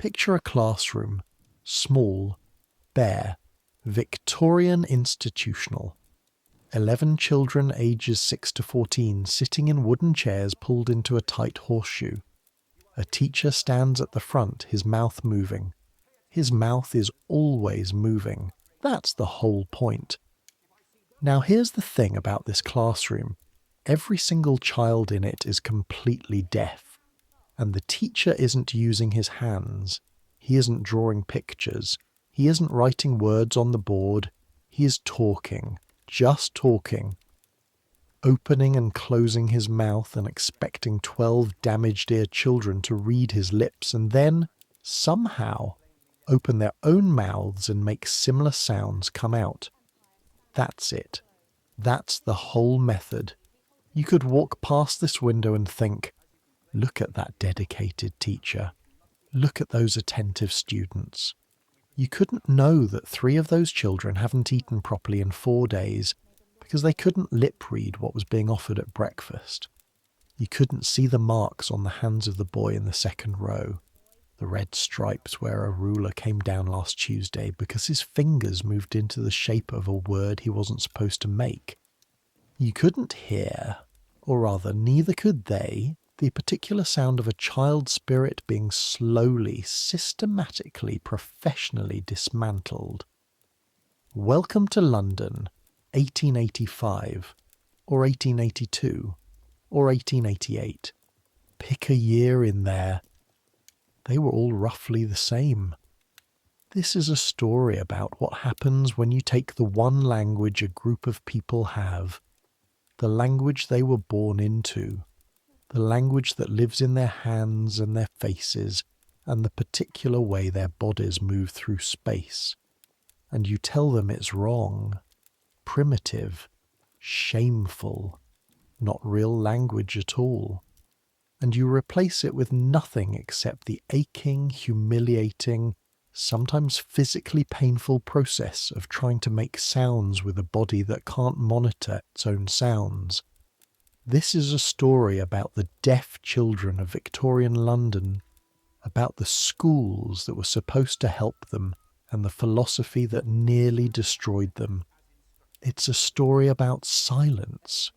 Picture a classroom, small, bare, Victorian institutional. 11 children ages 6 to 14 sitting in wooden chairs pulled into a tight horseshoe. A teacher stands at the front, his mouth moving. His mouth is always moving. That's the whole point. Now here's the thing about this classroom. Every single child in it is completely deaf. And the teacher isn't using his hands. He isn't drawing pictures. He isn't writing words on the board. He is talking. Just talking. Opening and closing his mouth and expecting 12 damaged-ear children to read his lips and then, somehow, open their own mouths and make similar sounds come out. That's it. That's the whole method. You could walk past this window and think, look at that dedicated teacher. Look at those attentive students. You couldn't know that 3 of those children haven't eaten properly in 4 days because they couldn't lip read what was being offered at breakfast. You couldn't see the marks on the hands of the boy in the second row, the red stripes where a ruler came down last Tuesday because his fingers moved into the shape of a word he wasn't supposed to make. You couldn't hear, or rather neither could they, the particular sound of a child spirit being slowly, systematically, professionally dismantled. Welcome to London, 1885, or 1882, or 1888. Pick a year in there. They were all roughly the same. This is a story about what happens when you take the one language a group of people have, the language they were born into, the language that lives in their hands and their faces, and the particular way their bodies move through space, and you tell them it's wrong, primitive, shameful, not real language at all, and you replace it with nothing except the aching, humiliating, sometimes physically painful process of trying to make sounds with a body that can't monitor its own sounds. This is a story about the deaf children of Victorian London, about the schools that were supposed to help them and the philosophy that nearly destroyed them. It's a story about silence,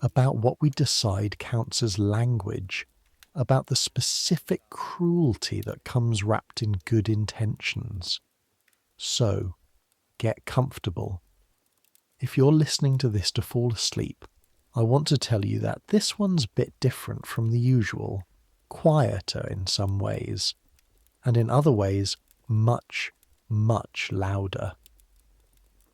about what we decide counts as language, about the specific cruelty that comes wrapped in good intentions. So, get comfortable. If you're listening to this to fall asleep, I want to tell you that this one's a bit different from the usual, quieter in some ways, and in other ways much, much louder.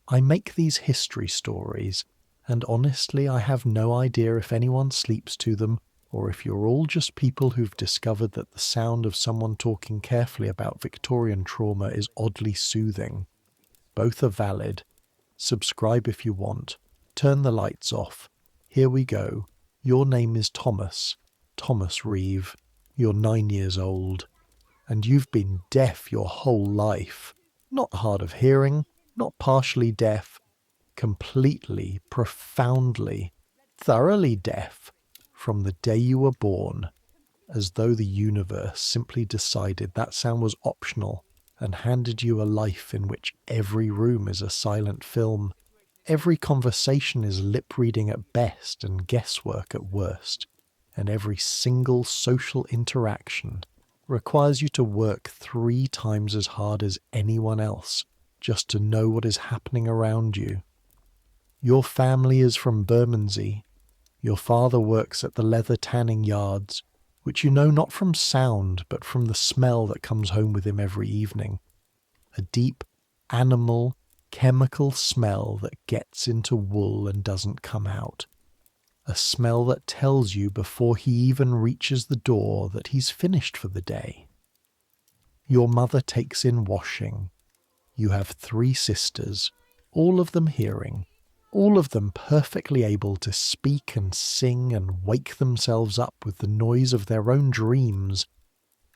I make these history stories, and honestly I have no idea if anyone sleeps to them or if you're all just people who've discovered that the sound of someone talking carefully about Victorian trauma is oddly soothing. Both are valid. Subscribe if you want. Turn the lights off. Here we go. Your name is Thomas Reeve. You're 9 years old. And you've been deaf your whole life. Not hard of hearing, not partially deaf. Completely, profoundly, thoroughly deaf from the day you were born, as though the universe simply decided that sound was optional and handed you a life in which every room is a silent film. Every conversation is lip-reading at best and guesswork at worst, and every single social interaction requires you to work 3 times as hard as anyone else just to know what is happening around you. Your family is from Bermondsey. Your father works at the leather tanning yards, which you know not from sound but from the smell that comes home with him every evening. A deep, animal, chemical smell that gets into wool and doesn't come out. A smell that tells you before he even reaches the door that he's finished for the day. Your mother takes in washing. You have 3 sisters, all of them hearing, all of them perfectly able to speak and sing and wake themselves up with the noise of their own dreams.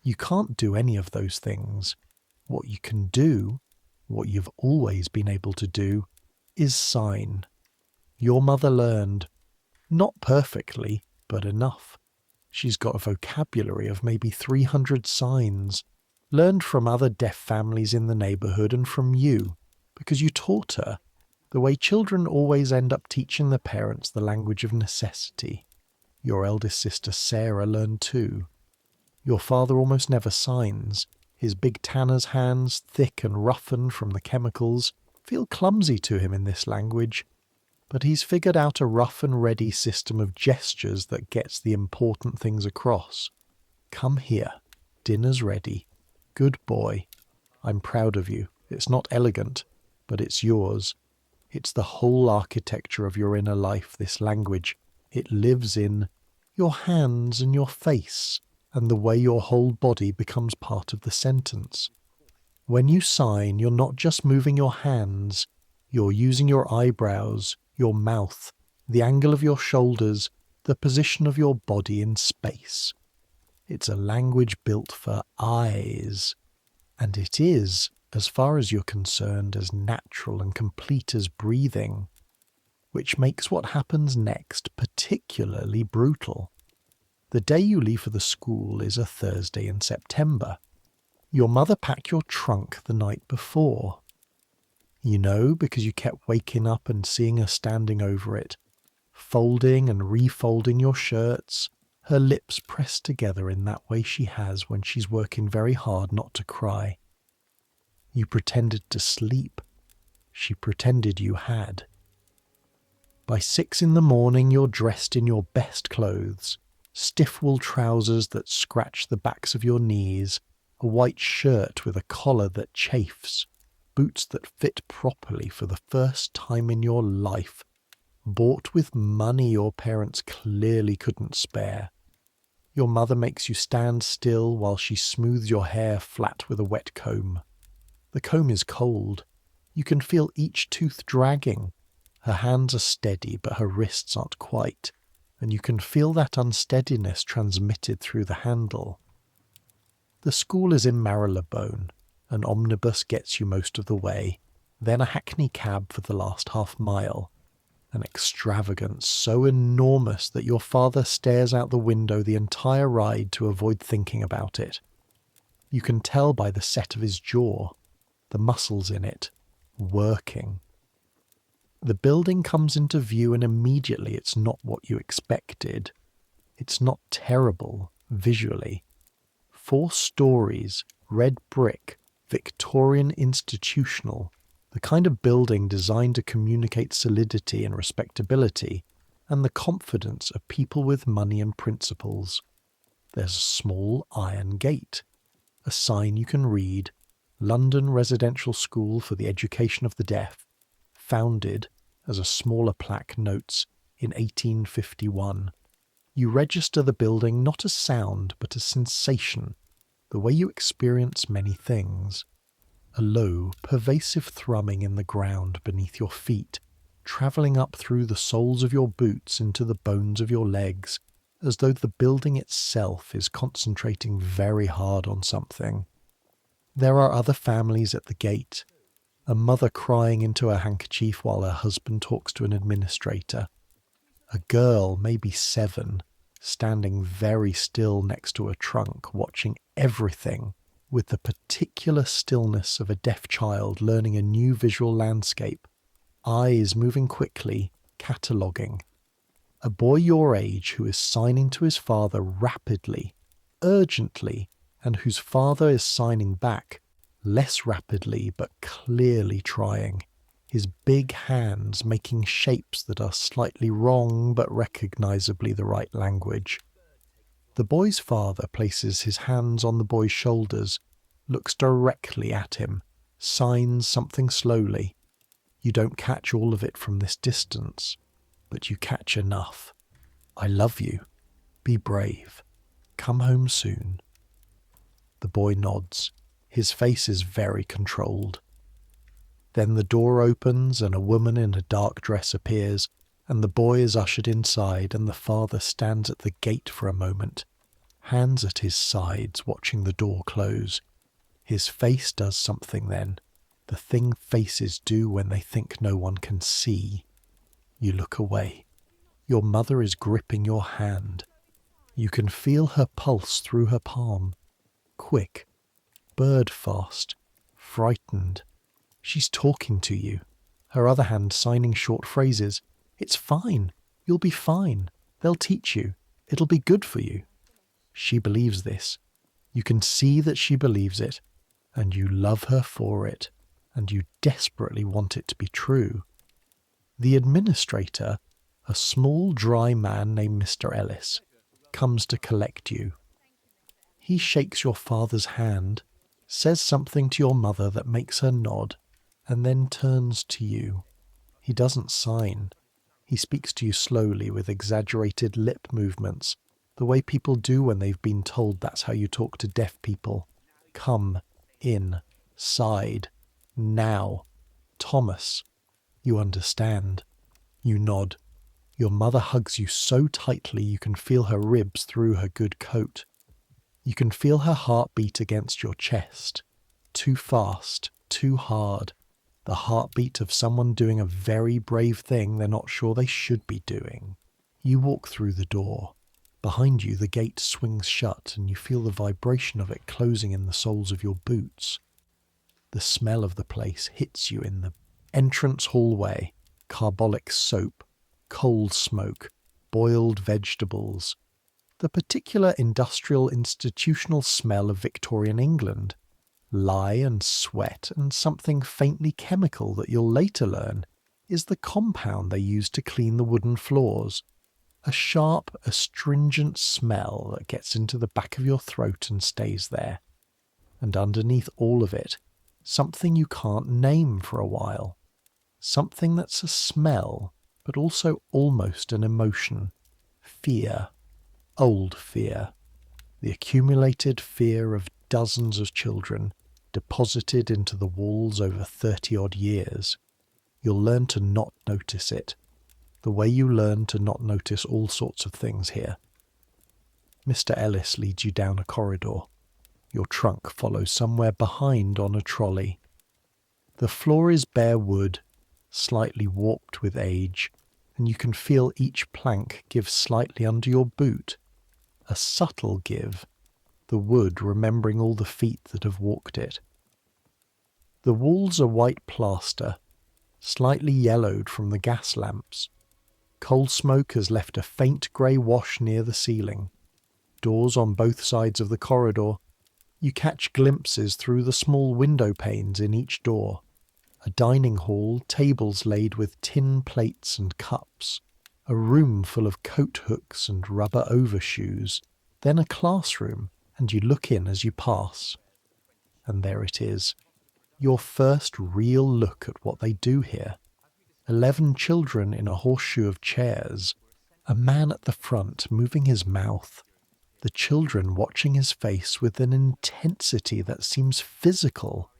You can't do any of those things. What you can do, what you've always been able to do, is sign. Your mother learned. Not perfectly, but enough. She's got a vocabulary of maybe 300 signs. Learned from other deaf families in the neighbourhood and from you, because you taught her, the way children always end up teaching their parents the language of necessity. Your eldest sister Sarah learned too. Your father almost never signs. His big tanner's hands, thick and roughened from the chemicals, feel clumsy to him in this language, but he's figured out a rough and ready system of gestures that gets the important things across. Come here. Dinner's ready. Good boy. I'm proud of you. It's not elegant, but it's yours. It's the whole architecture of your inner life, this language. It lives in your hands and your face, and the way your whole body becomes part of the sentence. When you sign, you're not just moving your hands, you're using your eyebrows, your mouth, the angle of your shoulders, the position of your body in space. It's a language built for eyes, and it is, as far as you're concerned, as natural and complete as breathing, which makes what happens next particularly brutal. The day you leave for the school is a Thursday in September. Your mother packed your trunk the night before. You know, because you kept waking up and seeing her standing over it, folding and refolding your shirts, her lips pressed together in that way she has when she's working very hard not to cry. You pretended to sleep. She pretended you had. By 6 a.m, you're dressed in your best clothes, stiff wool trousers that scratch the backs of your knees, a white shirt with a collar that chafes, boots that fit properly for the first time in your life, bought with money your parents clearly couldn't spare. Your mother makes you stand still while she smooths your hair flat with a wet comb. The comb is cold. You can feel each tooth dragging. Her hands are steady, but her wrists aren't quite, and you can feel that unsteadiness transmitted through the handle. The school is in Marylebone. An omnibus gets you most of the way, then a hackney cab for the last half mile. An extravagance so enormous that your father stares out the window the entire ride to avoid thinking about it. You can tell by the set of his jaw, the muscles in it, working. The building comes into view and immediately it's not what you expected. It's not terrible, visually. 4 stories, red brick, Victorian institutional, the kind of building designed to communicate solidity and respectability, and the confidence of people with money and principles. There's a small iron gate, a sign you can read, London Residential School for the Education of the Deaf, founded, as a smaller plaque notes, in 1851. You register the building not as sound, but as sensation, the way you experience many things. A low, pervasive thrumming in the ground beneath your feet, travelling up through the soles of your boots into the bones of your legs, as though the building itself is concentrating very hard on something. There are other families at the gate. A mother crying into her handkerchief while her husband talks to an administrator. A girl, maybe 7, standing very still next to a trunk, watching everything with the particular stillness of a deaf child learning a new visual landscape, eyes moving quickly, cataloguing. A boy your age who is signing to his father rapidly, urgently, and whose father is signing back, less rapidly but clearly trying, his big hands making shapes that are slightly wrong but recognisably the right language. The boy's father places his hands on the boy's shoulders, looks directly at him, signs something slowly. You don't catch all of it from this distance, but you catch enough. I love you. Be brave. Come home soon. The boy nods. His face is very controlled. Then the door opens and a woman in a dark dress appears, and the boy is ushered inside, and the father stands at the gate for a moment, hands at his sides, watching the door close. His face does something then, the thing faces do when they think no one can see. You look away. Your mother is gripping your hand. You can feel her pulse through her palm. Quick, bird fast, frightened. She's talking to you, her other hand signing short phrases. It's fine. You'll be fine. They'll teach you. It'll be good for you. She believes this. You can see that she believes it, and you love her for it, and you desperately want it to be true. The administrator, a small dry man named Mr. Ellis, comes to collect you. He shakes your father's hand, says something to your mother that makes her nod, and then turns to you. He doesn't sign. He speaks to you slowly with exaggerated lip movements, the way people do when they've been told that's how you talk to deaf people. Come, in, side, now. Thomas. You understand. You nod. Your mother hugs you so tightly you can feel her ribs through her good coat. You can feel her heart beat against your chest. Too fast, too hard. The heartbeat of someone doing a very brave thing they're not sure they should be doing. You walk through the door. Behind you the gate swings shut and you feel the vibration of it closing in the soles of your boots. The smell of the place hits you in the entrance hallway. Carbolic soap, coal smoke, boiled vegetables. The particular industrial institutional smell of Victorian England. Lye and sweat and something faintly chemical that you'll later learn is the compound they use to clean the wooden floors. A sharp, astringent smell that gets into the back of your throat and stays there. And underneath all of it, something you can't name for a while. Something that's a smell, but also almost an emotion. Fear. Old fear. The accumulated fear of dozens of children deposited into the walls over 30-odd years. You'll learn to not notice it, the way you learn to not notice all sorts of things here. Mr. Ellis leads you down a corridor. Your trunk follows somewhere behind on a trolley. The floor is bare wood, slightly warped with age, and you can feel each plank give slightly under your boot. A subtle give, the wood remembering all the feet that have walked it. The walls are white plaster, slightly yellowed from the gas lamps. Coal smoke has left a faint grey wash near the ceiling. Doors on both sides of the corridor. You catch glimpses through the small window panes in each door. A dining hall, tables laid with tin plates and cups. A room full of coat hooks and rubber overshoes. Then a classroom, and you look in as you pass. And there it is. Your first real look at what they do here. 11 children in a horseshoe of chairs. A man at the front moving his mouth. The children watching his face with an intensity that seems physical,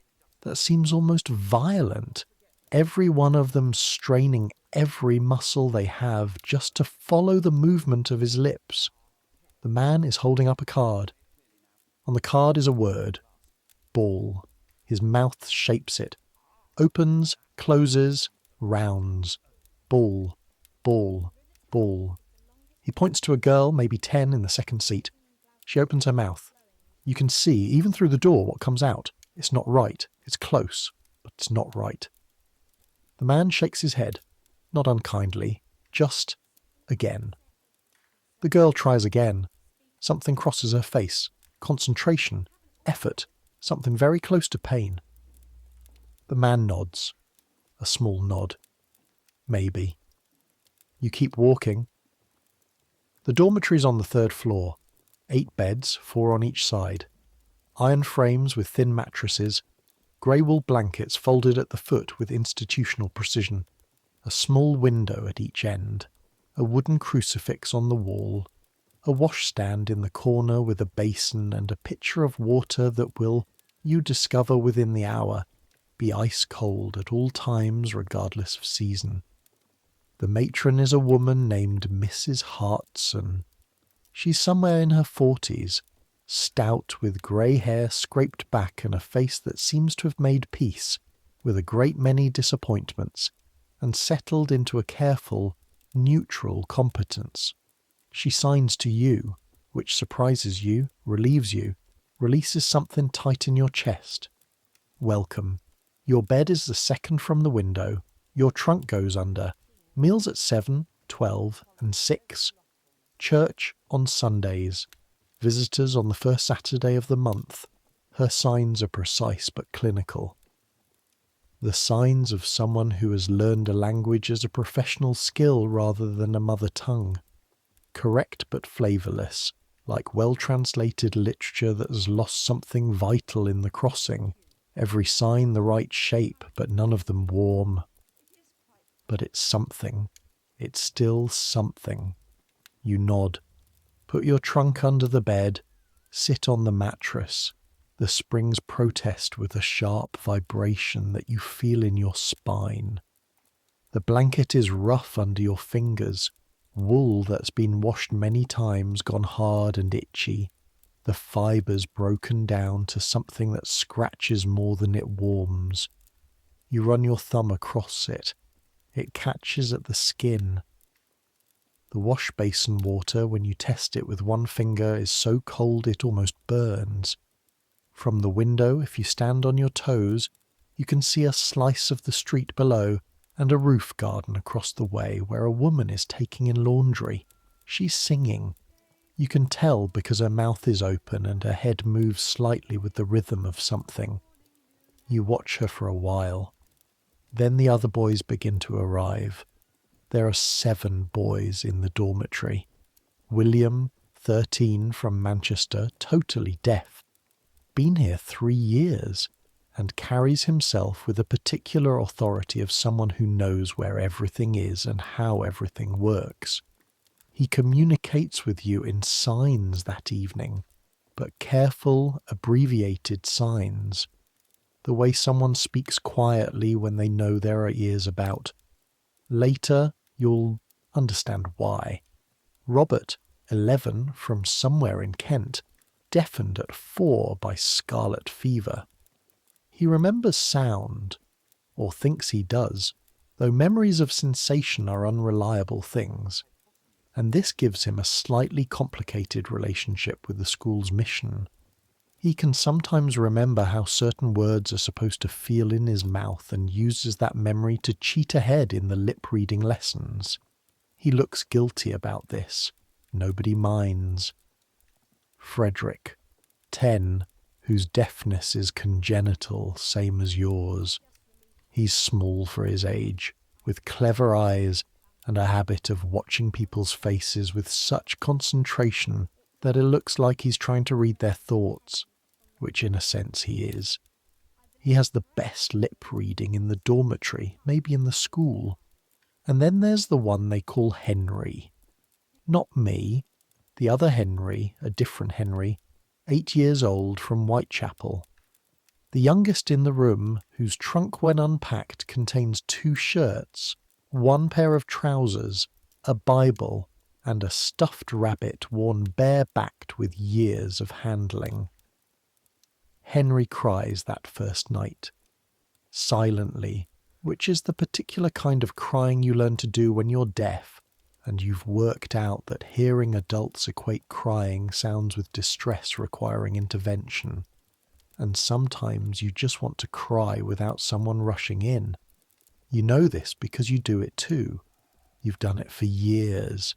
that seems almost violent. Every one of them straining every muscle they have just to follow the movement of his lips. The man is holding up a card. On the card is a word. Ball. His mouth shapes it. Opens, closes, rounds. Ball. Ball. Ball. He points to a girl, maybe 10, in the second seat. She opens her mouth. You can see, even through the door, what comes out. It's not right. It's close, but it's not right. The man shakes his head, not unkindly, just again. The girl tries again. Something crosses her face. Concentration. Effort. Something very close to pain. The man nods. A small nod. Maybe. You keep walking. The dormitory's on the 3rd floor. 8 beds, 4 on each side. Iron frames with thin mattresses. Grey wool blankets folded at the foot with institutional precision. A small window at each end. A wooden crucifix on the wall. A washstand in the corner with a basin and a pitcher of water that will, you discover within the hour, be ice cold at all times regardless of season. The matron is a woman named Mrs. Hartson. She's somewhere in her 40s, stout with grey hair scraped back and a face that seems to have made peace with a great many disappointments and settled into a careful, neutral competence. She signs to you, which surprises you, relieves you, releases something tight in your chest. Welcome. Your bed is the second from the window. Your trunk goes under. Meals at 7, 12, and 6. Church on Sundays. Visitors on the first Saturday of the month. Her signs are precise but clinical. The signs of someone who has learned a language as a professional skill rather than a mother tongue. Correct but flavourless, like well-translated literature that has lost something vital in the crossing. Every sign the right shape, but none of them warm. But it's something. It's still something. You nod. Put your trunk under the bed. Sit on the mattress. The springs protest with a sharp vibration that you feel in your spine. The blanket is rough under your fingers. Wool that's been washed many times, gone hard and itchy. The fibres broken down to something that scratches more than it warms. You run your thumb across it. It catches at the skin. The wash basin water, when you test it with one finger, is so cold it almost burns. From the window, if you stand on your toes, you can see a slice of the street below and a roof garden across the way where a woman is taking in laundry. She's singing. You can tell because her mouth is open and her head moves slightly with the rhythm of something. You watch her for a while. Then the other boys begin to arrive. There are 7 boys in the dormitory. William, 13, from Manchester, totally deaf. Been here 3 years, and carries himself with a particular authority of someone who knows where everything is and how everything works. He communicates with you in signs that evening, but careful, abbreviated signs. The way someone speaks quietly when they know there are ears about. Later, you'll understand why. Robert, 11, from somewhere in Kent, deafened at 4 by scarlet fever. He remembers sound, or thinks he does, though memories of sensation are unreliable things, and this gives him a slightly complicated relationship with the school's mission. He can sometimes remember how certain words are supposed to feel in his mouth and uses that memory to cheat ahead in the lip-reading lessons. He looks guilty about this. Nobody minds. Frederick, 10, whose deafness is congenital, same as yours. He's small for his age, with clever eyes and a habit of watching people's faces with such concentration that it looks like he's trying to read their thoughts, which in a sense he is. He has the best lip reading in the dormitory, maybe in the school. And then there's the one they call Henry. Not me. The other Henry, a different Henry, 8 years old, from Whitechapel. The youngest in the room, whose trunk when unpacked contains 2 shirts, 1 pair of trousers, a Bible, and a stuffed rabbit worn bare-backed with years of handling. Henry cries that first night. Silently, which is the particular kind of crying you learn to do when you're deaf, and you've worked out that hearing adults equate crying sounds with distress requiring intervention. And sometimes you just want to cry without someone rushing in. You know this because you do it too. You've done it for years.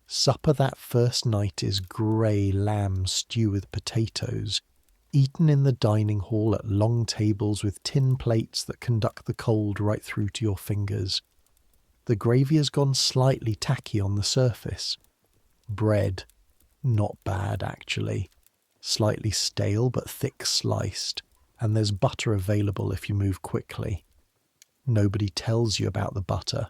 Supper that first night is grey lamb stew with potatoes, eaten in the dining hall at long tables with tin plates that conduct the cold right through to your fingers. The gravy has gone slightly tacky on the surface. Bread, not bad actually. Slightly stale but thick sliced, and there's butter available if you move quickly. Nobody tells you about the butter.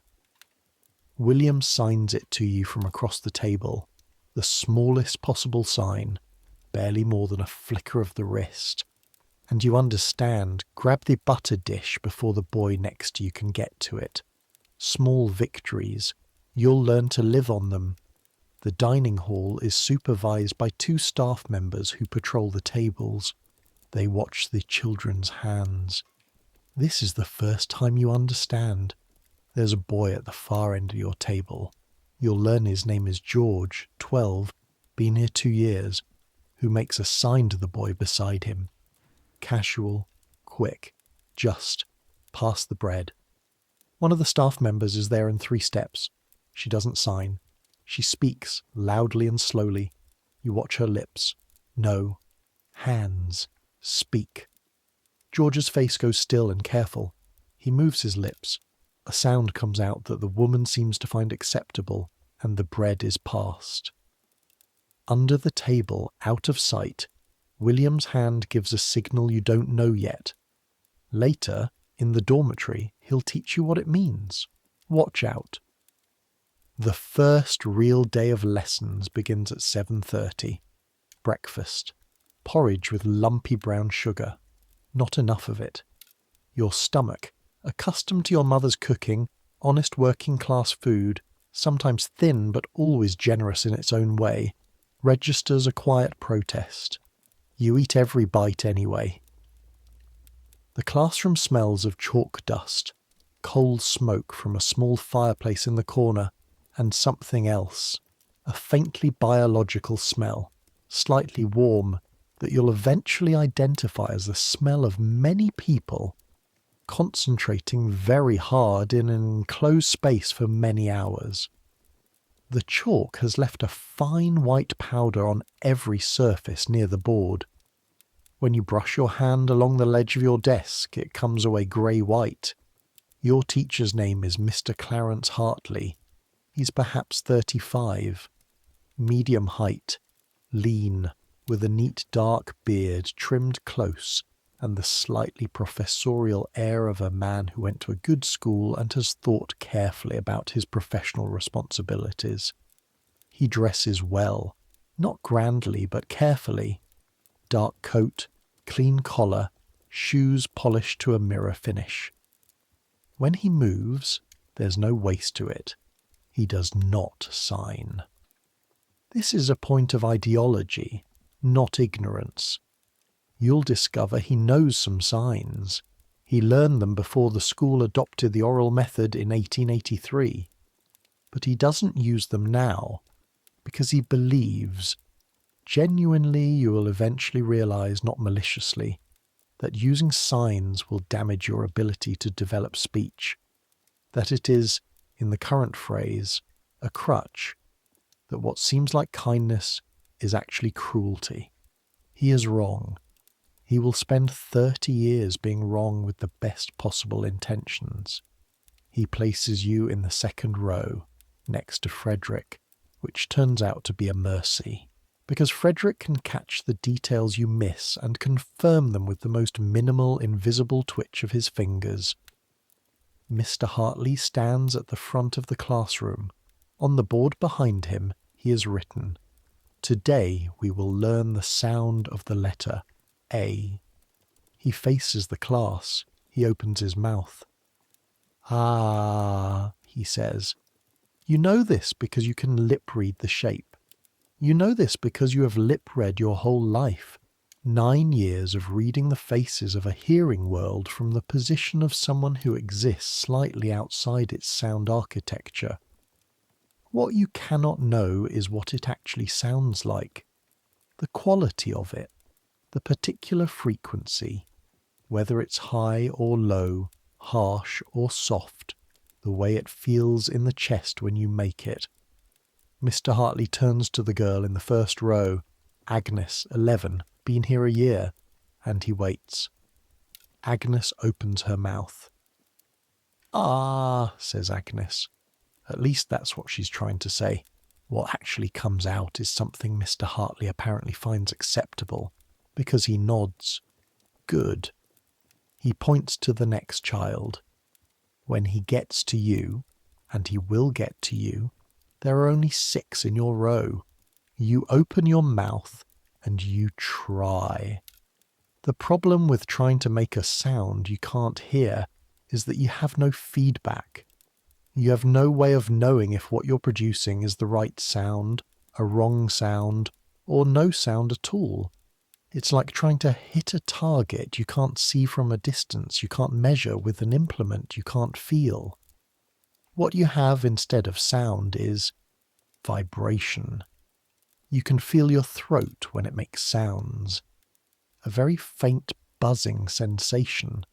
William signs it to you from across the table, the smallest possible sign, barely more than a flicker of the wrist. And you understand, grab the butter dish before the boy next to you can get to it. Small victories. You'll learn to live on them. The dining hall is supervised by 2 staff members who patrol the tables. They watch the children's hands. This is the first time you understand. There's a boy at the far end of your table. You'll learn his name is George, 12, been here 2 years, who makes a sign to the boy beside him. Casual, quick, just, pass the bread. One of the staff members is there in 3 steps. She doesn't sign. She speaks, loudly and slowly. You watch her lips. No. Hands. Speak. George's face goes still and careful. He moves his lips. A sound comes out that the woman seems to find acceptable, and the bread is passed. Under the table, out of sight, William's hand gives a signal you don't know yet. Later, in the dormitory, he'll teach you what it means. Watch out. The first real day of lessons begins at 7:30. Breakfast. Porridge with lumpy brown sugar. Not enough of it. Your stomach, accustomed to your mother's cooking, honest working-class food, sometimes thin but always generous in its own way, registers a quiet protest. You eat every bite anyway. The classroom smells of chalk dust, coal smoke from a small fireplace in the corner, and something else, a faintly biological smell, slightly warm, that you'll eventually identify as the smell of many people concentrating very hard in an enclosed space for many hours. The chalk has left a fine white powder on every surface near the board. When you brush your hand along the ledge of your desk, it comes away grey-white. Your teacher's name is Mr. Clarence Hartley. He's perhaps 35, medium height, lean, with a neat dark beard trimmed close, and the slightly professorial air of a man who went to a good school and has thought carefully about his professional responsibilities. He dresses well, not grandly but carefully. Dark coat, clean collar, shoes polished to a mirror finish. When he moves, there's no waste to it. He does not sign. This is a point of ideology, not ignorance. You'll discover he knows some signs. He learned them before the school adopted the oral method in 1883. But he doesn't use them now, because he believes, genuinely you will eventually realize, not maliciously, that using signs will damage your ability to develop speech, that it is, in the current phrase, a crutch, that what seems like kindness is actually cruelty. He is wrong. He will spend 30 years being wrong with the best possible intentions. He places you in the second row, next to Frederick, which turns out to be a mercy, because Frederick can catch the details you miss and confirm them with the most minimal invisible twitch of his fingers. Mr. Hartley stands at the front of the classroom. On the board behind him, he has written, "Today we will learn the sound of the letter A." He faces the class. He opens his mouth. "Ah," he says. You know this because you can lip-read the shape. You know this because you have lip-read your whole life. 9 years of reading the faces of a hearing world from the position of someone who exists slightly outside its sound architecture. What you cannot know is what it actually sounds like. The quality of it. The particular frequency. Whether it's high or low, harsh or soft. The way it feels in the chest when you make it. Mr. Hartley turns to the girl in the first row, Agnes, 11, been here a year, and he waits. Agnes opens her mouth. "Ah," says Agnes. At least that's what she's trying to say. What actually comes out is something Mr. Hartley apparently finds acceptable, because he nods. Good. He points to the next child. When he gets to you, and he will get to you, there are only 6 in your row. You open your mouth and you try. The problem with trying to make a sound you can't hear is that you have no feedback. You have no way of knowing if what you're producing is the right sound, a wrong sound, or no sound at all. It's like trying to hit a target you can't see from a distance, you can't measure with an implement you can't feel. What you have instead of sound is vibration. You can feel your throat when it makes sounds. A very faint buzzing sensation,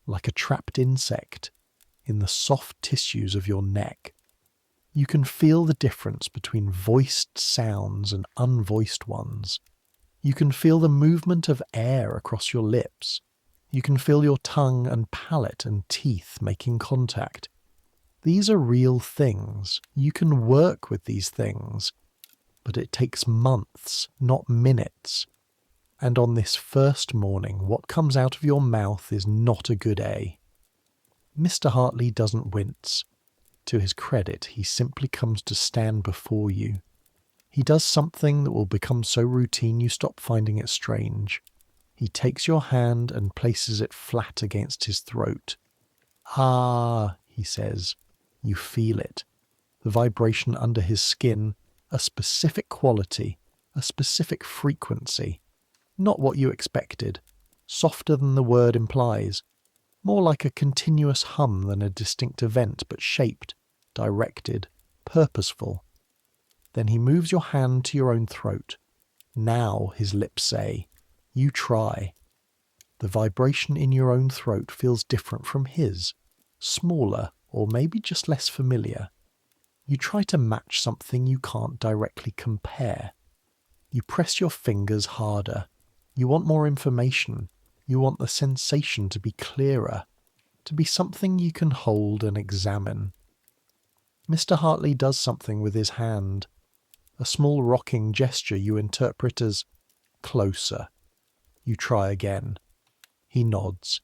like a trapped insect, in the soft tissues of your neck. You can feel the difference between voiced sounds and unvoiced ones. You can feel the movement of air across your lips. You can feel your tongue and palate and teeth making contact. These are real things. You can work with these things. But it takes months, not minutes. And on this first morning, what comes out of your mouth is not a good A. Mr. Hartley doesn't wince. To his credit, he simply comes to stand before you. He does something that will become so routine you stop finding it strange. He takes your hand and places it flat against his throat. Ah, he says. You feel it. The vibration under his skin, a specific quality, a specific frequency. Not what you expected. Softer than the word implies. More like a continuous hum than a distinct event, but shaped, directed, purposeful. Then he moves your hand to your own throat. Now, his lips say, you try. The vibration in your own throat feels different from his, smaller, or maybe just less familiar. You try to match something you can't directly compare. You press your fingers harder. You want more information. You want the sensation to be clearer, to be something you can hold and examine. Mr. Hartley does something with his hand, a small rocking gesture you interpret as closer. You try again. He nods.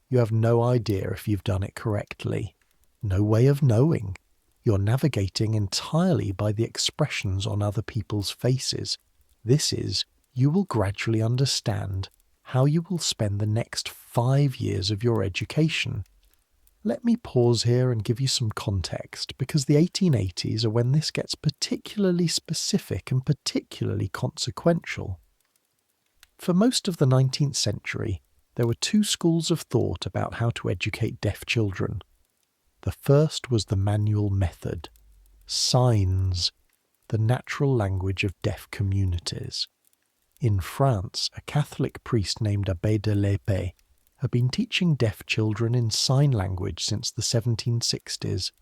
You have no idea if you've done it correctly. No way of knowing. You're navigating entirely by the expressions on other people's faces. This is, you will gradually understand how you will spend the next 5 years of your education. Let me pause here and give you some context, because the 1880s are when this gets particularly specific and particularly consequential. For most of the 19th century, there were 2 schools of thought about how to educate deaf children. The first was the manual method, signs, the natural language of deaf communities. In France, a Catholic priest named Abbé de l'Épée had been teaching deaf children in sign language since the 1760s,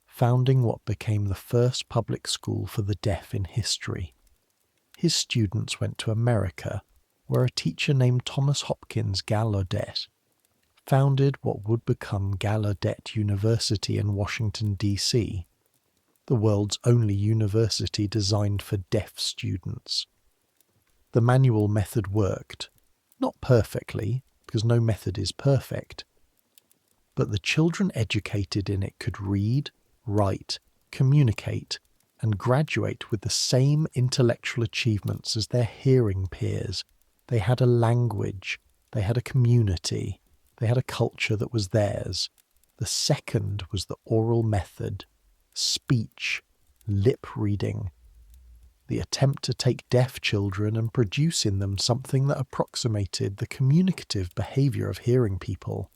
founding what became the first public school for the deaf in history. His students went to America, where a teacher named Thomas Hopkins Gallaudet founded what would become Gallaudet University in Washington, D.C., the world's only university designed for deaf students. The manual method worked, not perfectly, because no method is perfect, but the children educated in it could read, write, communicate, and graduate with the same intellectual achievements as their hearing peers. They had a language, they had a community, they had a culture that was theirs. The second was the oral method, speech, lip reading, the attempt to take deaf children and produce in them something that approximated the communicative behaviour of hearing people.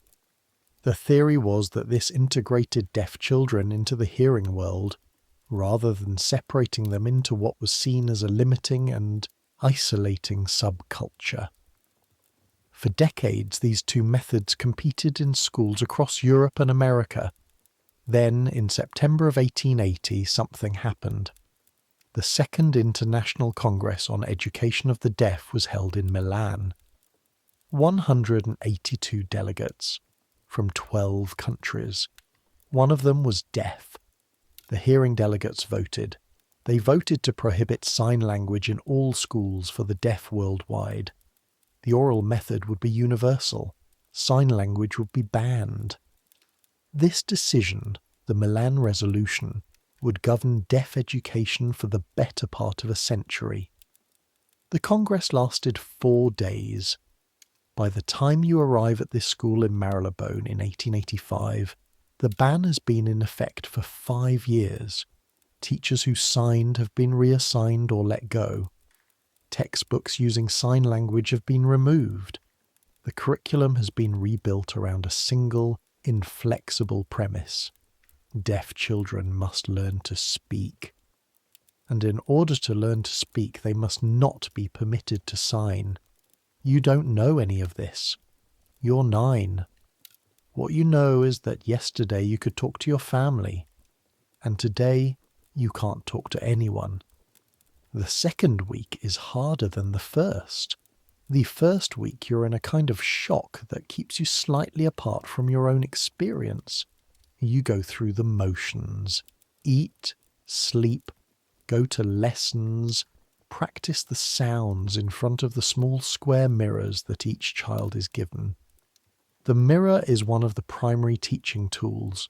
The theory was that this integrated deaf children into the hearing world, rather than separating them into what was seen as a limiting and isolating subculture. For decades, these 2 methods competed in schools across Europe and America. Then, in September of 1880, something happened. The Second International Congress on Education of the Deaf was held in Milan. 182 delegates from 12 countries. One of them was deaf. The hearing delegates voted. They voted to prohibit sign language in all schools for the deaf worldwide. The oral method would be universal. Sign language would be banned. This decision, the Milan Resolution, would govern deaf education for the better part of a century. The Congress lasted 4 days. By the time you arrive at this school in Marylebone in 1885, the ban has been in effect for 5 years. Teachers who signed have been reassigned or let go. Textbooks using sign language have been removed. The curriculum has been rebuilt around a single, inflexible premise. Deaf children must learn to speak. and in order to learn to speak they must not be permitted to sign. You don't know any of this. You're 9. What you know is that yesterday you could talk to your family, and today you can't talk to anyone. The second week is harder than the first. The first week you're in a kind of shock that keeps you slightly apart from your own experience. You go through the motions. Eat, sleep, go to lessons, practice the sounds in front of the small square mirrors that each child is given. The mirror is one of the primary teaching tools.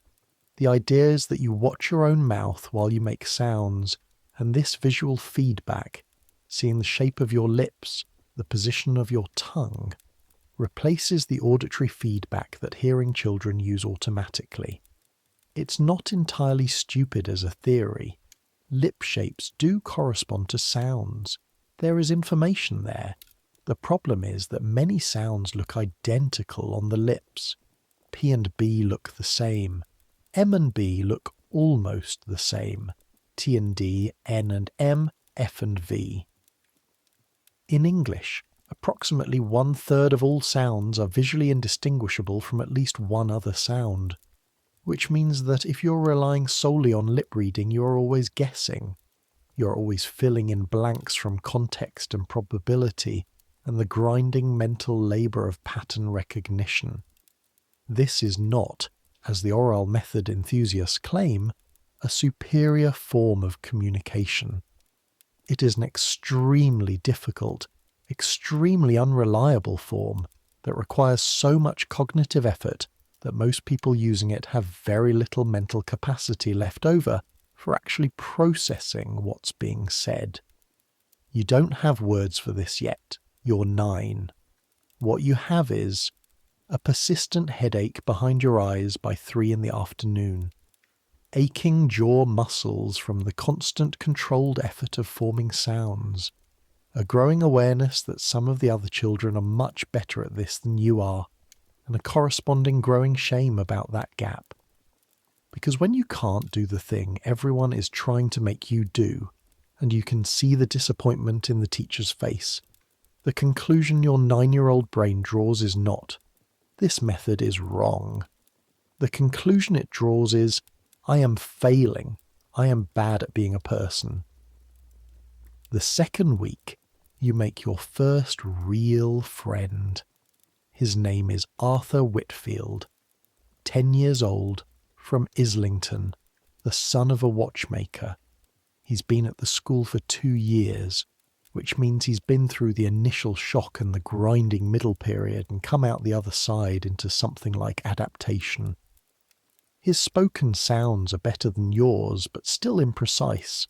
The idea is that you watch your own mouth while you make sounds, and this visual feedback, seeing the shape of your lips, the position of your tongue, replaces the auditory feedback that hearing children use automatically. It's not entirely stupid as a theory. Lip shapes do correspond to sounds. There is information there. The problem is that many sounds look identical on the lips. P and B look the same. M and B look almost the same. T and D, N and M, F and V. In English, approximately 1/3 of all sounds are visually indistinguishable from at least one other sound, which means that if you're relying solely on lip reading, you're always guessing. You're always filling in blanks from context and probability and the grinding mental labour of pattern recognition. This is not, as the oral method enthusiasts claim, a superior form of communication. It is an extremely difficult, extremely unreliable form that requires so much cognitive effort that most people using it have very little mental capacity left over for actually processing what's being said. You don't have words for this yet. You're 9. What you have is a persistent headache behind your eyes by 3 in the afternoon, aching jaw muscles from the constant controlled effort of forming sounds, a growing awareness that some of the other children are much better at this than you are, and a corresponding growing shame about that gap. Because when you can't do the thing everyone is trying to make you do, and you can see the disappointment in the teacher's face, the conclusion your 9-year-old brain draws is not, "This method is wrong." The conclusion it draws is, "I am failing. I am bad at being a person." The second week, you make your first real friend. His name is Arthur Whitfield, 10 years old, from Islington, the son of a watchmaker. He's been at the school for 2 years, which means he's been through the initial shock and the grinding middle period and come out the other side into something like adaptation. His spoken sounds are better than yours, but still imprecise.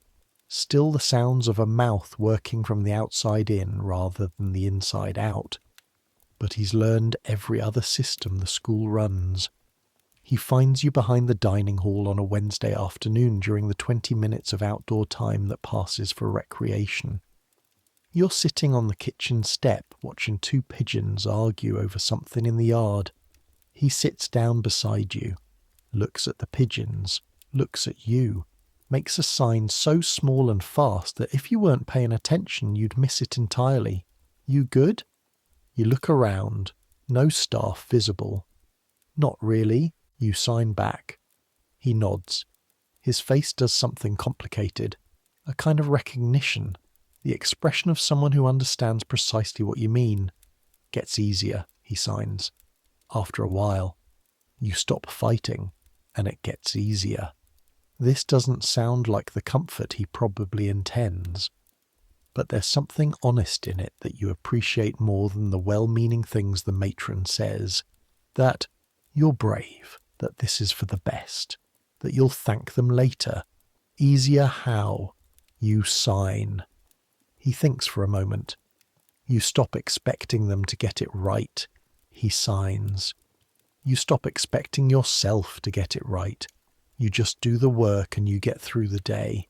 Still the sounds of a mouth working from the outside in rather than the inside out. But he's learned every other system the school runs. He finds you behind the dining hall on a Wednesday afternoon during the 20 minutes of outdoor time that passes for recreation. You're sitting on the kitchen step watching 2 pigeons argue over something in the yard. He sits down beside you, looks at the pigeons, looks at you, makes a sign so small and fast that if you weren't paying attention you'd miss it entirely. "You good?" You look around, no staff visible. "Not really," you sign back. He nods. His face does something complicated, a kind of recognition, the expression of someone who understands precisely what you mean. "Gets easier," he signs. After a while, you stop fighting, and it gets easier. This doesn't sound like the comfort he probably intends, but there's something honest in it that you appreciate more than the well-meaning things the matron says, that you're brave, that this is for the best, that you'll thank them later. Easier how? You sign. He thinks for a moment. You stop expecting them to get it right. He signs. You stop expecting yourself to get it right. You just do the work and you get through the day.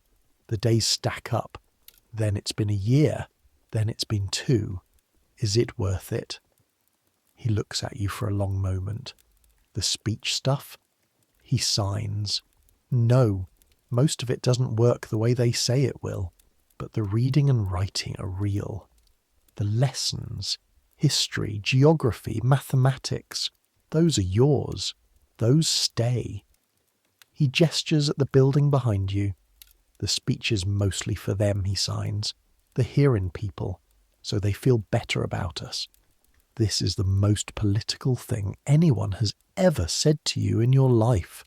The days stack up. Then it's been a year. Then it's been 2. Is it worth it? He looks at you for a long moment. The speech stuff? He signs. No, most of it doesn't work the way they say it will. But the reading and writing are real. The lessons, history, geography, mathematics, those are yours. Those stay. He gestures at the building behind you. The speech is mostly for them, he signs, the hearing people, so they feel better about us. This is the most political thing anyone has ever said to you in your life.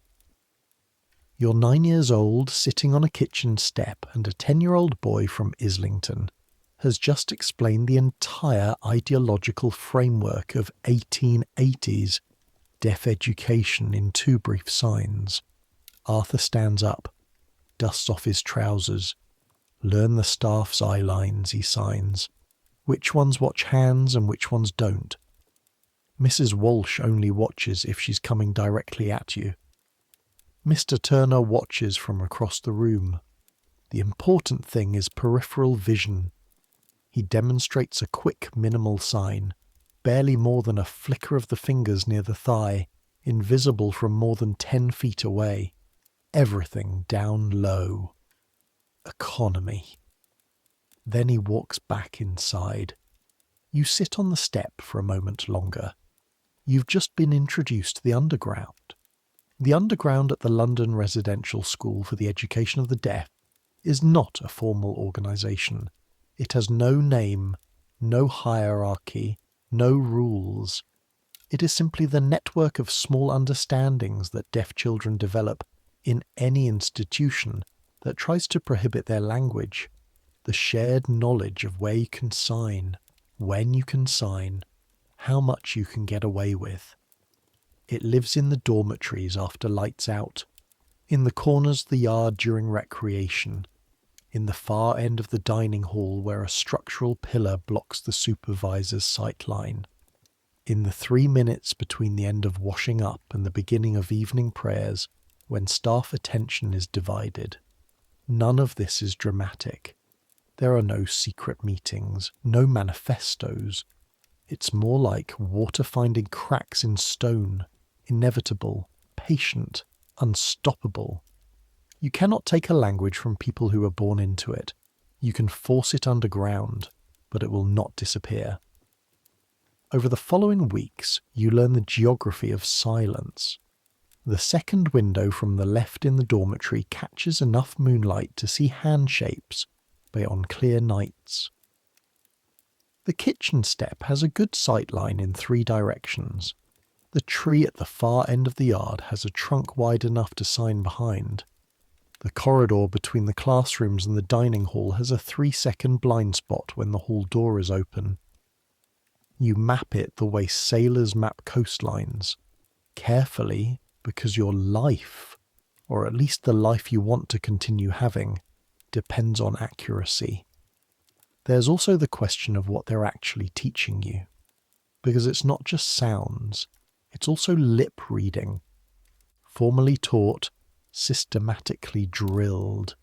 You're 9 years old, sitting on a kitchen step, and a 10-year-old boy from Islington has just explained the entire ideological framework of 1880s deaf education in 2 brief signs. Arthur stands up, dusts off his trousers. Learn the staff's eye lines, he signs. Which ones watch hands and which ones don't. Mrs. Walsh only watches if she's coming directly at you. Mr. Turner watches from across the room. The important thing is peripheral vision. He demonstrates a quick, minimal sign, barely more than a flicker of the fingers near the thigh, invisible from more than 10 feet away. Everything down low. Economy. Then he walks back inside. You sit on the step for a moment longer. You've just been introduced to the Underground. The Underground at the London Residential School for the Education of the Deaf is not a formal organisation. It has no name, no hierarchy, no rules. It is simply the network of small understandings that deaf children develop in any institution that tries to prohibit their language. The shared knowledge of where you can sign, when you can sign, how much you can get away with. It lives in the dormitories after lights out, in the corners of the yard during recreation, in the far end of the dining hall where a structural pillar blocks the supervisor's sight line, in the 3 minutes between the end of washing up and the beginning of evening prayers when staff attention is divided. None of this is dramatic. There are no secret meetings, no manifestos. It's more like water finding cracks in stone, inevitable, patient, unstoppable. You cannot take a language from people who are born into it. You can force it underground, but it will not disappear. Over the following weeks, you learn the geography of silence. The second window from the left in the dormitory catches enough moonlight to see hand shapes, but on clear nights. The kitchen step has a good sight line in 3 directions. The tree at the far end of the yard has a trunk wide enough to sign behind. The corridor between the classrooms and the dining hall has a 3-second blind spot when the hall door is open. You map it the way sailors map coastlines, carefully, because your life, or at least the life you want to continue having, depends on accuracy. There's also the question of what they're actually teaching you, because it's not just sounds, it's also lip reading, formally taught, systematically drilled,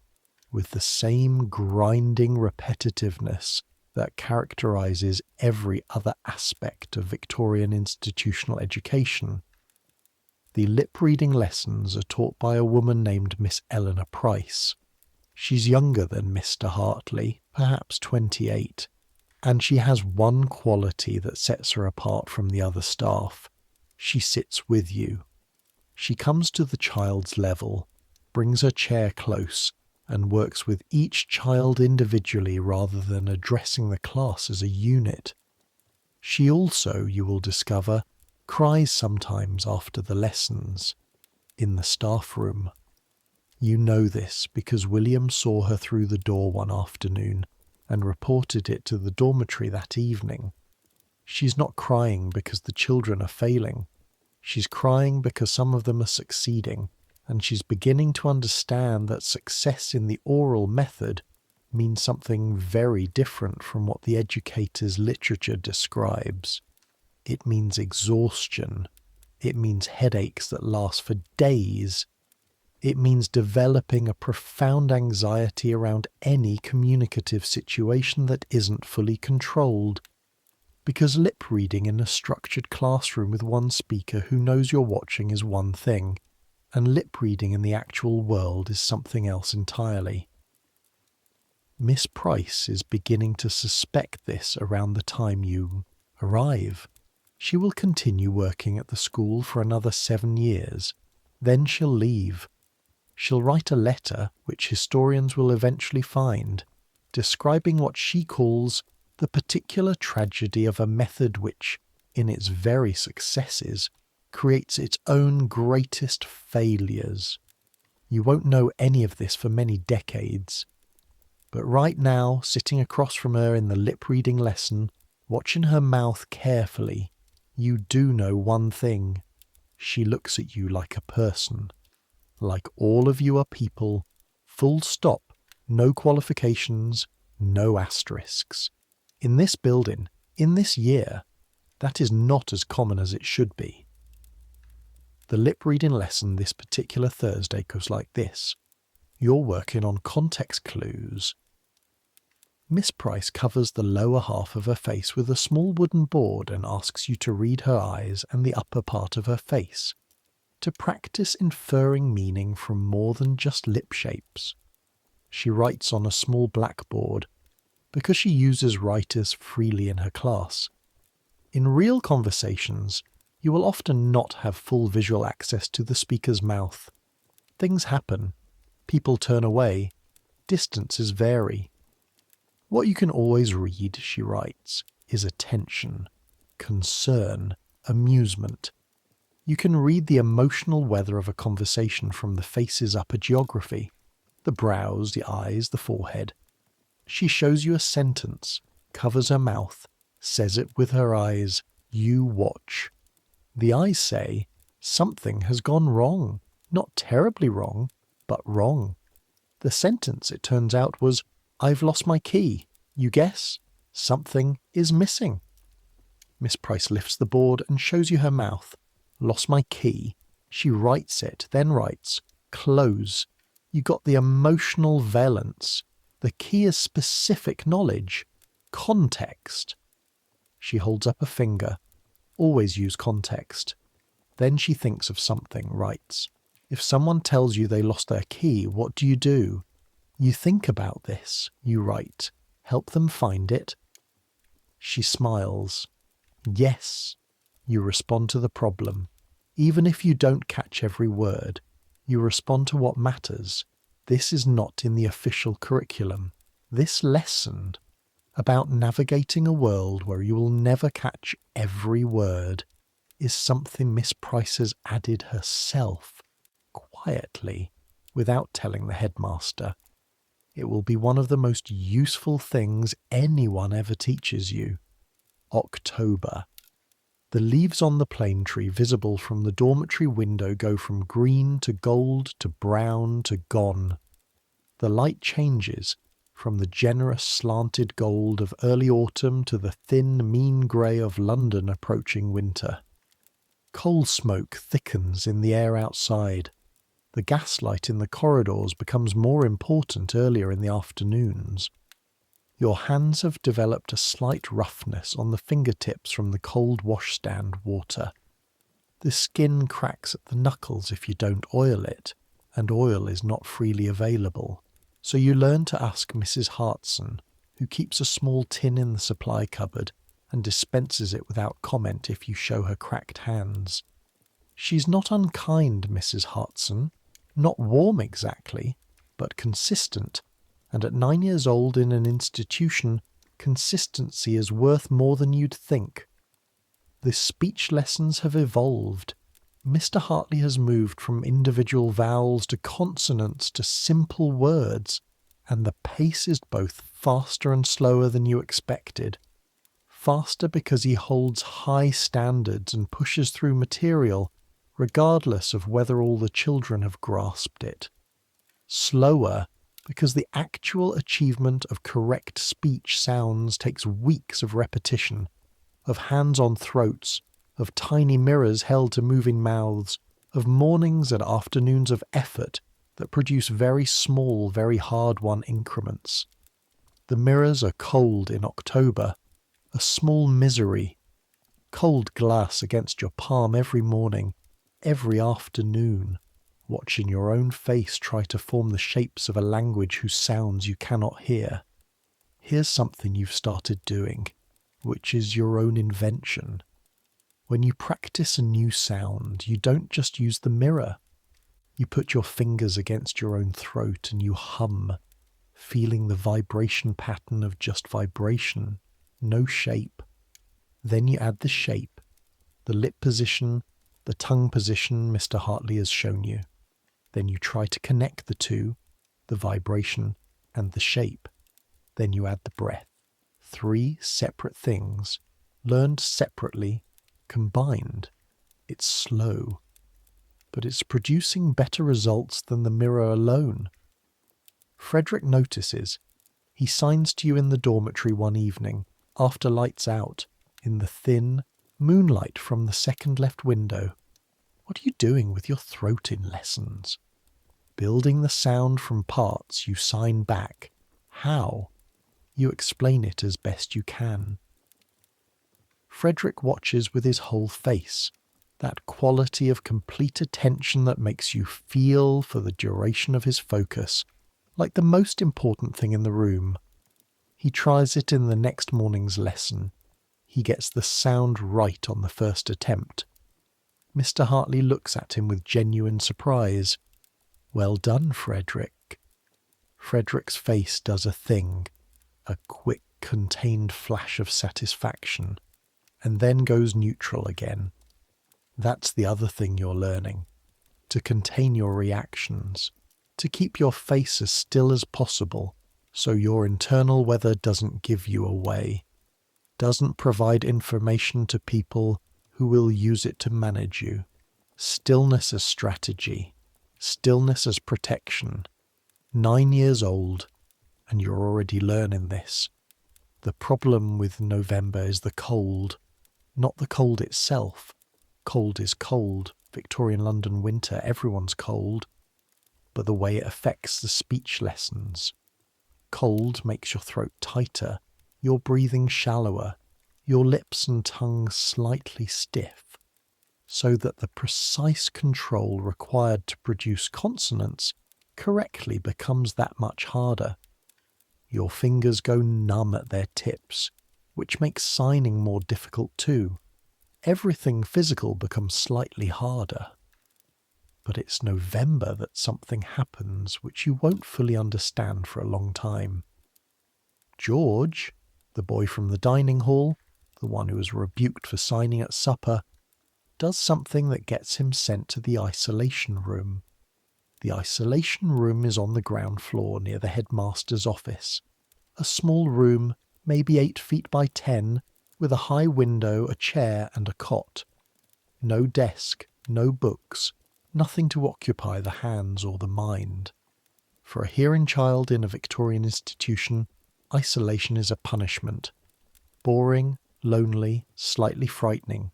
with the same grinding repetitiveness that characterises every other aspect of Victorian institutional education. The lip-reading lessons are taught by a woman named Miss Eleanor Price. She's younger than Mr. Hartley, perhaps 28, and she has one quality that sets her apart from the other staff. She sits with you. She comes to the child's level, brings her chair close, and works with each child individually rather than addressing the class as a unit. She also, you will discover, cries sometimes after the lessons, in the staff room. You know this because William saw her through the door one afternoon and reported it to the dormitory that evening. She's not crying because the children are failing. She's crying because some of them are succeeding, and she's beginning to understand that success in the oral method means something very different from what the educator's literature describes. It means exhaustion. It means headaches that last for days. It means developing a profound anxiety around any communicative situation that isn't fully controlled. Because lip reading in a structured classroom with one speaker who knows you're watching is one thing, and lip reading in the actual world is something else entirely. Miss Price is beginning to suspect this around the time you arrive. She will continue working at the school for another 7 years. Then she'll leave. She'll write a letter, which historians will eventually find, describing what she calls the particular tragedy of a method which, in its very successes, creates its own greatest failures. You won't know any of this for many decades. But right now, sitting across from her in the lip-reading lesson, watching her mouth carefully, you do know one thing. She looks at you like a person. Like all of you are people, full stop, no qualifications, no asterisks. In this building, in this year, that is not as common as it should be. The lip-reading lesson this particular Thursday goes like this. You're working on context clues. Miss Price covers the lower half of her face with a small wooden board and asks you to read her eyes and the upper part of her face, to practice inferring meaning from more than just lip shapes. She writes on a small blackboard, because she uses writers freely in her class. In real conversations, you will often not have full visual access to the speaker's mouth. Things happen. People turn away. Distances vary. What you can always read, she writes, is attention, concern, amusement. You can read the emotional weather of a conversation from the face's upper geography, the brows, the eyes, the forehead. She shows you a sentence, covers her mouth, says it with her eyes, you watch. The eyes say, something has gone wrong, not terribly wrong, but wrong. The sentence, it turns out, was, I've lost my key. You guess? Something is missing. Miss Price lifts the board and shows you her mouth. Lost my key. She writes it, then writes, close. You got the emotional valence. The key is specific knowledge. Context. She holds up a finger. Always use context. Then she thinks of something, writes. If someone tells you they lost their key, what do? You think about this, you write. Help them find it. She smiles. Yes. You respond to the problem. Even if you don't catch every word, you respond to what matters. This is not in the official curriculum. This lesson, about navigating a world where you will never catch every word, is something Miss Price has added herself, quietly, without telling the headmaster. It will be one of the most useful things anyone ever teaches you. October. The leaves on the plane tree visible from the dormitory window go from green to gold to brown to gone. The light changes from the generous slanted gold of early autumn to the thin, mean grey of London approaching winter. Coal smoke thickens in the air outside. The gaslight in the corridors becomes more important earlier in the afternoons. Your hands have developed a slight roughness on the fingertips from the cold washstand water. The skin cracks at the knuckles if you don't oil it, and oil is not freely available. So you learn to ask Mrs. Hartson, who keeps a small tin in the supply cupboard and dispenses it without comment if you show her cracked hands. She's not unkind, Mrs. Hartson. Not warm exactly, but consistent, and at 9 years old in an institution, consistency is worth more than you'd think. The speech lessons have evolved. Mr. Hartley has moved from individual vowels to consonants to simple words, and the pace is both faster and slower than you expected. Faster because he holds high standards and pushes through material, regardless of whether all the children have grasped it. Slower, because the actual achievement of correct speech sounds takes weeks of repetition, of hands on throats, of tiny mirrors held to moving mouths, of mornings and afternoons of effort that produce very small, very hard-won increments. The mirrors are cold in October, a small misery. Cold glass against your palm every morning, every afternoon. watching your own face try to form the shapes of a language whose sounds you cannot hear. Here's something you've started doing, which is your own invention. When you practice a new sound, you don't just use the mirror. You put your fingers against your own throat and you hum, feeling the vibration pattern of just vibration, no shape. Then you add the shape, the lip position, the tongue position Mr. Hartley has shown you. Then you try to connect the two, the vibration and the shape. Then you add the breath. 3 separate things, learned separately, combined. It's slow, but it's producing better results than the mirror alone. Frederick notices. He signs to you in the dormitory one evening, after lights out, in the thin moonlight from the second left window. What are you doing with your throat in lessons? Building the sound from parts you sign back. How? You explain it as best you can. Frederick watches with his whole face, that quality of complete attention that makes you feel for the duration of his focus, like the most important thing in the room. He tries it in the next morning's lesson. He gets the sound right on the first attempt. Mr. Hartley looks at him with genuine surprise. Well done, Frederick. Frederick's face does a thing, a quick, contained flash of satisfaction, and then goes neutral again. That's the other thing you're learning. To contain your reactions. To keep your face as still as possible, so your internal weather doesn't give you away. Doesn't provide information to people who will use it to manage you. Stillness as strategy. Stillness as protection. 9 years old, and you're already learning this. The problem with November is the cold, not the cold itself. Cold is cold. Victorian London winter, everyone's cold. But the way it affects the speech lessons. Cold makes your throat tighter, your breathing shallower, your lips and tongue slightly stiff, so that the precise control required to produce consonants correctly becomes that much harder. Your fingers go numb at their tips, which makes signing more difficult too. Everything physical becomes slightly harder. But it's November that something happens which you won't fully understand for a long time. George, the boy from the dining hall, the one who was rebuked for signing at supper, does something that gets him sent to the isolation room. The isolation room is on the ground floor near the headmaster's office. A small room, maybe 8 feet by 10, with a high window, a chair and a cot. No desk, no books, nothing to occupy the hands or the mind. For a hearing child in a Victorian institution, isolation is a punishment. Boring, lonely, slightly frightening.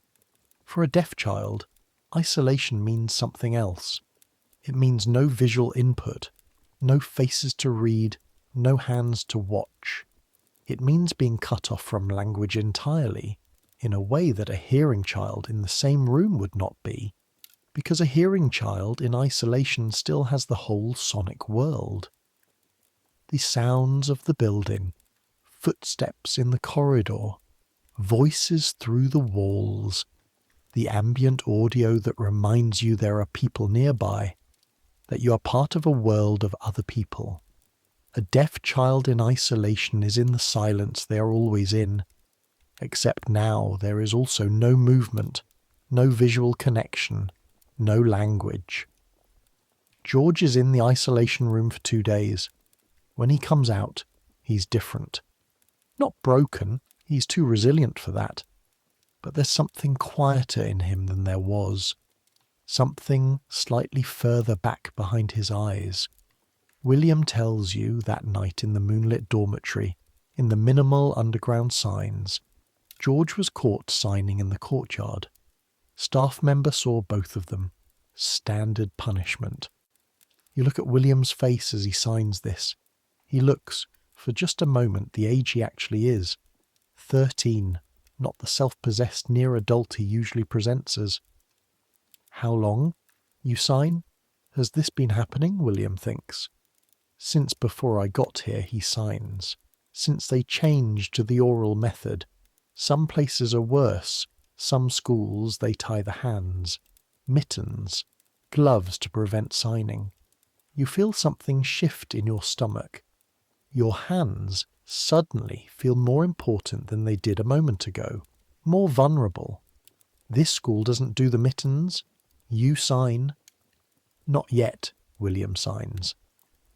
For a deaf child, isolation means something else. It means no visual input, no faces to read, no hands to watch. It means being cut off from language entirely, in a way that a hearing child in the same room would not be, because a hearing child in isolation still has the whole sonic world. The sounds of the building, footsteps in the corridor, voices through the walls, the ambient audio that reminds you there are people nearby, that you are part of a world of other people. A deaf child in isolation is in the silence they are always in, except now there is also no movement, no visual connection, no language. George is in the isolation room for 2 days. When he comes out, he's different. Not broken, he's too resilient for that. But there's something quieter in him than there was. Something slightly further back behind his eyes. William tells you that night in the moonlit dormitory, in the minimal underground signs, George was caught signing in the courtyard. Staff member saw both of them. Standard punishment. You look at William's face as he signs this. He looks, for just a moment, the age he actually is. 13, not the self-possessed near adult he usually presents as. How long? You sign? Has this been happening? William thinks. Since before I got here, he signs. Since they changed to the oral method. Some places are worse. Some schools they tie the hands. Mittens. Gloves to prevent signing. You feel something shift in your stomach. Your hands suddenly feel more important than they did a moment ago. More vulnerable. This school doesn't do the mittens. You sign. Not yet, William signs.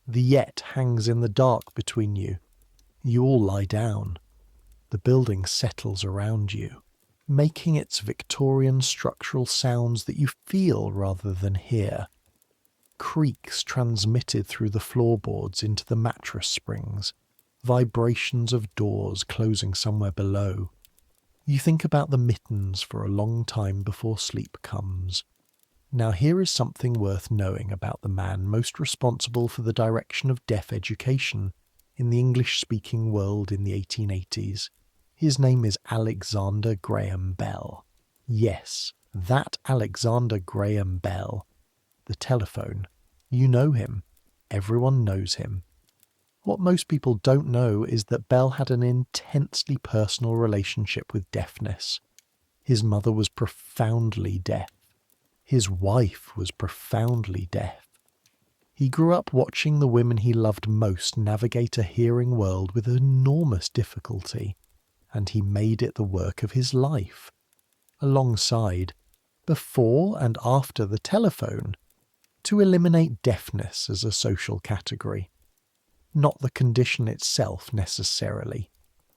The yet hangs in the dark between you. You all lie down. The building settles around you, making its Victorian structural sounds that you feel rather than hear. Creaks transmitted through the floorboards into the mattress springs, vibrations of doors closing somewhere below. You think about the mittens for a long time before sleep comes. Now here is something worth knowing about the man most responsible for the direction of deaf education in the English-speaking world in the 1880s. His name is Alexander Graham Bell. Yes, that Alexander Graham Bell. The telephone. You know him. Everyone knows him. What most people don't know is that Bell had an intensely personal relationship with deafness. His mother was profoundly deaf. His wife was profoundly deaf. He grew up watching the women he loved most navigate a hearing world with enormous difficulty, and he made it the work of his life. Alongside, before and after the telephone, to eliminate deafness as a social category. Not the condition itself necessarily.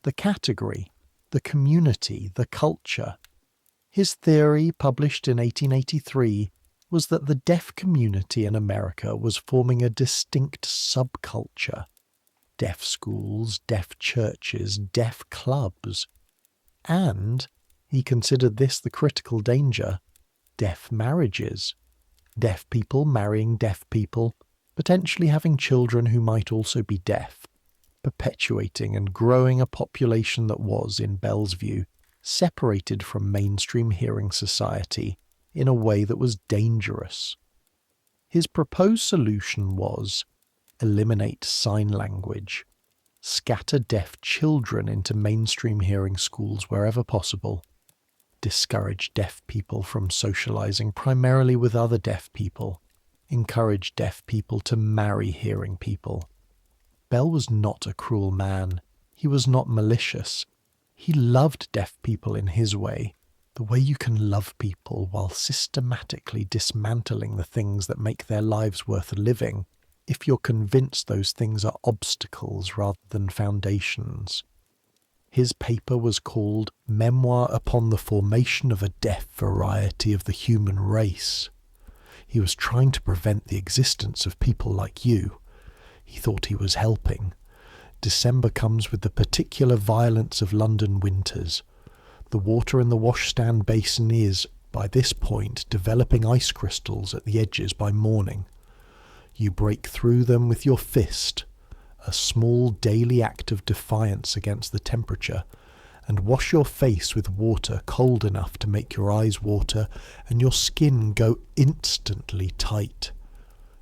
The category, the community, the culture. His theory, published in 1883, was that the deaf community in America was forming a distinct subculture. Deaf schools, deaf churches, deaf clubs. And, he considered this the critical danger, deaf marriages. Deaf people marrying deaf people, potentially having children who might also be deaf, perpetuating and growing a population that was, in Bell's view, separated from mainstream hearing society in a way that was dangerous. His proposed solution was eliminate sign language, scatter deaf children into mainstream hearing schools wherever possible, discourage deaf people from socializing primarily with other deaf people, encourage deaf people to marry hearing people. Bell was not a cruel man. He was not malicious. He loved deaf people in his way, the way you can love people while systematically dismantling the things that make their lives worth living, if you're convinced those things are obstacles rather than foundations. His paper was called Memoir upon the Formation of a Deaf Variety of the Human Race. He was trying to prevent the existence of people like you. He thought he was helping. December comes with the particular violence of London winters. The water in the washstand basin is, by this point, developing ice crystals at the edges by morning. You break through them with your fist, a small daily act of defiance against the temperature, and wash your face with water cold enough to make your eyes water and your skin go instantly tight.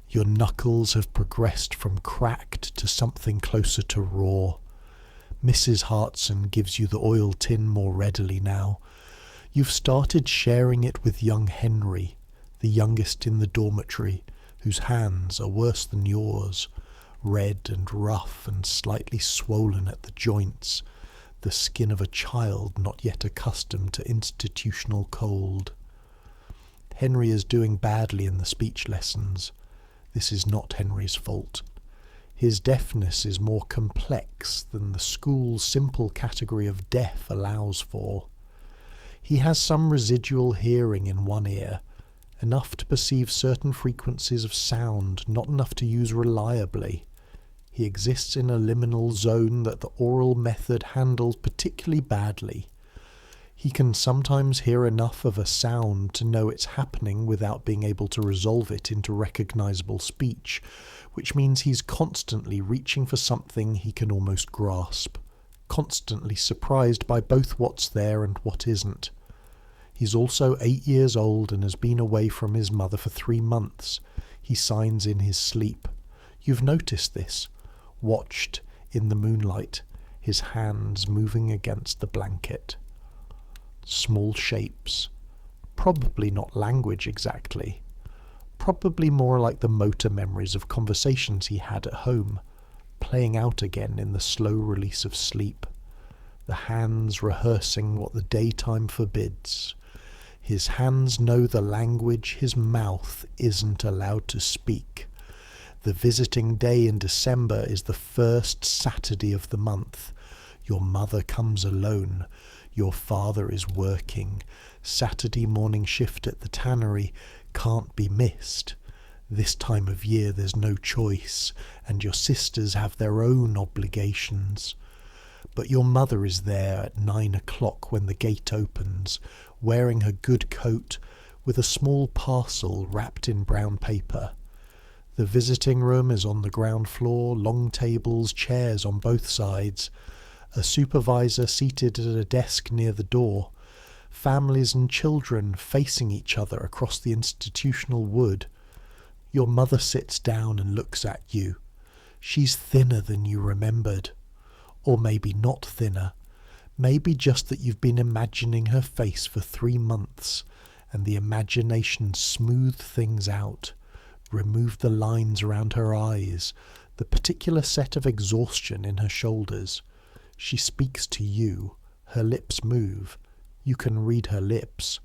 Your knuckles have progressed from cracked to something closer to raw. Mrs. Hartson gives you the oil tin more readily now. You've started sharing it with young Henry, the youngest in the dormitory, whose hands are worse than yours, red and rough and slightly swollen at the joints, the skin of a child not yet accustomed to institutional cold. Henry is doing badly in the speech lessons. This is not Henry's fault. His deafness is more complex than the school's simple category of deaf allows for. He has some residual hearing in one ear, enough to perceive certain frequencies of sound, not enough to use reliably. He exists in a liminal zone that the oral method handles particularly badly. He can sometimes hear enough of a sound to know it's happening without being able to resolve it into recognizable speech, which means he's constantly reaching for something he can almost grasp, constantly surprised by both what's there and what isn't. He's also 8 years old and has been away from his mother for 3 months. He signs in his sleep. You've noticed this, watched in the moonlight, his hands moving against the blanket. Small shapes. Probably not language exactly. Probably more like the motor memories of conversations he had at home, playing out again in the slow release of sleep. The hands rehearsing what the daytime forbids. His hands know the language his mouth isn't allowed to speak. The visiting day in December is the first Saturday of the month. Your mother comes alone. Your father is working. Saturday morning shift at the tannery can't be missed. This time of year there's no choice, and your sisters have their own obligations. But your mother is there at 9 o'clock when the gate opens, wearing her good coat with a small parcel wrapped in brown paper. The visiting room is on the ground floor, long tables, chairs on both sides, a supervisor seated at a desk near the door, families and children facing each other across the institutional wood. Your mother sits down and looks at you. She's thinner than you remembered. Or maybe not thinner. Maybe just that you've been imagining her face for 3 months, and the imagination smoothed things out, removed the lines around her eyes, the particular set of exhaustion in her shoulders. She speaks to you. Her lips move. You can read her lips.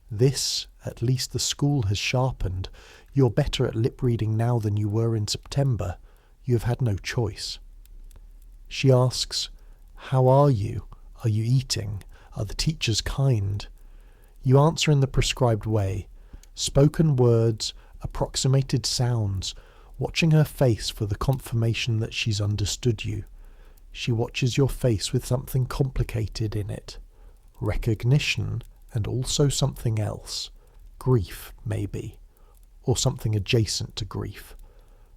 This, at least the school has sharpened. You're better at lip reading now than you were in September. You have had no choice. She asks, "How are you? Are you eating? Are the teachers kind?" You answer in the prescribed way. Spoken words, approximated sounds, watching her face for the confirmation that she's understood you. She watches your face with something complicated in it. Recognition, and also something else. Grief, maybe. Or something adjacent to grief.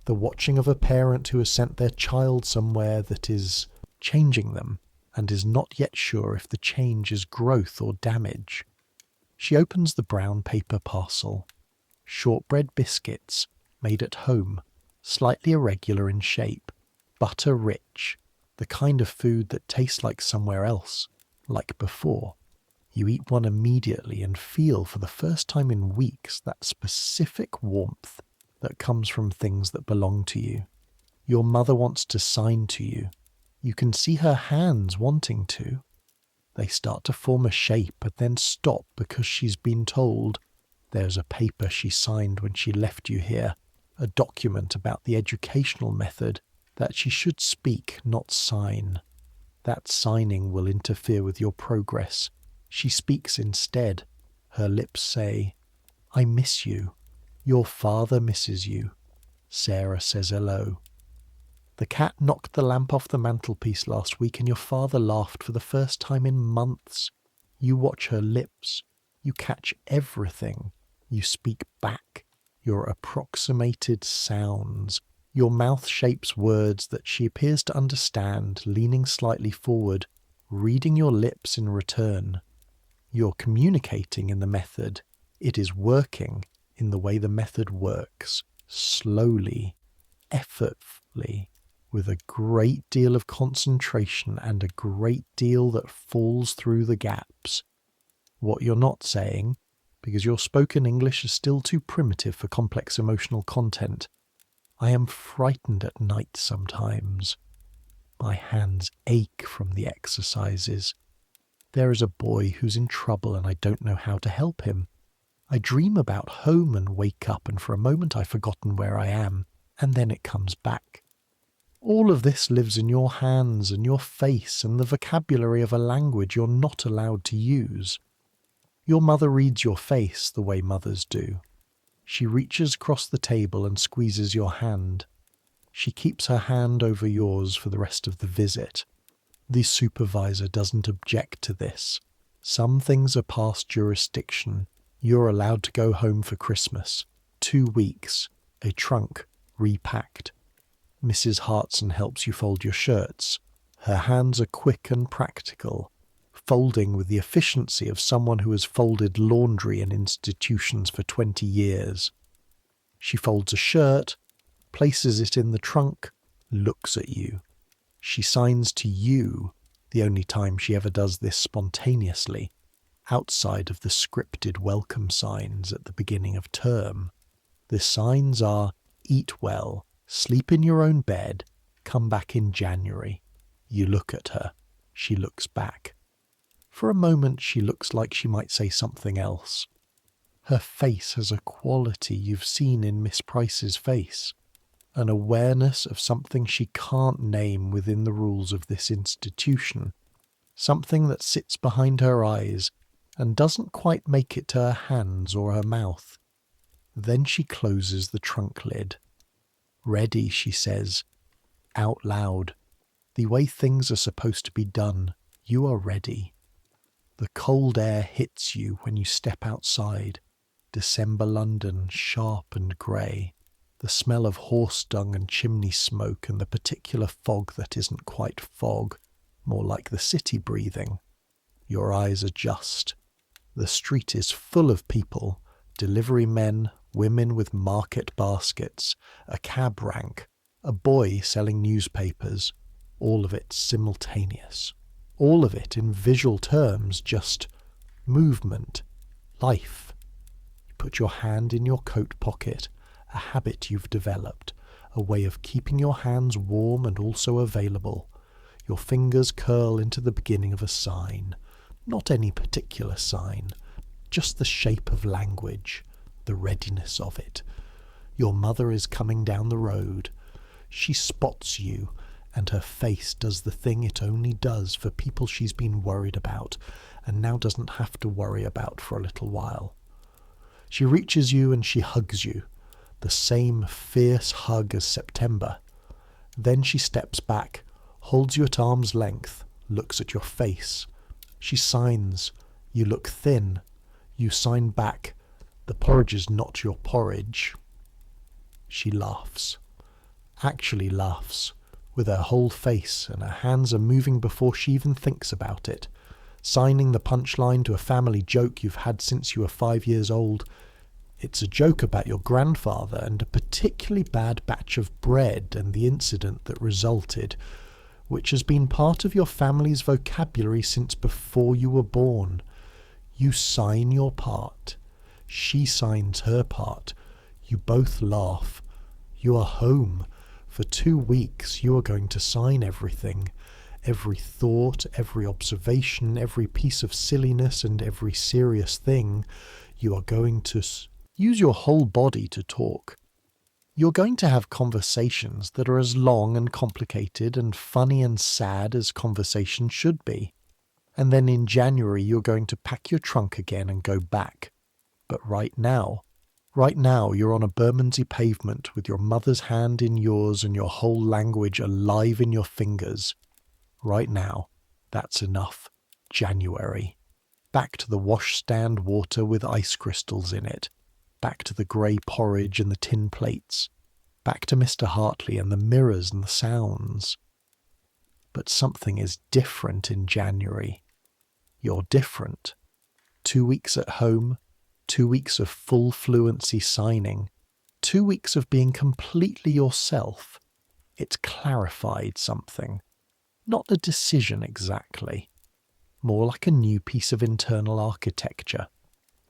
The watching of a parent who has sent their child somewhere that is changing them, and is not yet sure if the change is growth or damage. She opens the brown paper parcel. Shortbread biscuits, made at home, slightly irregular in shape, butter rich, the kind of food that tastes like somewhere else, like before. You eat one immediately and feel for the first time in weeks that specific warmth that comes from things that belong to you. Your mother wants to sign to you. You can see her hands wanting to. They start to form a shape and then stop because she's been told. There's a paper she signed when she left you here, a document about the educational method, that she should speak, not sign. That signing will interfere with your progress. She speaks instead. Her lips say, "I miss you. Your father misses you." Sarah says hello. The cat knocked the lamp off the mantelpiece last week and your father laughed for the first time in months. You watch her lips. You catch everything. You speak back. Your approximated sounds. Your mouth shapes words that she appears to understand, leaning slightly forward, reading your lips in return. You're communicating in the method. It is working in the way the method works, slowly, effortfully, with a great deal of concentration and a great deal that falls through the gaps. What you're not saying, because your spoken English is still too primitive for complex emotional content. I am frightened at night sometimes. My hands ache from the exercises. There is a boy who's in trouble and I don't know how to help him. I dream about home and wake up and for a moment I've forgotten where I am, and then it comes back. All of this lives in your hands and your face and the vocabulary of a language you're not allowed to use. Your mother reads your face the way mothers do. She reaches across the table and squeezes your hand. She keeps her hand over yours for the rest of the visit. The supervisor doesn't object to this. Some things are past jurisdiction. You're allowed to go home for Christmas. 2 weeks. A trunk. Repacked. Mrs. Hartson helps you fold your shirts. Her hands are quick and practical. folding with the efficiency of someone who has folded laundry in institutions for 20 years. She folds a shirt, places it in the trunk, looks at you. She signs to you, the only time she ever does this spontaneously, outside of the scripted welcome signs at the beginning of term. The signs are, eat well, sleep in your own bed, come back in January. You look at her. She looks back. For a moment she looks like she might say something else. Her face has a quality you've seen in Miss Price's face, an awareness of something she can't name within the rules of this institution, something that sits behind her eyes and doesn't quite make it to her hands or her mouth. Then she closes the trunk lid. Ready, she says, out loud. The way things are supposed to be done, you are ready. The cold air hits you when you step outside. December London, sharp and grey. The smell of horse dung and chimney smoke and the particular fog that isn't quite fog, more like the city breathing. Your eyes adjust. The street is full of people, delivery men, women with market baskets, a cab rank, a boy selling newspapers, all of it simultaneous. All of it in visual terms, just movement, life. You put your hand in your coat pocket, a habit you've developed, a way of keeping your hands warm and also available. Your fingers curl into the beginning of a sign, not any particular sign, just the shape of language, the readiness of it. Your mother is coming down the road. She spots you, and her face does the thing it only does for people she's been worried about, and now doesn't have to worry about for a little while. She reaches you and she hugs you, the same fierce hug as September. Then she steps back, holds you at arm's length, looks at your face. She signs. You look thin. You sign back. The porridge is not your porridge. She laughs. Actually laughs, with her whole face, and her hands are moving before she even thinks about it, signing the punchline to a family joke you've had since you were 5 years old. It's a joke about your grandfather and a particularly bad batch of bread and the incident that resulted, which has been part of your family's vocabulary since before you were born. You sign your part. She signs her part. You both laugh. You are home. For 2 weeks you are going to sign everything. Every thought, every observation, every piece of silliness and every serious thing. You are going to use your whole body to talk. You're going to have conversations that are as long and complicated and funny and sad as conversation should be. And then in January you're going to pack your trunk again and go back. But right now you're on a Bermondsey pavement with your mother's hand in yours and your whole language alive in your fingers. Right now, that's enough. January. Back to the washstand water with ice crystals in it. Back to the grey porridge and the tin plates. Back to Mr. Hartley and the mirrors and the sounds. But something is different in January. You're different. 2 weeks at home, 2 weeks of full fluency signing, 2 weeks of being completely yourself. It's clarified something. Not a decision exactly. More like a new piece of internal architecture.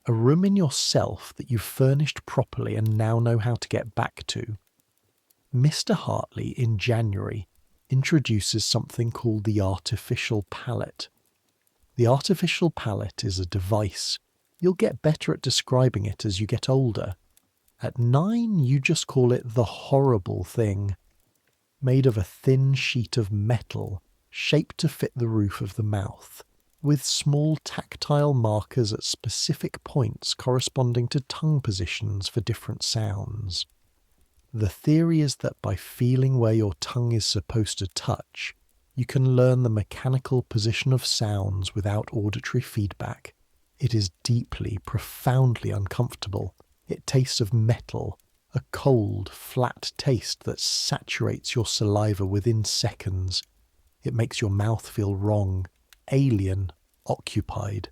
A room in yourself that you've furnished properly and now know how to get back to. Mr. Hartley in January introduces something called the artificial palate. The artificial palate is a device. You'll get better at describing it as you get older. At 9, you just call it the horrible thing. Made of a thin sheet of metal, shaped to fit the roof of the mouth, with small tactile markers at specific points corresponding to tongue positions for different sounds. The theory is that by feeling where your tongue is supposed to touch, you can learn the mechanical position of sounds without auditory feedback. It is deeply, profoundly uncomfortable. It tastes of metal, a cold, flat taste that saturates your saliva within seconds. It makes your mouth feel wrong, alien, occupied.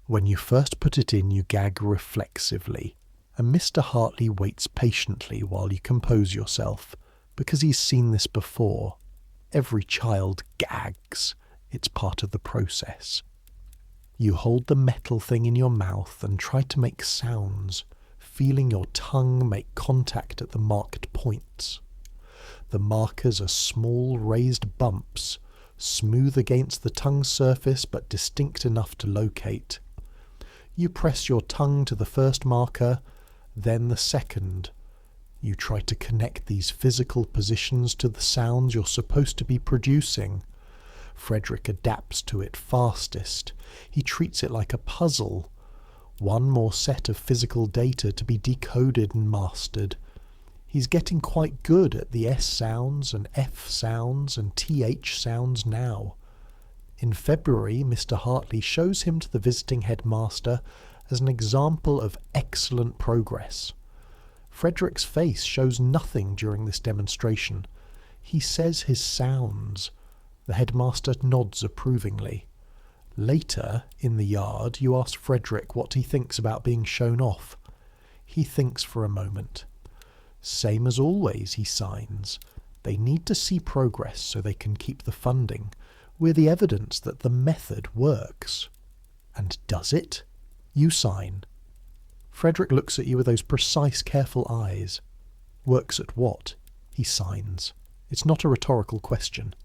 When you first put it in, you gag reflexively, and Mr. Hartley waits patiently while you compose yourself, because he's seen this before. Every child gags. It's part of the process. You hold the metal thing in your mouth and try to make sounds, feeling your tongue make contact at the marked points. The markers are small raised bumps, smooth against the tongue surface but distinct enough to locate. You press your tongue to the first marker, then the second. You try to connect these physical positions to the sounds you're supposed to be producing. Frederick adapts to it fastest. He treats it like a puzzle. One more set of physical data to be decoded and mastered. He's getting quite good at the S sounds and F sounds and TH sounds now. In February, Mr. Hartley shows him to the visiting headmaster as an example of excellent progress. Frederick's face shows nothing during this demonstration. He says his sounds. The headmaster nods approvingly. Later, in the yard, you ask Frederick what he thinks about being shown off. He thinks for a moment. Same as always, he signs. They need to see progress so they can keep the funding. We're the evidence that the method works. And does it? You sign. Frederick looks at you with those precise, careful eyes. Works at what? He signs. It's not a rhetorical question.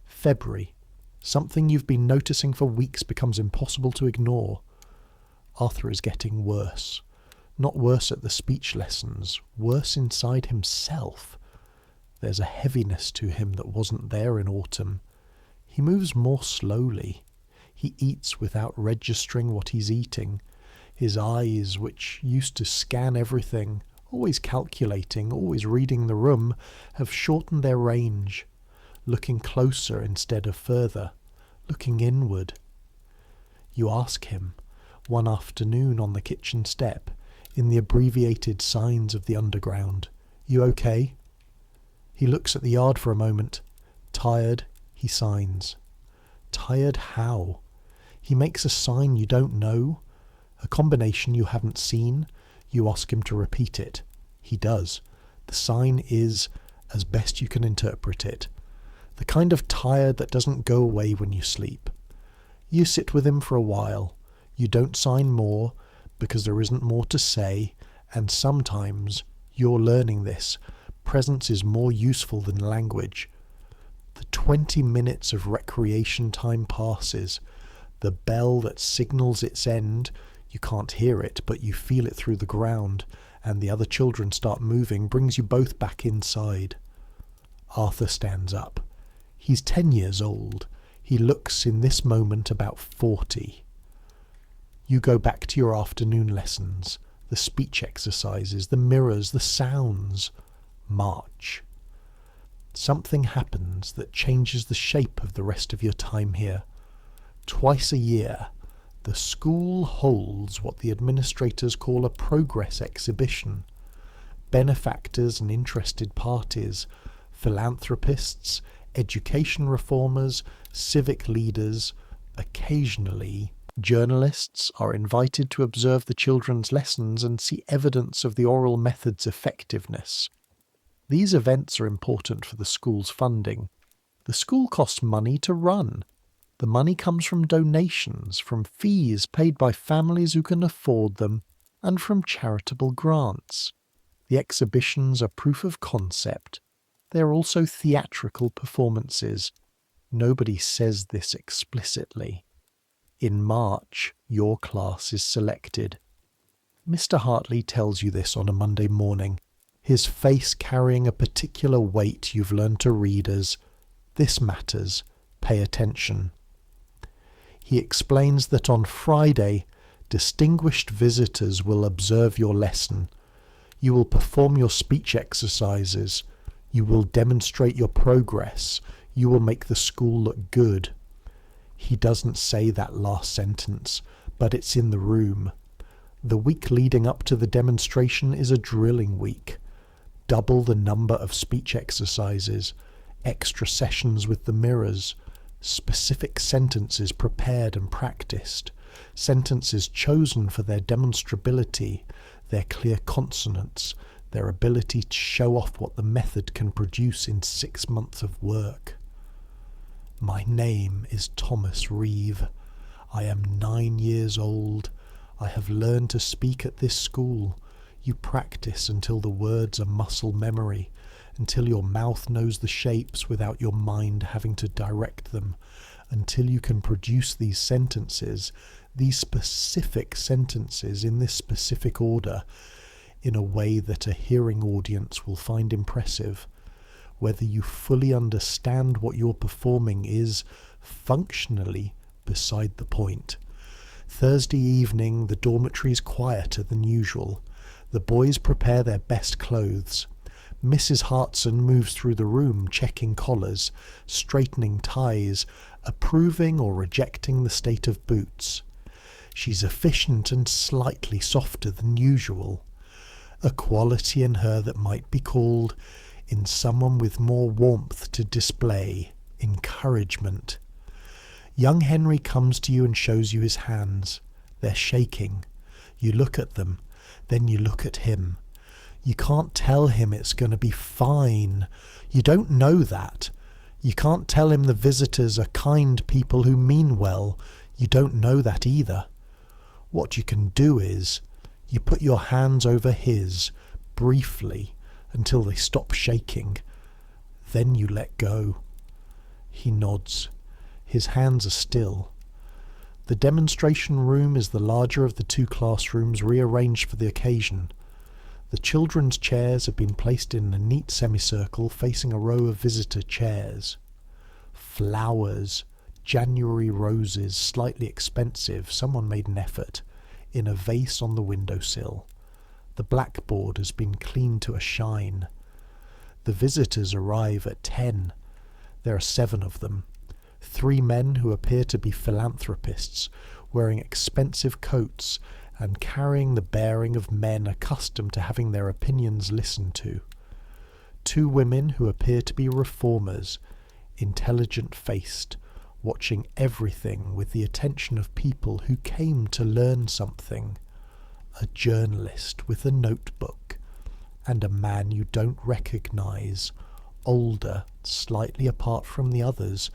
February. Something you've been noticing for weeks becomes impossible to ignore. Arthur is getting worse. Not worse at the speech lessons, worse inside himself. There's a heaviness to him that wasn't there in autumn. He moves more slowly. He eats without registering what he's eating. His eyes, which used to scan everything, always calculating, always reading the room, have shortened their range, looking closer instead of further, looking inward. You ask him, one afternoon on the kitchen step, in the abbreviated signs of the underground, "You okay?" He looks at the yard for a moment. Tired, he signs. Tired how? He makes a sign you don't know, a combination you haven't seen. You ask him to repeat it. He does. The sign is, as best you can interpret it, the kind of tired that doesn't go away when you sleep. You sit with him for a while. You don't sign more, because there isn't more to say, and sometimes, you're learning this, presence is more useful than language. The 20 minutes of recreation time passes. The bell that signals its end, you can't hear it, but you feel it through the ground, and the other children start moving, brings you both back inside. Arthur stands up. He's 10 years old. He looks in this moment about 40. You go back to your afternoon lessons, the speech exercises, the mirrors, the sounds. March. Something happens that changes the shape of the rest of your time here. Twice a year, the school holds what the administrators call a progress exhibition. Benefactors and interested parties, philanthropists, education reformers, civic leaders, occasionally journalists are invited to observe the children's lessons and see evidence of the oral method's effectiveness. These events are important for the school's funding. The school costs money to run. The money comes from donations, from fees paid by families who can afford them, and from charitable grants. The exhibitions are proof of concept. They are also theatrical performances. Nobody says this explicitly. In March, your class is selected. Mr. Hartley tells you this on a Monday morning, his face carrying a particular weight you've learned to read as, "This matters, pay attention." He explains that on Friday, distinguished visitors will observe your lesson. You will perform your speech exercises. You will demonstrate your progress. You will make the school look good. He doesn't say that last sentence, but it's in the room. The week leading up to the demonstration is a drilling week. Double the number of speech exercises, extra sessions with the mirrors, Specific sentences prepared and practiced, sentences chosen for their demonstrability, their clear consonants, their ability to show off what the method can produce in 6 months of work. My name is Thomas Reeve. I am 9 years old. I have learned to speak at this school. You practice until the words are muscle memory, until your mouth knows the shapes without your mind having to direct them, until you can produce these sentences, these specific sentences in this specific order, in a way that a hearing audience will find impressive. Whether you fully understand what you're performing is, functionally, beside the point. Thursday evening, the dormitory is quieter than usual. The boys prepare their best clothes. Mrs. Hartson moves through the room, checking collars, straightening ties, approving or rejecting the state of boots. She's efficient and slightly softer than usual. A quality in her that might be called, in someone with more warmth to display, encouragement. Young Henry comes to you and shows you his hands. They're shaking. You look at them, then you look at him. You can't tell him it's going to be fine. You don't know that. You can't tell him the visitors are kind people who mean well. You don't know that either. What you can do is, you put your hands over his, briefly, until they stop shaking. Then you let go. He nods. His hands are still. The demonstration room is the larger of the 2 classrooms rearranged for the occasion. The children's chairs have been placed in a neat semicircle facing a row of visitor chairs. Flowers, January roses, slightly expensive, someone made an effort, in a vase on the windowsill. The blackboard has been cleaned to a shine. The visitors arrive at 10. There are 7 of them. 3 men who appear to be philanthropists, wearing expensive coats and carrying the bearing of men accustomed to having their opinions listened to. 2 women who appear to be reformers, intelligent-faced, watching everything with the attention of people who came to learn something. A journalist with a notebook, and a man you don't recognize, older, slightly apart from the others,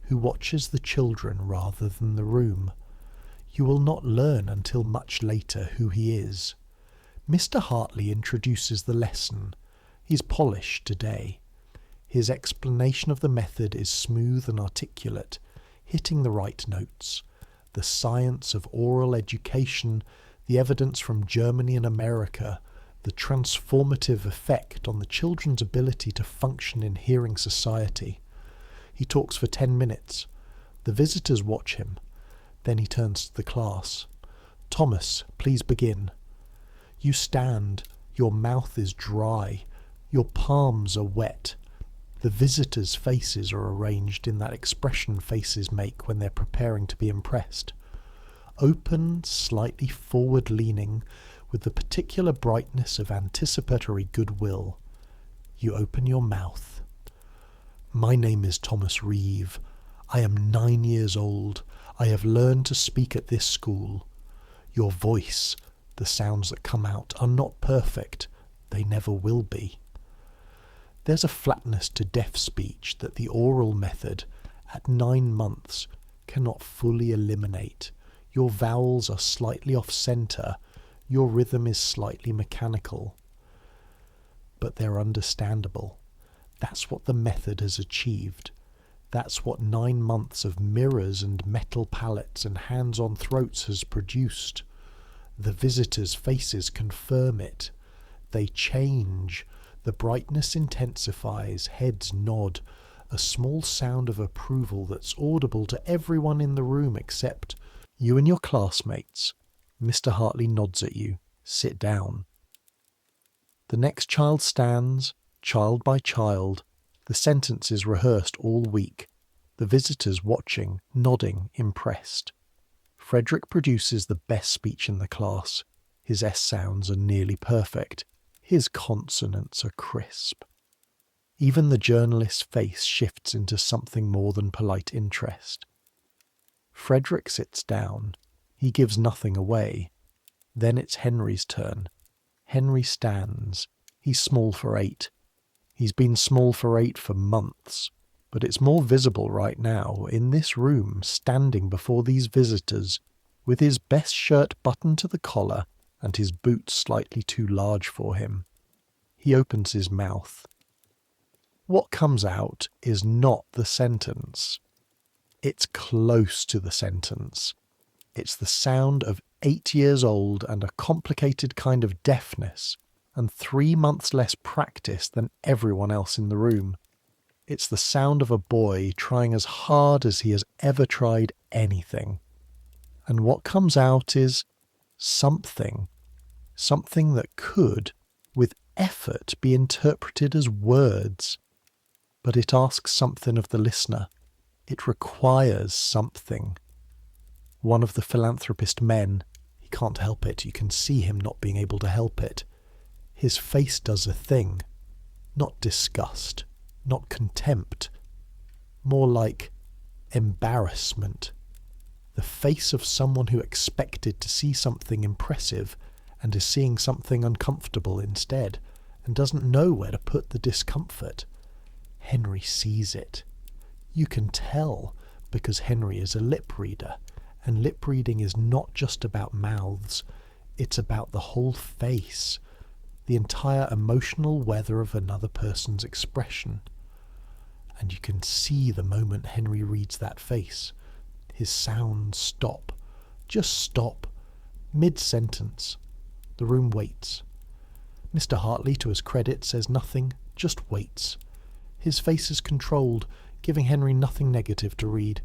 who watches the children rather than the room. You will not learn until much later who he is. Mr. Hartley introduces the lesson. He's polished today. His explanation of the method is smooth and articulate, hitting the right notes. The science of oral education, the evidence from Germany and America, the transformative effect on the children's ability to function in hearing society. He talks for 10 minutes. The visitors watch him. Then he turns to the class. Thomas, please begin. You stand. Your mouth is dry. Your palms are wet. The visitors' faces are arranged in that expression faces make when they're preparing to be impressed. Open, slightly forward-leaning, with the particular brightness of anticipatory goodwill. You open your mouth. My name is Thomas Reeve. I am 9 years old. I have learned to speak at this school. Your voice, the sounds that come out, are not perfect. They never will be. There's a flatness to deaf speech that the oral method, at 9 months, cannot fully eliminate. Your vowels are slightly off-centre. Your rhythm is slightly mechanical. But they're understandable. That's what the method has achieved. That's what 9 months of mirrors and metal palates and hands-on throats has produced. The visitors' faces confirm it. They change. The brightness intensifies, heads nod, a small sound of approval that's audible to everyone in the room except you and your classmates. Mr. Hartley nods at you. Sit down. The next child stands, child by child. The sentence is rehearsed all week. The visitors watching, nodding, impressed. Frederick produces the best speech in the class. His S sounds are nearly perfect. His consonants are crisp. Even the journalist's face shifts into something more than polite interest. Frederick sits down. He gives nothing away. Then it's Henry's turn. Henry stands. He's small for 8. He's been small for 8 for months. But it's more visible right now, in this room, standing before these visitors, with his best shirt buttoned to the collar and his boots slightly too large for him. He opens his mouth. What comes out is not the sentence. It's close to the sentence. It's the sound of 8 years old and a complicated kind of deafness, and 3 months less practice than everyone else in the room. It's the sound of a boy trying as hard as he has ever tried anything. And what comes out is something. Something that could, with effort, be interpreted as words. But it asks something of the listener. It requires something. One of the philanthropist men, he can't help it, you can see him not being able to help it. His face does a thing. Not disgust, not contempt. More like embarrassment. The face of someone who expected to see something impressive and is seeing something uncomfortable instead, and doesn't know where to put the discomfort. Henry sees it. You can tell, because Henry is a lip reader, and lip reading is not just about mouths, it's about the whole face, the entire emotional weather of another person's expression. And you can see the moment Henry reads that face. His sounds stop. Just stop. Mid-sentence. The room waits. Mr. Hartley, to his credit, says nothing, just waits. His face is controlled, giving Henry nothing negative to read.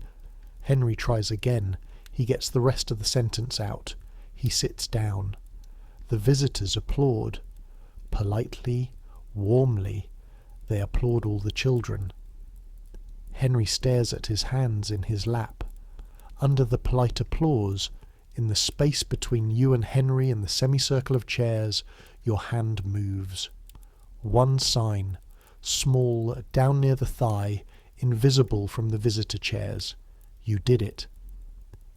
Henry tries again. He gets the rest of the sentence out. He sits down. The visitors applaud. Politely, warmly, they applaud all the children. Henry stares at his hands in his lap. Under the polite applause, in the space between you and Henry and the semicircle of chairs, your hand moves. One sign, small, down near the thigh, invisible from the visitor chairs. You did it.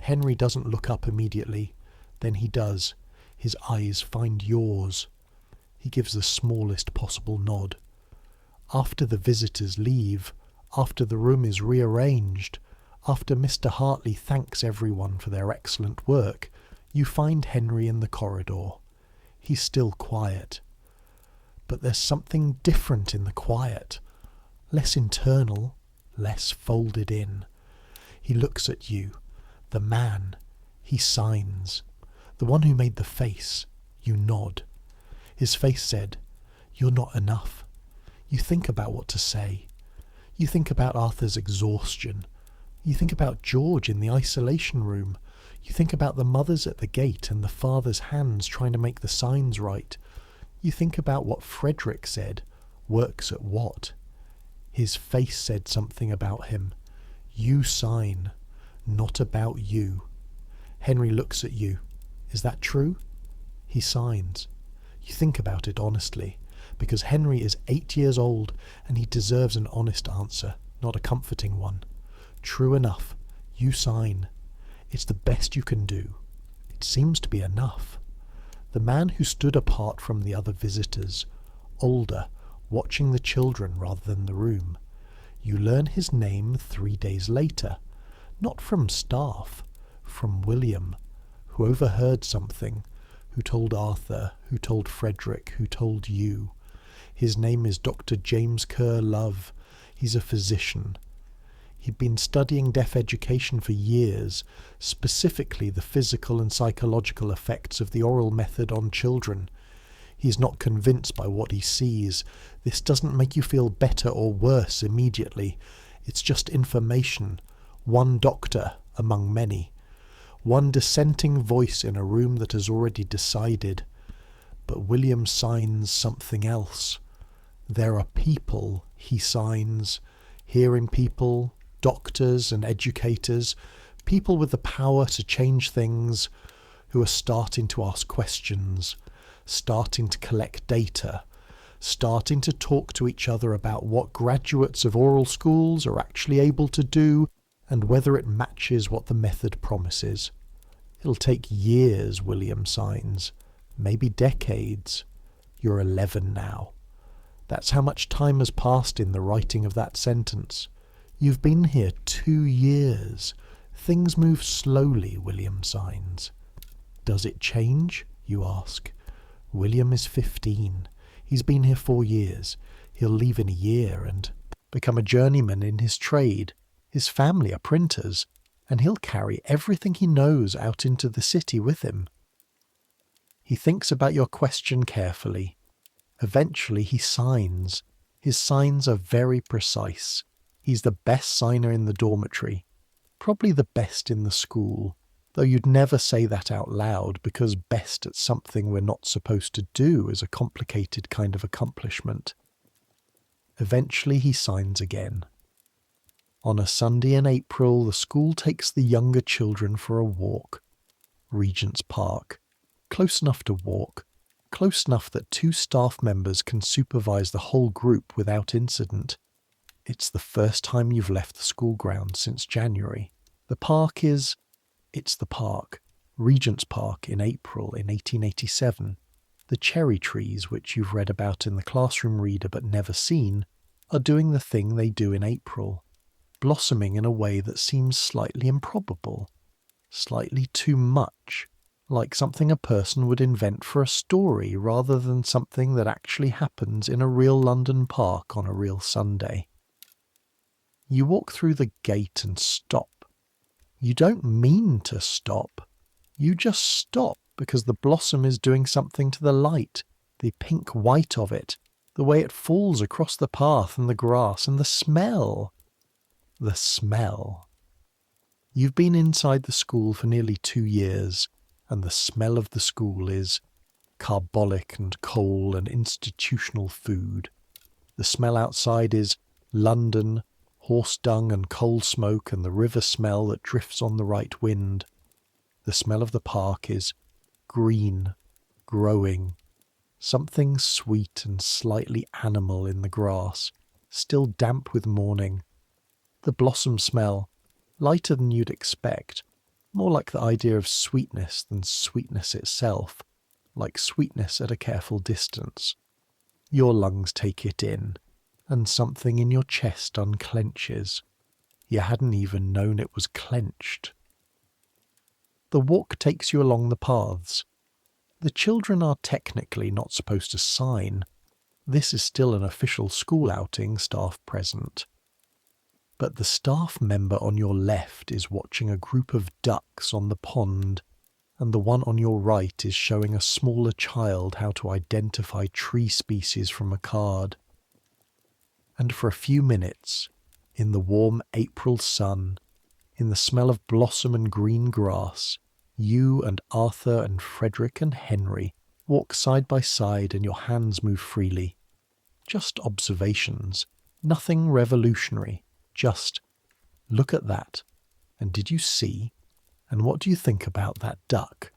Henry doesn't look up immediately. Then he does. His eyes find yours. He gives the smallest possible nod. After the visitors leave, after the room is rearranged, after Mr. Hartley thanks everyone for their excellent work, you find Henry in the corridor. He's still quiet. But there's something different in the quiet. Less internal, less folded in. He looks at you. The man. He signs. The one who made the face. You nod. His face said, "You're not enough." You think about what to say. You think about Arthur's exhaustion. You think about George in the isolation room. You think about the mothers at the gate and the father's hands trying to make the signs right. You think about what Frederick said. Works at what? His face said something about him. You sign. Not about you. Henry looks at you. Is that true? He signs. You think about it honestly, because Henry is 8 years old and he deserves an honest answer, not a comforting one. True enough. You sign. It's the best you can do. It seems to be enough. The man who stood apart from the other visitors, older, watching the children rather than the room. You learn his name 3 days later. Not from staff, from William, who overheard something, who told Arthur, who told Frederick, who told you. His name is Dr. James Kerr Love. He's a physician. He'd been studying deaf education for years, specifically the physical and psychological effects of the oral method on children. He's not convinced by what he sees. This doesn't make you feel better or worse immediately. It's just information. One doctor among many. One dissenting voice in a room that has already decided. But William signs something else. There are people, he signs, hearing people, doctors and educators, people with the power to change things, who are starting to ask questions, starting to collect data, starting to talk to each other about what graduates of oral schools are actually able to do and whether it matches what the method promises. It'll take years, William signs, maybe decades. You're 11 now. That's how much time has passed in the writing of that sentence. You've been here 2 years. Things move slowly, William signs. Does it change? You ask. William is 15. He's been here 4 years. He'll leave in a year and become a journeyman in his trade. His family are printers, and he'll carry everything he knows out into the city with him. He thinks about your question carefully. Eventually he signs. His signs are very precise. He's the best signer in the dormitory, probably the best in the school, though you'd never say that out loud because best at something we're not supposed to do is a complicated kind of accomplishment. Eventually he signs again. On a Sunday in April, the school takes the younger children for a walk. Regent's Park. Close enough to walk. Close enough that 2 staff members can supervise the whole group without incident. It's the first time you've left the school grounds since January. The park is... It's the park. Regent's Park in April in 1887. The cherry trees, which you've read about in the classroom reader but never seen, are doing the thing they do in April. Blossoming in a way that seems slightly improbable. Slightly too much. Like something a person would invent for a story rather than something that actually happens in a real London park on a real Sunday. You walk through the gate and stop. You don't mean to stop. You just stop because the blossom is doing something to the light, the pink-white of it, the way it falls across the path and the grass, and the smell. The smell. You've been inside the school for nearly 2 years, and the smell of the school is carbolic and coal and institutional food. The smell outside is London, horse dung and coal smoke and the river smell that drifts on the right wind. The smell of the park is green, growing, something sweet and slightly animal in the grass, still damp with morning. The blossom smell, lighter than you'd expect, more like the idea of sweetness than sweetness itself, like sweetness at a careful distance. Your lungs take it in, and something in your chest unclenches. You hadn't even known it was clenched. The walk takes you along the paths. The children are technically not supposed to sign. This is still an official school outing, staff present. But the staff member on your left is watching a group of ducks on the pond, and the one on your right is showing a smaller child how to identify tree species from a card. And for a few minutes, in the warm April sun, in the smell of blossom and green grass, you and Arthur and Frederick and Henry walk side by side and your hands move freely. Just observations, nothing revolutionary. Just, look at that, and did you see, and what do you think about that duck?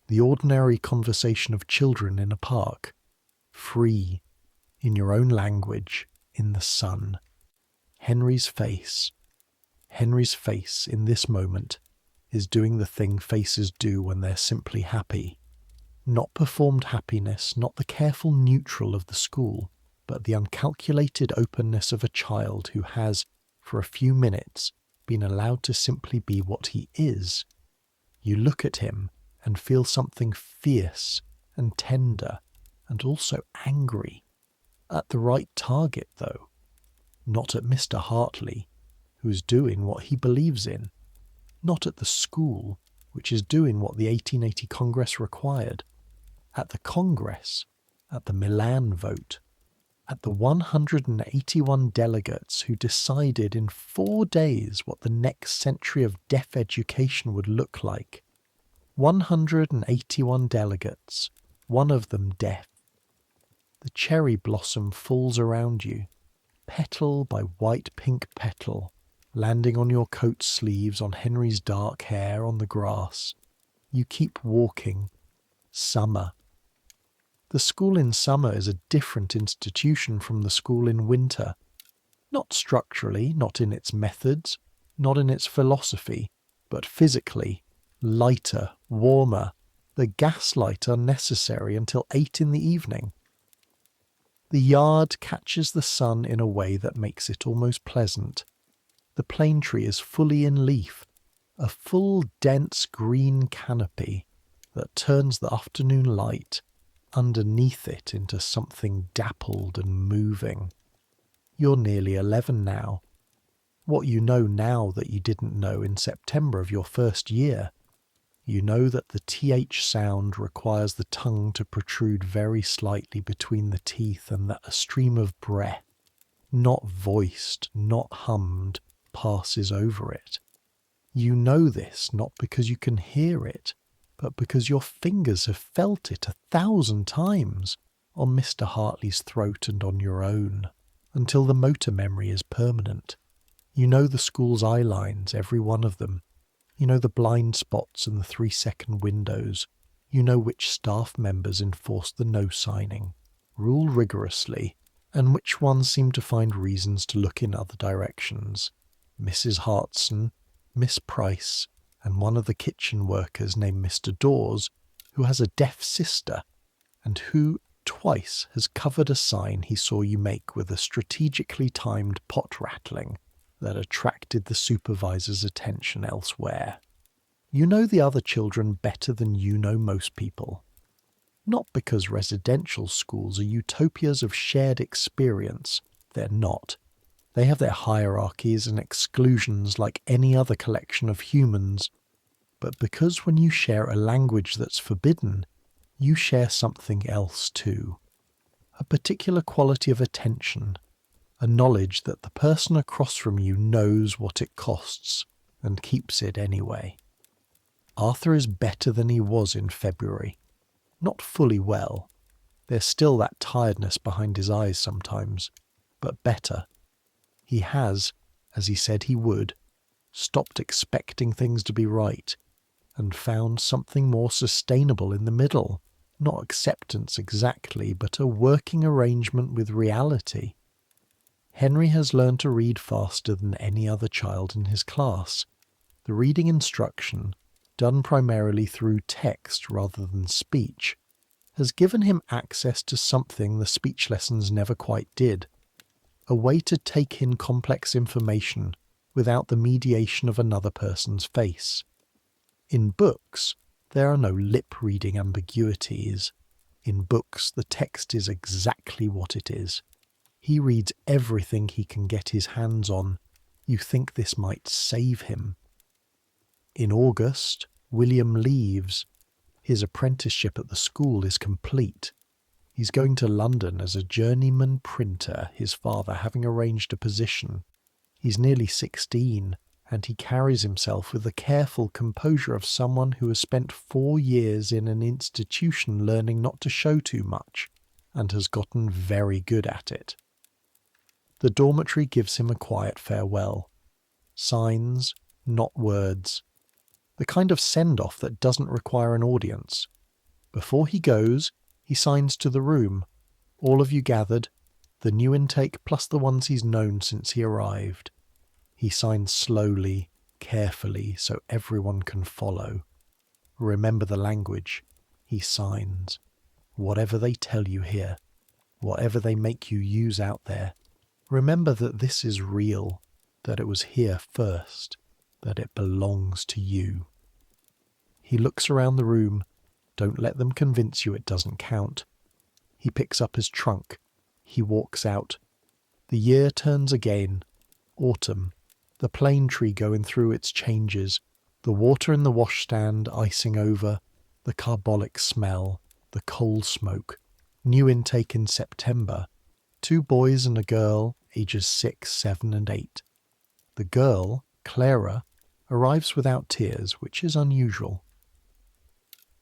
The ordinary conversation of children in a park, free, in your own language, in the sun. Henry's face in this moment is doing the thing faces do when they're simply happy. Not performed happiness, not the careful neutral of the school, but the uncalculated openness of a child who has, for a few minutes, been allowed to simply be what he is. You look at him and feel something fierce and tender and also angry. At the right target, though. Not at Mr. Hartley, who's doing what he believes in. Not at the school, which is doing what the 1880 Congress required. At the Congress, at the Milan vote. At the 181 delegates who decided in 4 days what the next century of deaf education would look like. 181 delegates, one of them deaf. The cherry blossom falls around you, petal by white-pink petal, landing on your coat sleeves, on Henry's dark hair, on the grass. You keep walking. Summer. The school in summer is a different institution from the school in winter. Not structurally, not in its methods, not in its philosophy, but physically, lighter, warmer, the gaslight unnecessary until 8 in the evening. The yard catches the sun in a way that makes it almost pleasant. The plane tree is fully in leaf, a full dense green canopy that turns the afternoon light underneath it into something dappled and moving. You're nearly 11 now. What you know now that you didn't know in September of your first year. You know that the th sound requires the tongue to protrude very slightly between the teeth and that a stream of breath, not voiced, not hummed, passes over it. You know this not because you can hear it, but because your fingers have felt it 1,000 times on Mr. Hartley's throat and on your own, until the motor memory is permanent. You know the school's eye lines, every one of them. You know the blind spots and the 3-second windows. You know which staff members enforce the no signing, rule rigorously, and which ones seem to find reasons to look in other directions. Mrs. Hartson, Miss Price, and one of the kitchen workers named Mr. Dawes, who has a deaf sister, and who twice has covered a sign he saw you make with a strategically timed pot rattling that attracted the supervisor's attention elsewhere. You know the other children better than you know most people. Not because residential schools are utopias of shared experience. They're not. They have their hierarchies and exclusions like any other collection of humans. But because when you share a language that's forbidden, you share something else too. A particular quality of attention, a knowledge that the person across from you knows what it costs and keeps it anyway. Arthur is better than he was in February. Not fully well. There's still that tiredness behind his eyes sometimes, but better. He has, as he said he would, stopped expecting things to be right and found something more sustainable in the middle. Not acceptance exactly, but a working arrangement with reality. Henry has learned to read faster than any other child in his class. The reading instruction, done primarily through text rather than speech, has given him access to something the speech lessons never quite did. A way to take in complex information without the mediation of another person's face. In books, there are no lip-reading ambiguities. In books, the text is exactly what it is. He reads everything he can get his hands on. You think this might save him. In August, William leaves. His apprenticeship at the school is complete. He's going to London as a journeyman printer, his father having arranged a position. He's nearly 16, and he carries himself with the careful composure of someone who has spent 4 years in an institution learning not to show too much, and has gotten very good at it. The dormitory gives him a quiet farewell. Signs, not words. The kind of send-off that doesn't require an audience. Before he goes, he signs to the room. All of you gathered, the new intake plus the ones he's known since he arrived. He signs slowly, carefully, so everyone can follow. Remember the language. He signs. Whatever they tell you here, whatever they make you use out there, remember that this is real, that it was here first, that it belongs to you. He looks around the room. Don't let them convince you it doesn't count. He picks up his trunk. He walks out. The year turns again. Autumn. The plane tree going through its changes. The water in the washstand icing over. The carbolic smell. The coal smoke. New intake in September. 2 boys and a girl, ages 6, 7 and 8. The girl, Clara, arrives without tears, which is unusual.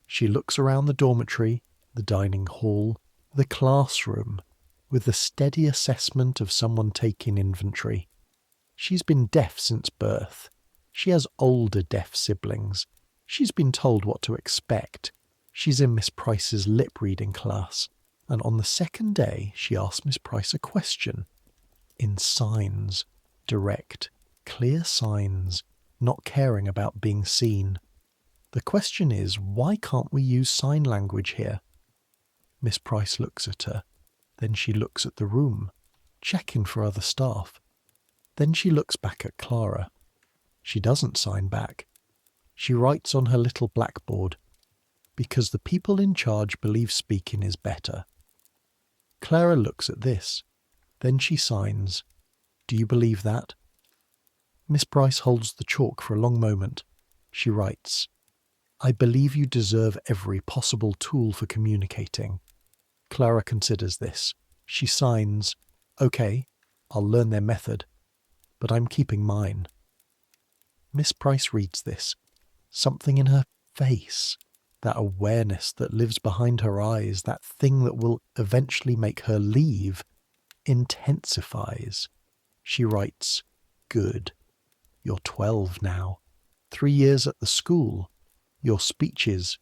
She looks around the dormitory, the dining hall, the classroom, with the steady assessment of someone taking inventory. She's been deaf since birth. She has older deaf siblings. She's been told what to expect. She's in Miss Price's lip-reading class. And on the second day, she asked Miss Price a question. In signs. Direct, clear signs, not caring about being seen. The question is, why can't we use sign language here? Miss Price looks at her. Then she looks at the room, checking for other staff. Then she looks back at Clara. She doesn't sign back. She writes on her little blackboard, because the people in charge believe speaking is better. Clara looks at this. Then she signs. Do you believe that? Miss Price holds the chalk for a long moment. She writes, I believe you deserve every possible tool for communicating. Clara considers this. She signs, OK, I'll learn their method, but I'm keeping mine. Miss Price reads this. Something in her face, that awareness that lives behind her eyes, that thing that will eventually make her leave, intensifies. She writes, Good. You're 12 now. 3 years at the school. Your speech is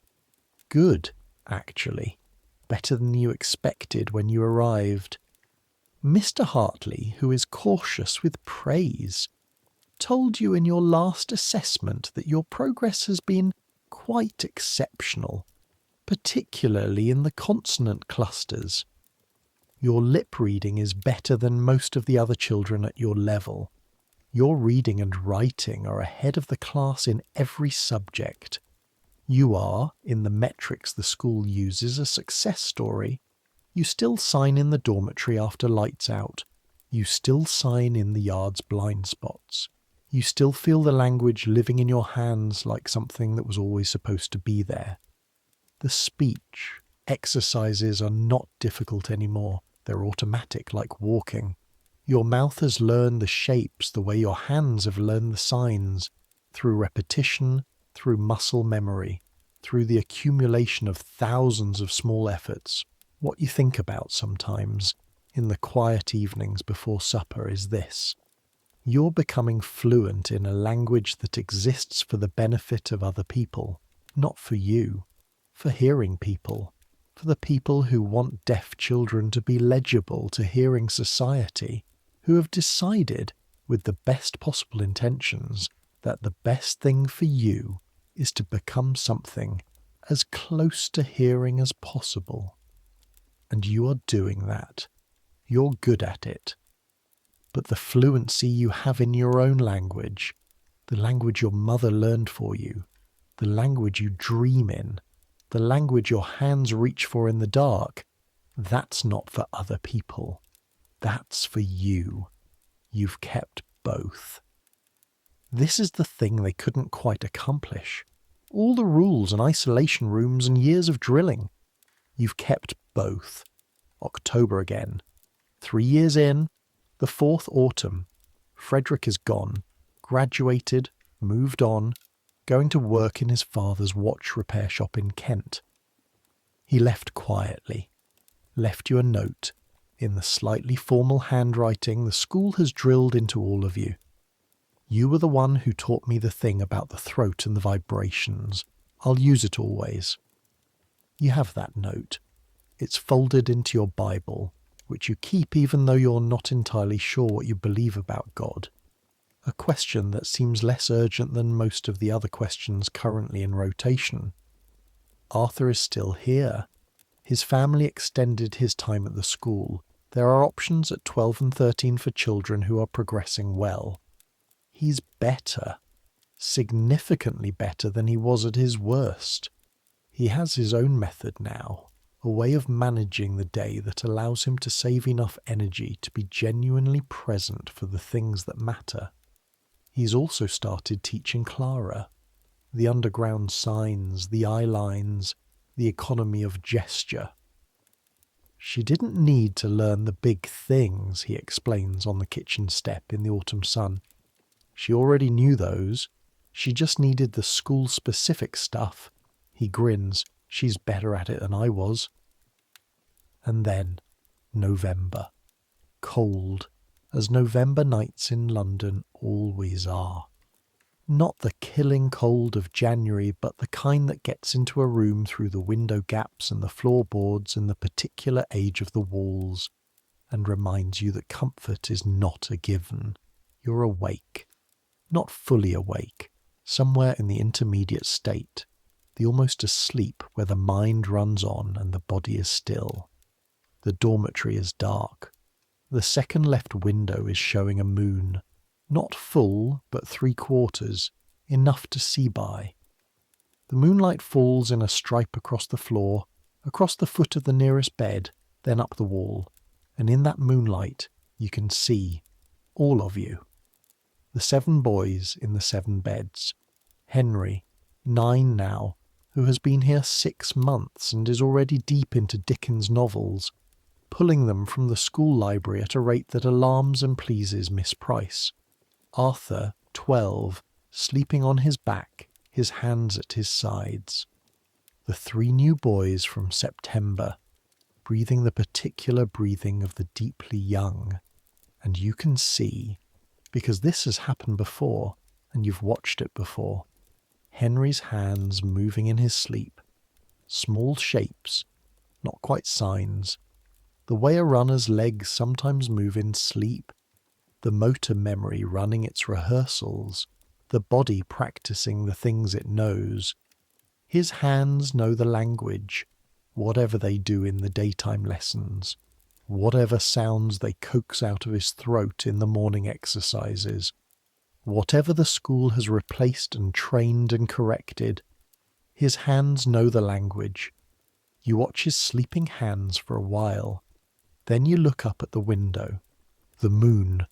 good, actually. Better than you expected when you arrived. Mr. Hartley, who is cautious with praise, told you in your last assessment that your progress has been quite exceptional, particularly in the consonant clusters. Your lip reading is better than most of the other children at your level. Your reading and writing are ahead of the class in every subject. You are, in the metrics the school uses, a success story. You still sign in the dormitory after lights out. You still sign in the yard's blind spots. You still feel the language living in your hands like something that was always supposed to be there. The speech exercises are not difficult anymore. They're automatic, like walking. Your mouth has learned the shapes the way your hands have learned the signs, through repetition, through muscle memory, through the accumulation of thousands of small efforts. What you think about sometimes, in the quiet evenings before supper, is this. You're becoming fluent in a language that exists for the benefit of other people, not for you, for hearing people, for the people who want deaf children to be legible to hearing society, who have decided, with the best possible intentions, that the best thing for you is to become something as close to hearing as possible. And you are doing that. You're good at it. But the fluency you have in your own language, the language your mother learned for you, the language you dream in, the language your hands reach for in the dark, that's not for other people. That's for you. You've kept both. This is the thing they couldn't quite accomplish. All the rules and isolation rooms and years of drilling. You've kept both. October again. 3 years in, the 4th autumn. Frederick is gone, graduated, moved on, going to work in his father's watch repair shop in Kent. He left quietly, left you a note, in the slightly formal handwriting the school has drilled into all of you. You were the one who taught me the thing about the throat and the vibrations. I'll use it always. You have that note. It's folded into your Bible, which you keep even though you're not entirely sure what you believe about God. A question that seems less urgent than most of the other questions currently in rotation. Arthur is still here. His family extended his time at the school. There are options at 12 and 13 for children who are progressing well. He's better, significantly better than he was at his worst. He has his own method now, a way of managing the day that allows him to save enough energy to be genuinely present for the things that matter. He's also started teaching Clara, the underground signs, the eye lines, the economy of gesture. She didn't need to learn the big things, he explains on the kitchen step in the autumn sun. She already knew those. She just needed the school-specific stuff. He grins. She's better at it than I was. And then, November. Cold, as November nights in London always are. Not the killing cold of January, but the kind that gets into a room through the window gaps and the floorboards and the particular age of the walls, and reminds you that comfort is not a given. You're awake. Not fully awake, somewhere in the intermediate state, the almost asleep where the mind runs on and the body is still. The dormitory is dark. The second left window is showing a moon, not full, but 3/4, enough to see by. The moonlight falls in a stripe across the floor, across the foot of the nearest bed, then up the wall, and in that moonlight you can see, all of you. The 7 boys in the 7 beds. Henry, 9 now, who has been here 6 months and is already deep into Dickens novels, pulling them from the school library at a rate that alarms and pleases Miss Price. Arthur, 12, sleeping on his back, his hands at his sides. The 3 new boys from September, breathing the particular breathing of the deeply young. And you can see, because this has happened before, and you've watched it before, Henry's hands moving in his sleep. Small shapes, not quite signs. The way a runner's legs sometimes move in sleep, the motor memory running its rehearsals, the body practicing the things it knows. His hands know the language, whatever they do in the daytime lessons, whatever sounds they coax out of his throat in the morning exercises, whatever the school has replaced and trained and corrected. His hands know the language. You watch his sleeping hands for a while. Then you look up at the window. The moon,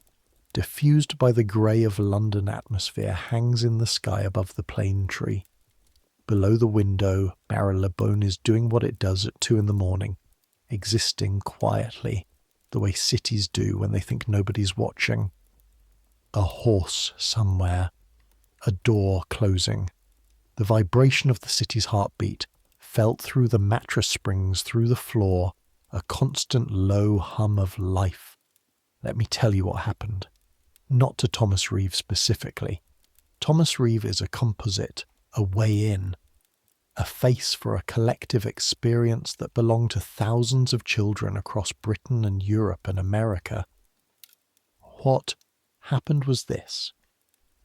diffused by the grey of London atmosphere, hangs in the sky above the plane tree. Below the window, Marylebone is doing what it does at 2 a.m, existing quietly, the way cities do when they think nobody's watching. A horse somewhere, a door closing. The vibration of the city's heartbeat, felt through the mattress springs, through the floor, a constant low hum of life. Let me tell you what happened. Not to Thomas Reeve specifically. Thomas Reeve is a composite, a way in, a face for a collective experience that belonged to thousands of children across Britain and Europe and America. What happened was this.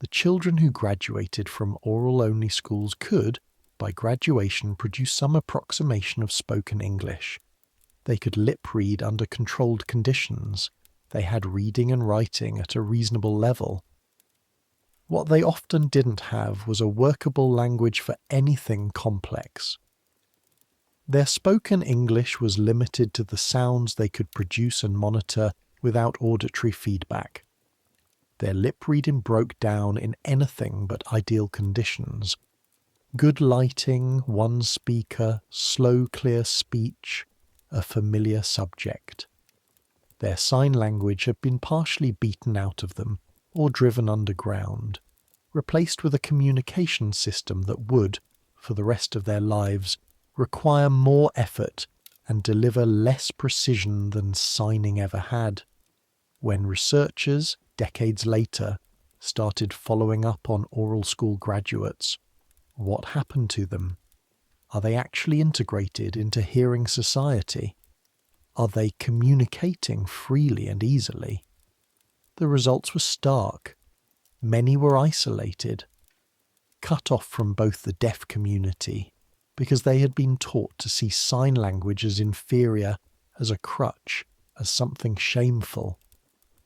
The children who graduated from oral-only schools could, by graduation, produce some approximation of spoken English. They could lip-read under controlled conditions. They had reading and writing at a reasonable level. What they often didn't have was a workable language for anything complex. Their spoken English was limited to the sounds they could produce and monitor without auditory feedback. Their lip-reading broke down in anything but ideal conditions. Good lighting, one speaker, slow, clear speech, a familiar subject. Their sign language had been partially beaten out of them, or driven underground, replaced with a communication system that would, for the rest of their lives, require more effort and deliver less precision than signing ever had. When researchers, decades later, started following up on oral school graduates, what happened to them? Are they actually integrated into hearing society? Are they communicating freely and easily? The results were stark. Many were isolated, cut off from both the deaf community, because they had been taught to see sign language as inferior, as a crutch, as something shameful,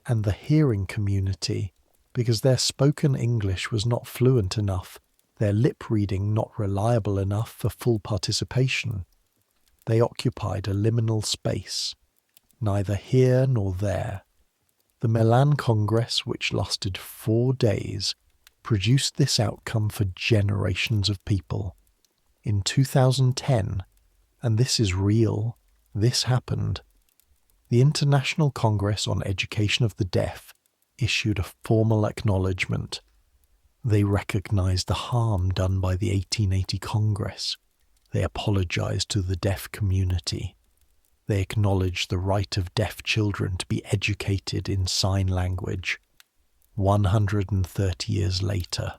and the hearing community, because their spoken English was not fluent enough, their lip reading not reliable enough for full participation. They occupied a liminal space, neither here nor there. The Milan Congress, which lasted 4 days, produced this outcome for generations of people. In 2010, and this is real, this happened, the International Congress on Education of the Deaf issued a formal acknowledgement. They recognized the harm done by the 1880 Congress. They apologized to the deaf community. They acknowledged the right of deaf children to be educated in sign language. 130 years later,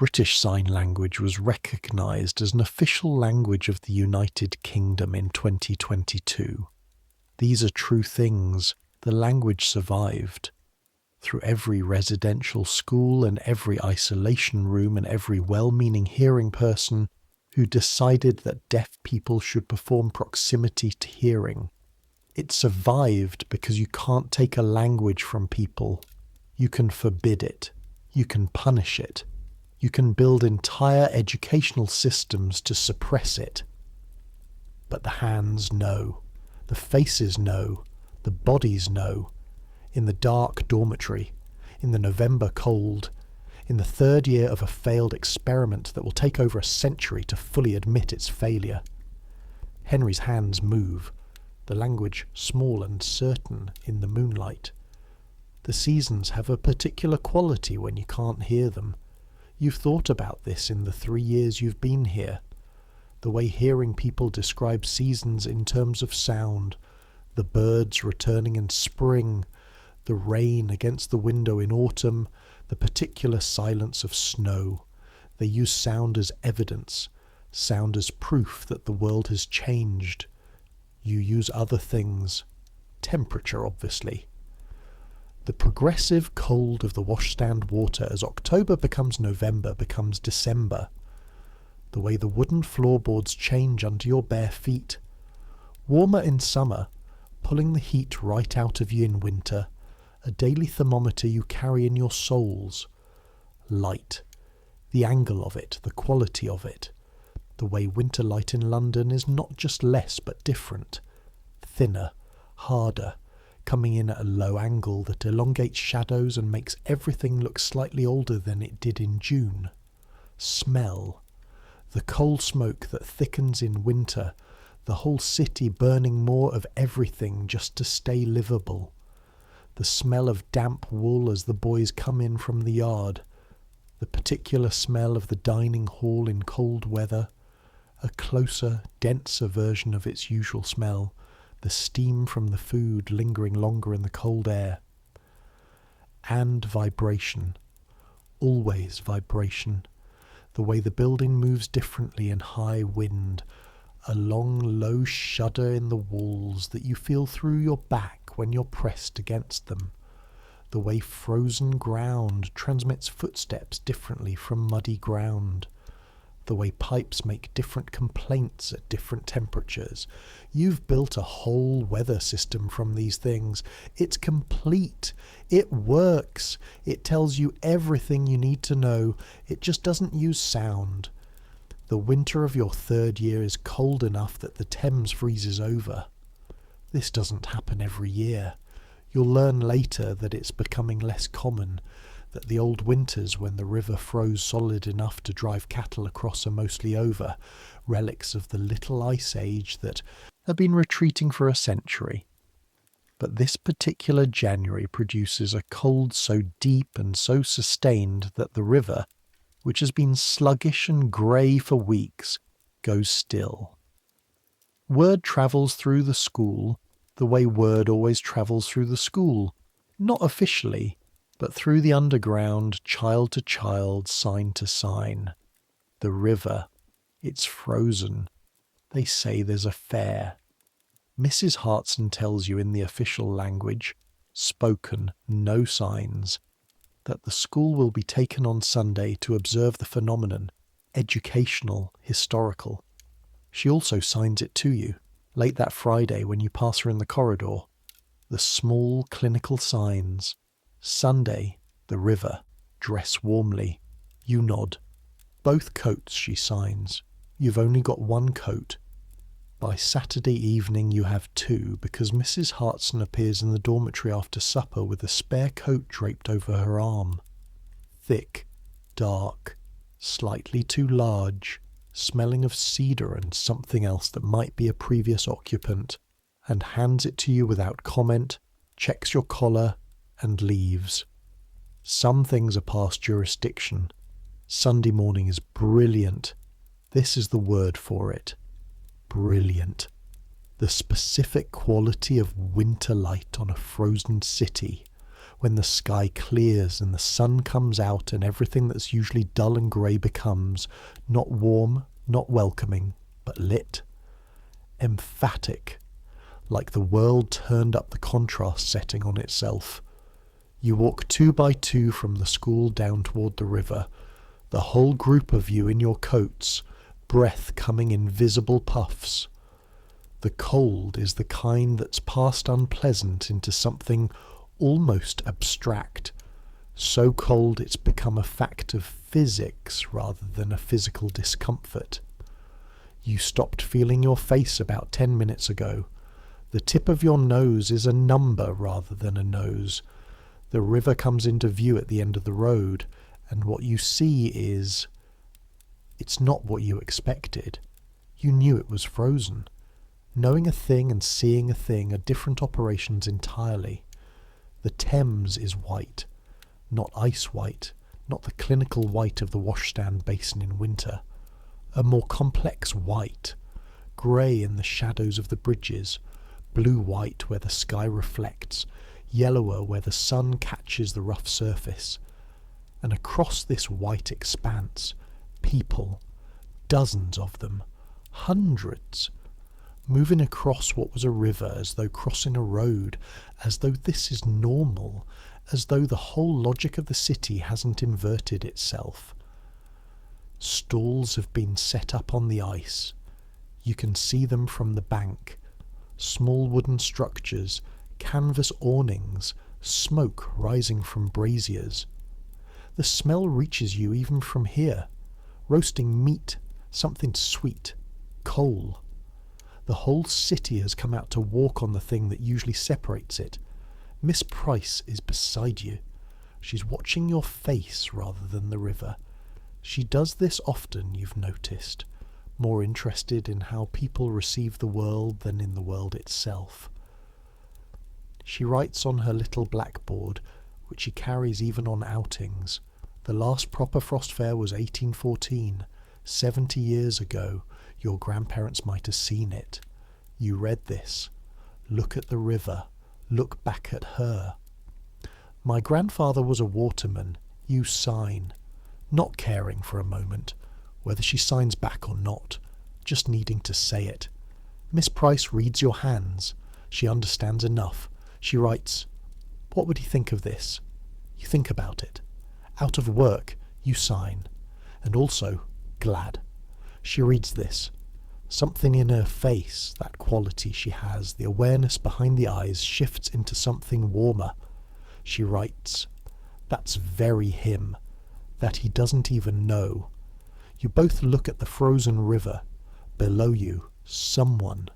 British Sign Language was recognised as an official language of the United Kingdom in 2022. These are true things. The language survived. Through every residential school and every isolation room and every well-meaning hearing person who decided that deaf people should perform proximity to hearing. It survived because you can't take a language from people. You can forbid it. You can punish it. You can build entire educational systems to suppress it. But the hands know. The faces know. The bodies know. In the dark dormitory, in the November cold, in the third year of a failed experiment that will take over a century to fully admit its failure. Henry's hands move, the language small and certain in the moonlight. The seasons have a particular quality when you can't hear them. You've thought about this in the 3 years you've been here. The way hearing people describe seasons in terms of sound, the birds returning in spring, the rain against the window in autumn, the particular silence of snow. They use sound as evidence, sound as proof that the world has changed. You use other things. Temperature, obviously. The progressive cold of the washstand water as October becomes November becomes December. The way the wooden floorboards change under your bare feet. Warmer in summer, pulling the heat right out of you in winter. A daily thermometer you carry in your souls. Light. The angle of it, the quality of it. The way winter light in London is not just less but different. Thinner, harder, coming in at a low angle that elongates shadows and makes everything look slightly older than it did in June. Smell. The coal smoke that thickens in winter, the whole city burning more of everything just to stay livable. The smell of damp wool as the boys come in from the yard. The particular smell of the dining hall in cold weather. A closer, denser version of its usual smell. The steam from the food lingering longer in the cold air. And vibration. Always vibration. The way the building moves differently in high wind. A long, low shudder in the walls that you feel through your back when you're pressed against them. The way frozen ground transmits footsteps differently from muddy ground. The way pipes make different complaints at different temperatures. You've built a whole weather system from these things. It's complete. It works. It tells you everything you need to know. It just doesn't use sound. The winter of your third year is cold enough that the Thames freezes over. This doesn't happen every year. You'll learn later that it's becoming less common, that the old winters when the river froze solid enough to drive cattle across are mostly over, relics of the little ice age that have been retreating for a century. But this particular January produces a cold so deep and so sustained that the river, which has been sluggish and grey for weeks, goes still. Word travels through the school the way word always travels through the school, not officially, but through the underground, child to child, sign to sign. The river, it's frozen. They say there's a fair. Mrs. Hartson tells you in the official language, spoken, no signs, that the school will be taken on Sunday to observe the phenomenon, educational, historical. She also signs it to you, late that Friday when you pass her in the corridor. The small clinical signs. Sunday, the river, dress warmly. You nod. Both coats, she signs. You've only got one coat. By Saturday evening you have two, because Mrs. Hartson appears in the dormitory after supper with a spare coat draped over her arm. Thick, dark, slightly too large, smelling of cedar and something else that might be a previous occupant, and hands it to you without comment, checks your collar, and leaves. Some things are past jurisdiction. Sunday morning is brilliant. This is the word for it. Brilliant. The specific quality of winter light on a frozen city, when the sky clears and the sun comes out and everything that's usually dull and grey becomes not warm, not welcoming, but lit, emphatic, like the world turned up the contrast setting on itself. You walk 2 by 2 from the school down toward the river, the whole group of you in your coats, breath coming in visible puffs. The cold is the kind that's passed unpleasant into something almost abstract, so cold it's become a fact of physics rather than a physical discomfort. You stopped feeling your face about 10 minutes ago. The tip of your nose is a number rather than a nose. The river comes into view at the end of the road, and what you see is... it's not what you expected. You knew it was frozen. Knowing a thing and seeing a thing are different operations entirely. The Thames is white, not ice white, not the clinical white of the washstand basin in winter. A more complex white, grey in the shadows of the bridges, blue-white where the sky reflects, yellower where the sun catches the rough surface. And across this white expanse, people, dozens of them, hundreds, moving across what was a river as though crossing a road, as though this is normal, as though the whole logic of the city hasn't inverted itself. Stalls have been set up on the ice. You can see them from the bank. Small wooden structures, canvas awnings, smoke rising from braziers. The smell reaches you even from here. Roasting meat, something sweet, coal. The whole city has come out to walk on the thing that usually separates it. Miss Price is beside you. She's watching your face rather than the river. She does this often, you've noticed, more interested in how people receive the world than in the world itself. She writes on her little blackboard, which she carries even on outings. The last proper frost fair was 1814. 70 years ago, your grandparents might have seen it. You read this. Look at the river. Look back at her. My grandfather was a waterman. You sign. Not caring for a moment, whether she signs back or not, just needing to say it. Miss Price reads your hands. She understands enough. She writes, "What would he think of this?" You think about it. Out of work, you sign. And also, glad. She reads this. Something in her face, that quality she has, the awareness behind the eyes, shifts into something warmer. She writes, "That's very him, that he doesn't even know." You both look at the frozen river. Below you, someone,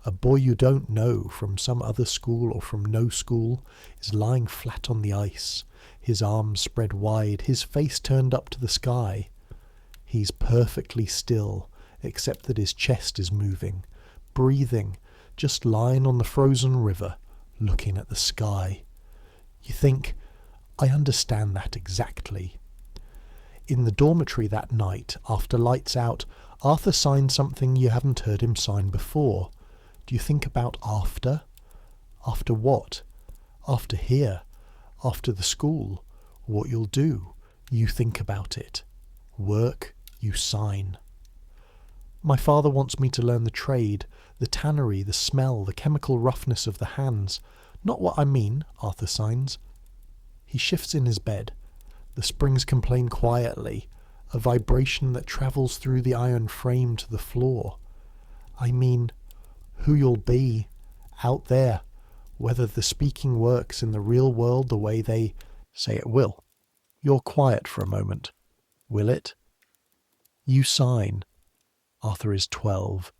a boy you don't know from some other school or from no school, is lying flat on the ice, his arms spread wide, his face turned up to the sky. He's perfectly still, except that his chest is moving, breathing, just lying on the frozen river, looking at the sky. You think, I understand that exactly. In the dormitory that night, after lights out, Arthur signed something you haven't heard him sign before. Do you think about after? After what? After here? After the school? What you'll do? You think about it. Work, you sign. My father wants me to learn the trade, the tannery, the smell, the chemical roughness of the hands. Not what I mean, Arthur signs. He shifts in his bed. The springs complain quietly, a vibration that travels through the iron frame to the floor. I mean, who you'll be, out there, whether the speaking works in the real world the way they say it will. You're quiet for a moment. Will it? You sign. Arthur is 12.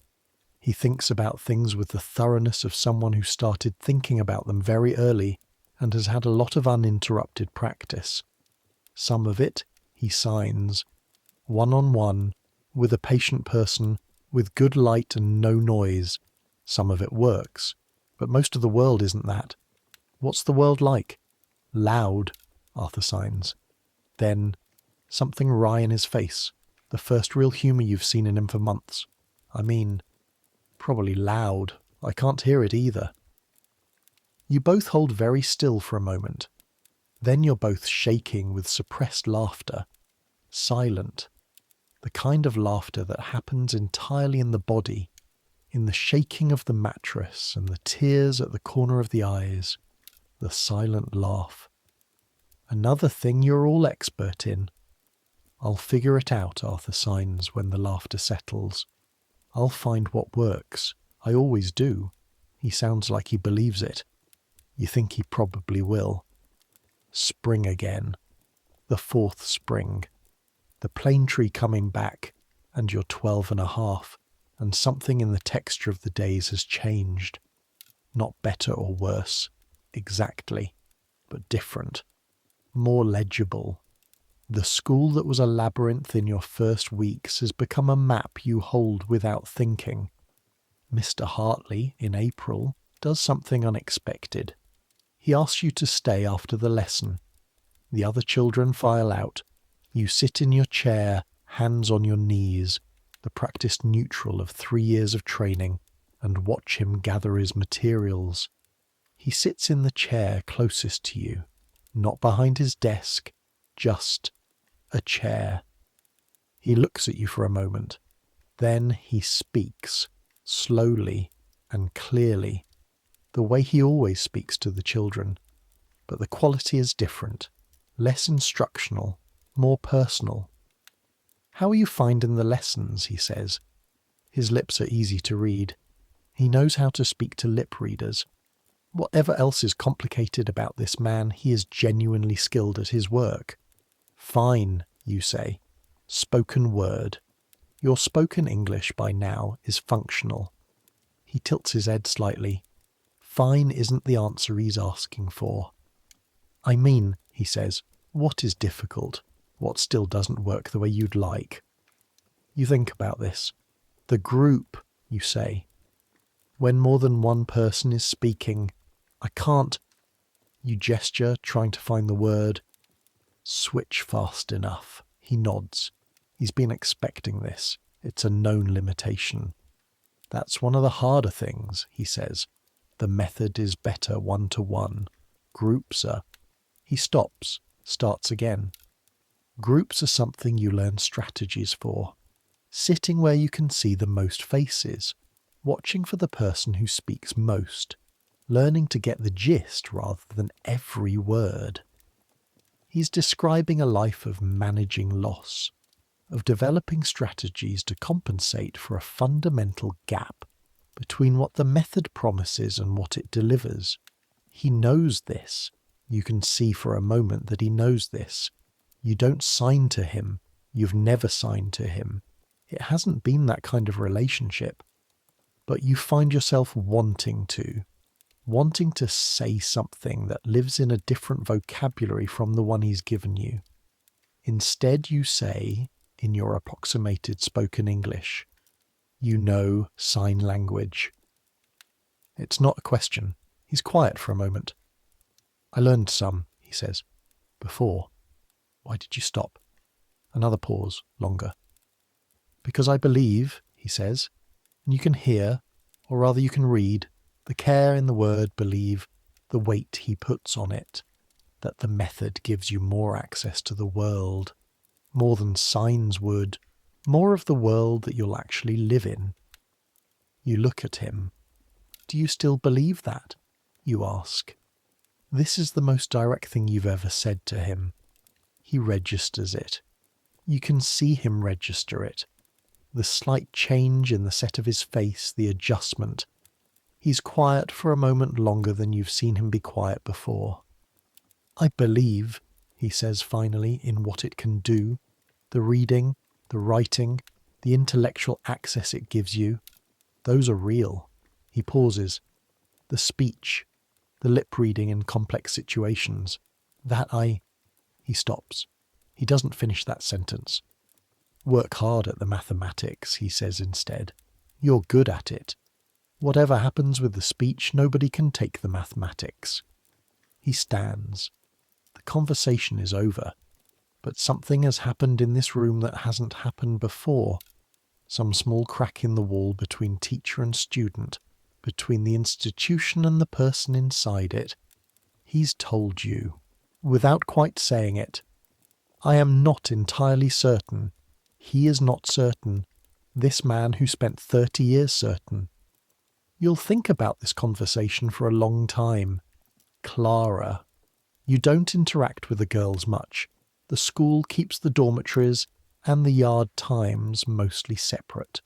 He thinks about things with the thoroughness of someone who started thinking about them very early and has had a lot of uninterrupted practice. Some of it he signs, one-on-one, with a patient person, with good light and no noise. Some of it works, but most of the world isn't that. What's the world like? Loud, Arthur signs. Then, something wry in his face, the first real humour you've seen in him for months. I mean, probably loud. I can't hear it either. You both hold very still for a moment. Then you're both shaking with suppressed laughter, silent, the kind of laughter that happens entirely in the body, in the shaking of the mattress and the tears at the corner of the eyes, the silent laugh. Another thing you're all expert in. I'll figure it out, Arthur signs when the laughter settles. I'll find what works. I always do. He sounds like he believes it. You think he probably will. Spring again. The fourth spring. The plane tree coming back, and you're 12 and a half, and something in the texture of the days has changed. Not better or worse, exactly, but different. More legible. The school that was a labyrinth in your first weeks has become a map you hold without thinking. Mr. Hartley, in April, does something unexpected. He asks you to stay after the lesson. The other children file out. You sit in your chair, hands on your knees, the practiced neutral of 3 years of training, and watch him gather his materials. He sits in the chair closest to you, not behind his desk, just a chair. He looks at you for a moment. Then he speaks, slowly and clearly, the way he always speaks to the children. But the quality is different, less instructional, more personal. How are you finding the lessons, he says. His lips are easy to read. He knows how to speak to lip readers. Whatever else is complicated about this man, he is genuinely skilled at his work. Fine, you say. Spoken word. Your spoken English by now is functional. He tilts his head slightly. Fine isn't the answer he's asking for. I mean, he says, what is difficult? What still doesn't work the way you'd like? You think about this. The group, you say. When more than one person is speaking, I can't. You gesture, trying to find the word. Switch fast enough. He nods. He's been expecting this. It's a known limitation. That's one of the harder things, he says. The method is better one-to-one. Groups are. He stops, starts again. Groups are something you learn strategies for. Sitting where you can see the most faces. Watching for the person who speaks most. Learning to get the gist rather than every word. He's describing a life of managing loss, of developing strategies to compensate for a fundamental gap between what the method promises and what it delivers. He knows this. You can see for a moment that he knows this. You don't sign to him. You've never signed to him. It hasn't been that kind of relationship. But you find yourself wanting to say something that lives in a different vocabulary from the one he's given you. Instead, you say, in your approximated spoken English, you know sign language. It's not a question. He's quiet for a moment. I learned some, he says. Before. Why did you stop? Another pause, longer. Because I believe, he says, and you can hear, or rather you can read, the care in the word believe, the weight he puts on it, that the method gives you more access to the world, more than signs would, more of the world that you'll actually live in. You look at him. Do you still believe that? You ask. This is the most direct thing you've ever said to him. He registers it. You can see him register it. The slight change in the set of his face, the adjustment. He's quiet for a moment longer than you've seen him be quiet before. I believe, he says finally, in what it can do. The reading, the writing, the intellectual access it gives you. Those are real. He pauses. The speech, the lip reading in complex situations. He stops. He doesn't finish that sentence. Work hard at the mathematics, he says instead. You're good at it. Whatever happens with the speech, nobody can take the mathematics. He stands. The conversation is over. But something has happened in this room that hasn't happened before. Some small crack in the wall between teacher and student, between the institution and the person inside it. He's told you. Without quite saying it, I am not entirely certain. He is not certain. This man who spent 30 years certain. You'll think about this conversation for a long time. Clara. You don't interact with the girls much. The school keeps the dormitories and the yard times mostly separate.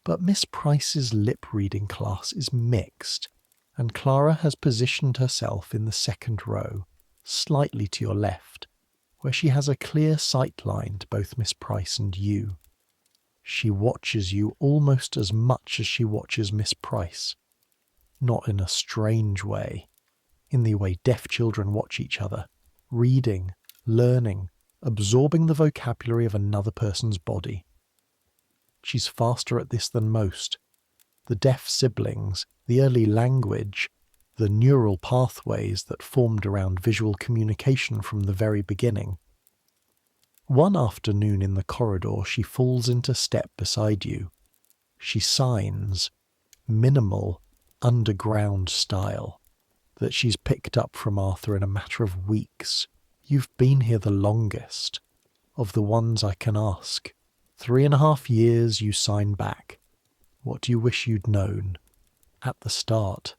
But Miss Price's lip-reading class is mixed, and Clara has positioned herself in the second row, slightly to your left, where she has a clear sight line to both Miss Price and you. She watches you almost as much as she watches Miss Price. Not in a strange way, in the way deaf children watch each other, reading, learning, absorbing the vocabulary of another person's body. She's faster at this than most. The deaf siblings, the early language, the neural pathways that formed around visual communication from the very beginning. One afternoon in the corridor, she falls into step beside you. She signs, minimal, underground style, that she's picked up from Arthur in a matter of weeks. You've been here the longest, of the ones I can ask. 3.5 years you sign back. What do you wish you'd known? At the start.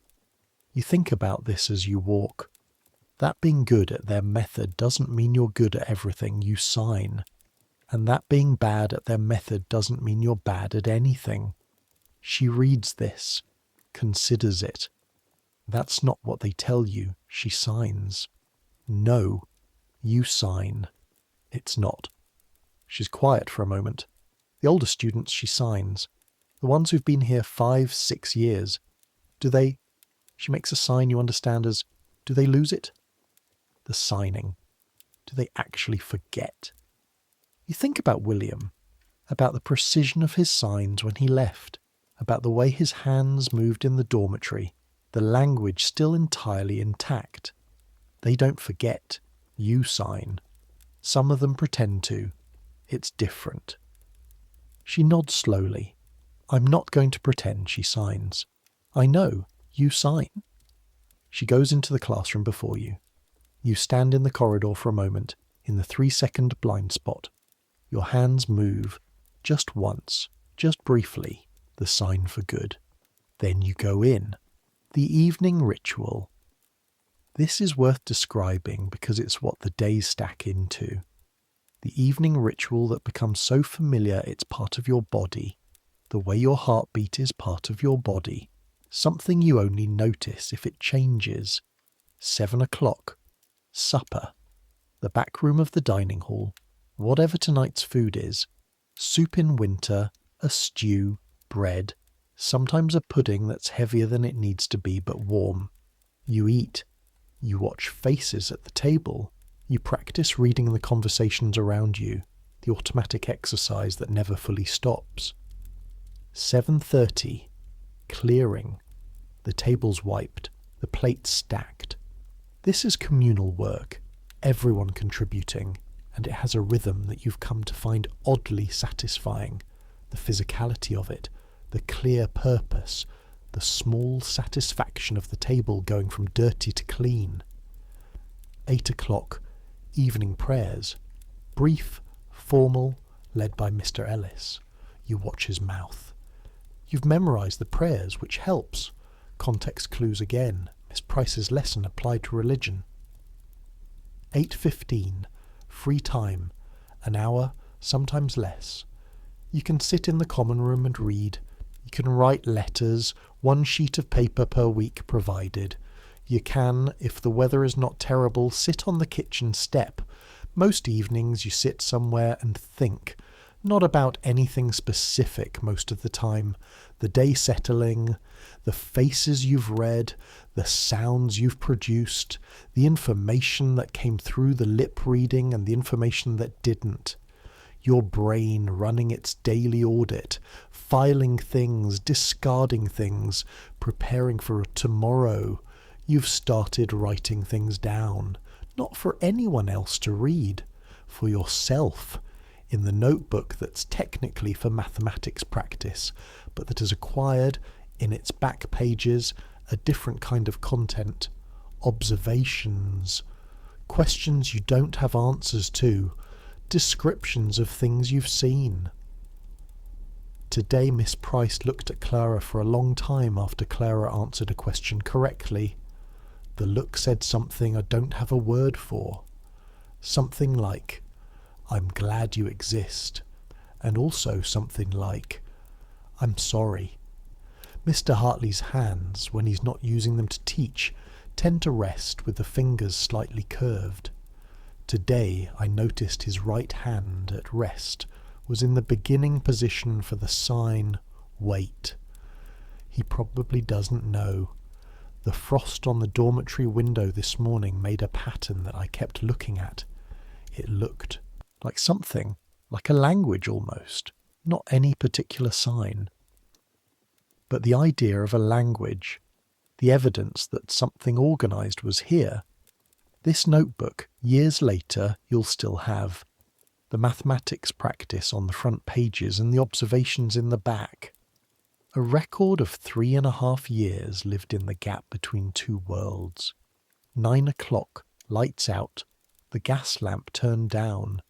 You think about this as you walk. That being good at their method doesn't mean you're good at everything you sign. And that being bad at their method doesn't mean you're bad at anything. She reads this, considers it. That's not what they tell you. She signs. No, you sign. It's not. She's quiet for a moment. The older students she signs. The ones who've been here 5, 6 years. Do they... She makes a sign you understand as, do they lose it? The signing. Do they actually forget? You think about William, about the precision of his signs when he left, about the way his hands moved in the dormitory, the language still entirely intact. They don't forget. You sign. Some of them pretend to. It's different. She nods slowly. I'm not going to pretend, she signs. I know. You sign. She goes into the classroom before you. You stand in the corridor for a moment, in the 3-second blind spot. Your hands move, just once, just briefly, the sign for good. Then you go in. The evening ritual. This is worth describing because it's what the days stack into. The evening ritual that becomes so familiar it's part of your body. The way your heartbeat is part of your body. Something you only notice if it changes. 7 o'clock. Supper. The back room of the dining hall. Whatever tonight's food is. Soup in winter, a stew, bread, sometimes a pudding that's heavier than it needs to be but warm. You eat. You watch faces at the table. You practice reading the conversations around you, the automatic exercise that never fully stops. 7:30. Clearing. The table's wiped, the plates stacked. This is communal work, everyone contributing, and it has a rhythm that you've come to find oddly satisfying. The physicality of it, the clear purpose, the small satisfaction of the table going from dirty to clean. 8 o'clock, evening prayers. Brief, formal, led by Mr. Ellis. You watch his mouth. You've memorised the prayers, which helps. Context clues again. Miss Price's lesson applied to religion. 8:15. Free time. An hour, sometimes less. You can sit in the common room and read. You can write letters, 1 sheet of paper per week provided. You can, if the weather is not terrible, sit on the kitchen step. Most evenings you sit somewhere and think. Not about anything specific most of the time. The day settling, the faces you've read, the sounds you've produced, the information that came through the lip reading and the information that didn't. Your brain running its daily audit, filing things, discarding things, preparing for tomorrow. You've started writing things down, not for anyone else to read, for yourself, in the notebook that's technically for mathematics practice, but that has acquired, in its back pages, a different kind of content. Observations. questions you don't have answers to, descriptions of things you've seen. Today Miss Price looked at Clara for a long time after Clara answered a question correctly. The look said something I don't have a word for. Something like, "I'm glad you exist," and also something like, "I'm sorry." Mr. Hartley's hands, when he's not using them to teach, tend to rest with the fingers slightly curved. Today I noticed his right hand at rest was in the beginning position for the sign, wait. He probably doesn't know. The frost on the dormitory window this morning made a pattern that I kept looking at. It looked like something, like a language almost, not any particular sign. But the idea of a language, the evidence that something organised was here, this notebook, years later, you'll still have. The mathematics practice on the front pages and the observations in the back. A record of 3.5 years lived in the gap between two worlds. 9 o'clock, lights out, the gas lamp turned down,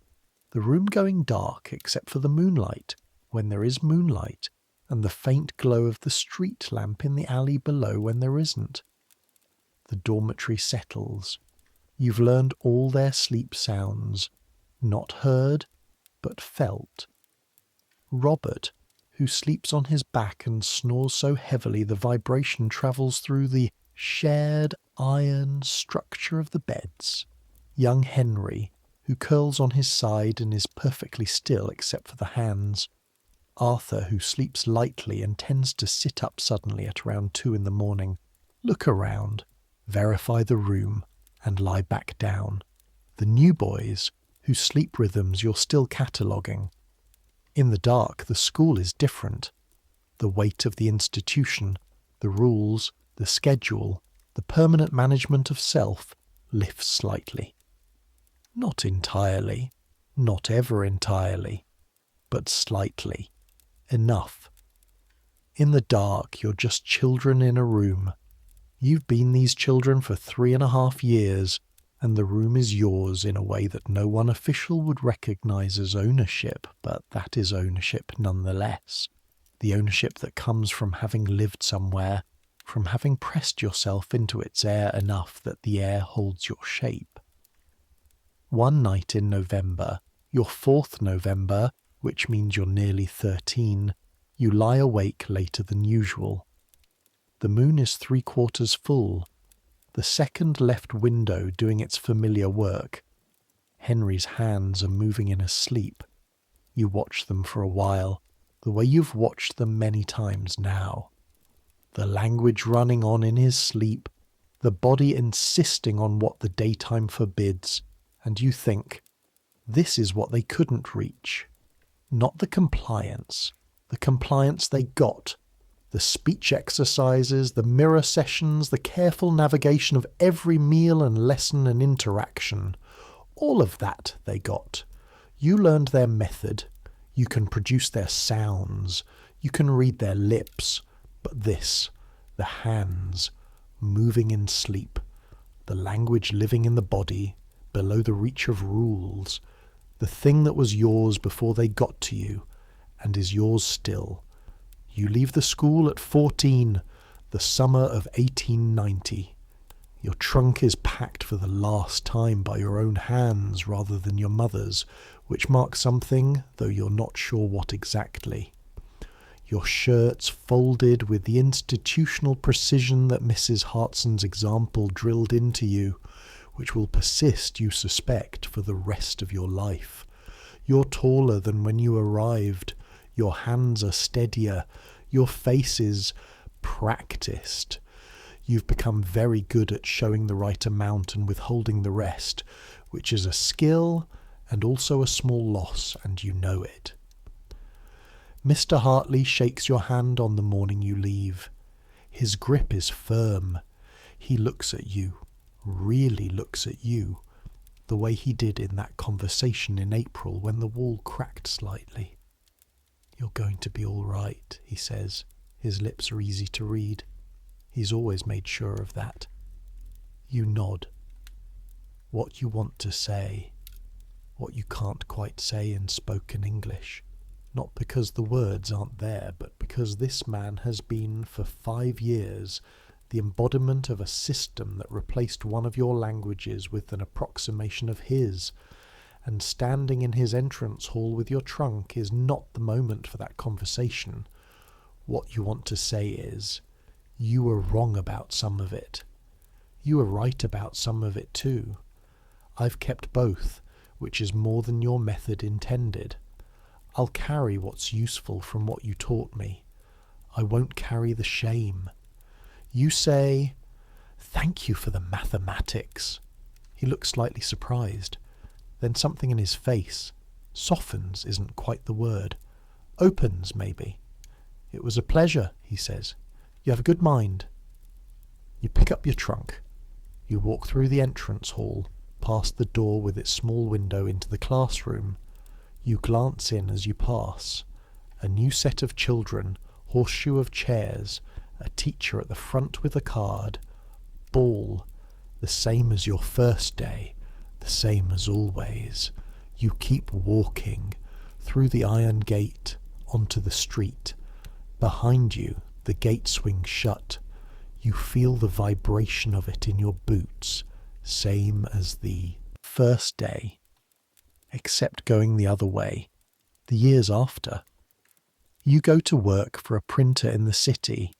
the room going dark except for the moonlight, when there is moonlight, and the faint glow of the street lamp in the alley below when there isn't. The dormitory settles. You've learned all their sleep sounds, not heard, but felt. Robert, who sleeps on his back and snores so heavily the vibration travels through the shared iron structure of the beds. Young Henry, who curls on his side and is perfectly still except for the hands. Arthur, who sleeps lightly and tends to sit up suddenly at around 2 in the morning. Look around, verify the room, and lie back down. The new boys, whose sleep rhythms you're still cataloguing. In the dark, the school is different. The weight of the institution, the rules, the schedule, the permanent management of self lifts slightly. Not entirely, not ever entirely, but slightly. Enough. In the dark, you're just children in a room. You've been these children for 3.5 years, and the room is yours in a way that no one official would recognise as ownership, but that is ownership nonetheless. The ownership that comes from having lived somewhere, from having pressed yourself into its air enough that the air holds your shape. One night in November, your 4th November, which means you're nearly 13, you lie awake later than usual. The moon is 3/4 full, the second left window doing its familiar work. Henry's hands are moving in his sleep. You watch them for a while, the way you've watched them many times now. The language running on in his sleep, the body insisting on what the daytime forbids, and you think, this is what they couldn't reach. Not the compliance they got. The speech exercises, the mirror sessions, the careful navigation of every meal and lesson and interaction. All of that they got. You learned their method. You can produce their sounds. You can read their lips. But this, the hands, moving in sleep, the language living in the body, below the reach of rules, the thing that was yours before they got to you, and is yours still. You leave the school at 14, the summer of 1890. Your trunk is packed for the last time by your own hands rather than your mother's, which marks something, though you're not sure what exactly. Your shirts folded with the institutional precision that Mrs. Hartson's example drilled into you, which will persist, you suspect, for the rest of your life. You're taller than when you arrived. Your hands are steadier. Your face is practiced. You've become very good at showing the right amount and withholding the rest, which is a skill and also a small loss, and you know it. Mr. Hartley shakes your hand on the morning you leave. His grip is firm. He looks at you, really looks at you, the way he did in that conversation in April when the wall cracked slightly. "You're going to be all right," he says. His lips are easy to read. He's always made sure of that. You nod. What you want to say, what you can't quite say in spoken English. Not because the words aren't there, but because this man has been, for 5 years, the embodiment of a system that replaced one of your languages with an approximation of his, and standing in his entrance hall with your trunk is not the moment for that conversation. What you want to say is, you were wrong about some of it. You were right about some of it too. I've kept both, which is more than your method intended. I'll carry what's useful from what you taught me. I won't carry the shame. You say, "Thank you for the mathematics." He looks slightly surprised. Then something in his face, softens isn't quite the word, opens maybe. "It was a pleasure," he says. "You have a good mind." You pick up your trunk. You walk through the entrance hall, past the door with its small window into the classroom. You glance in as you pass. A new set of children, horseshoe of chairs, a teacher at the front with a card. Ball, the same as your first day, the same as always. You keep walking, through the iron gate, onto the street. Behind you, the gate swings shut. You feel the vibration of it in your boots, same as the first day, except going the other way, the years after. You go to work for a printer in the city,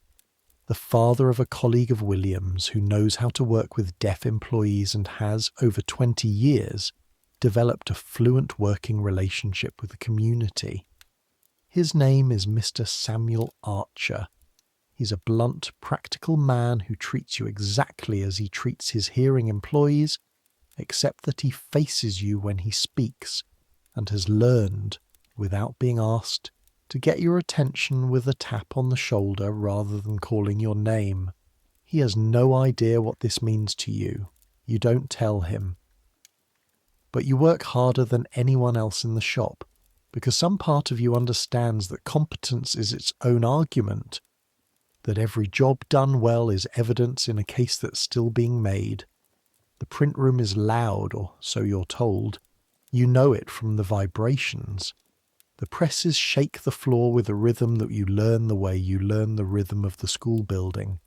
the father of a colleague of William's who knows how to work with deaf employees and has, over 20 years, developed a fluent working relationship with the community. His name is Mr. Samuel Archer. He's a blunt, practical man who treats you exactly as he treats his hearing employees, except that he faces you when he speaks, and has learned, without being asked, to get your attention with a tap on the shoulder rather than calling your name. He has no idea what this means to you. You don't tell him. But you work harder than anyone else in the shop, because some part of you understands that competence is its own argument, that every job done well is evidence in a case that's still being made. The print room is loud, or so you're told. You know it from the vibrations. The presses shake the floor with a rhythm that you learn the way you learn the rhythm of the school building,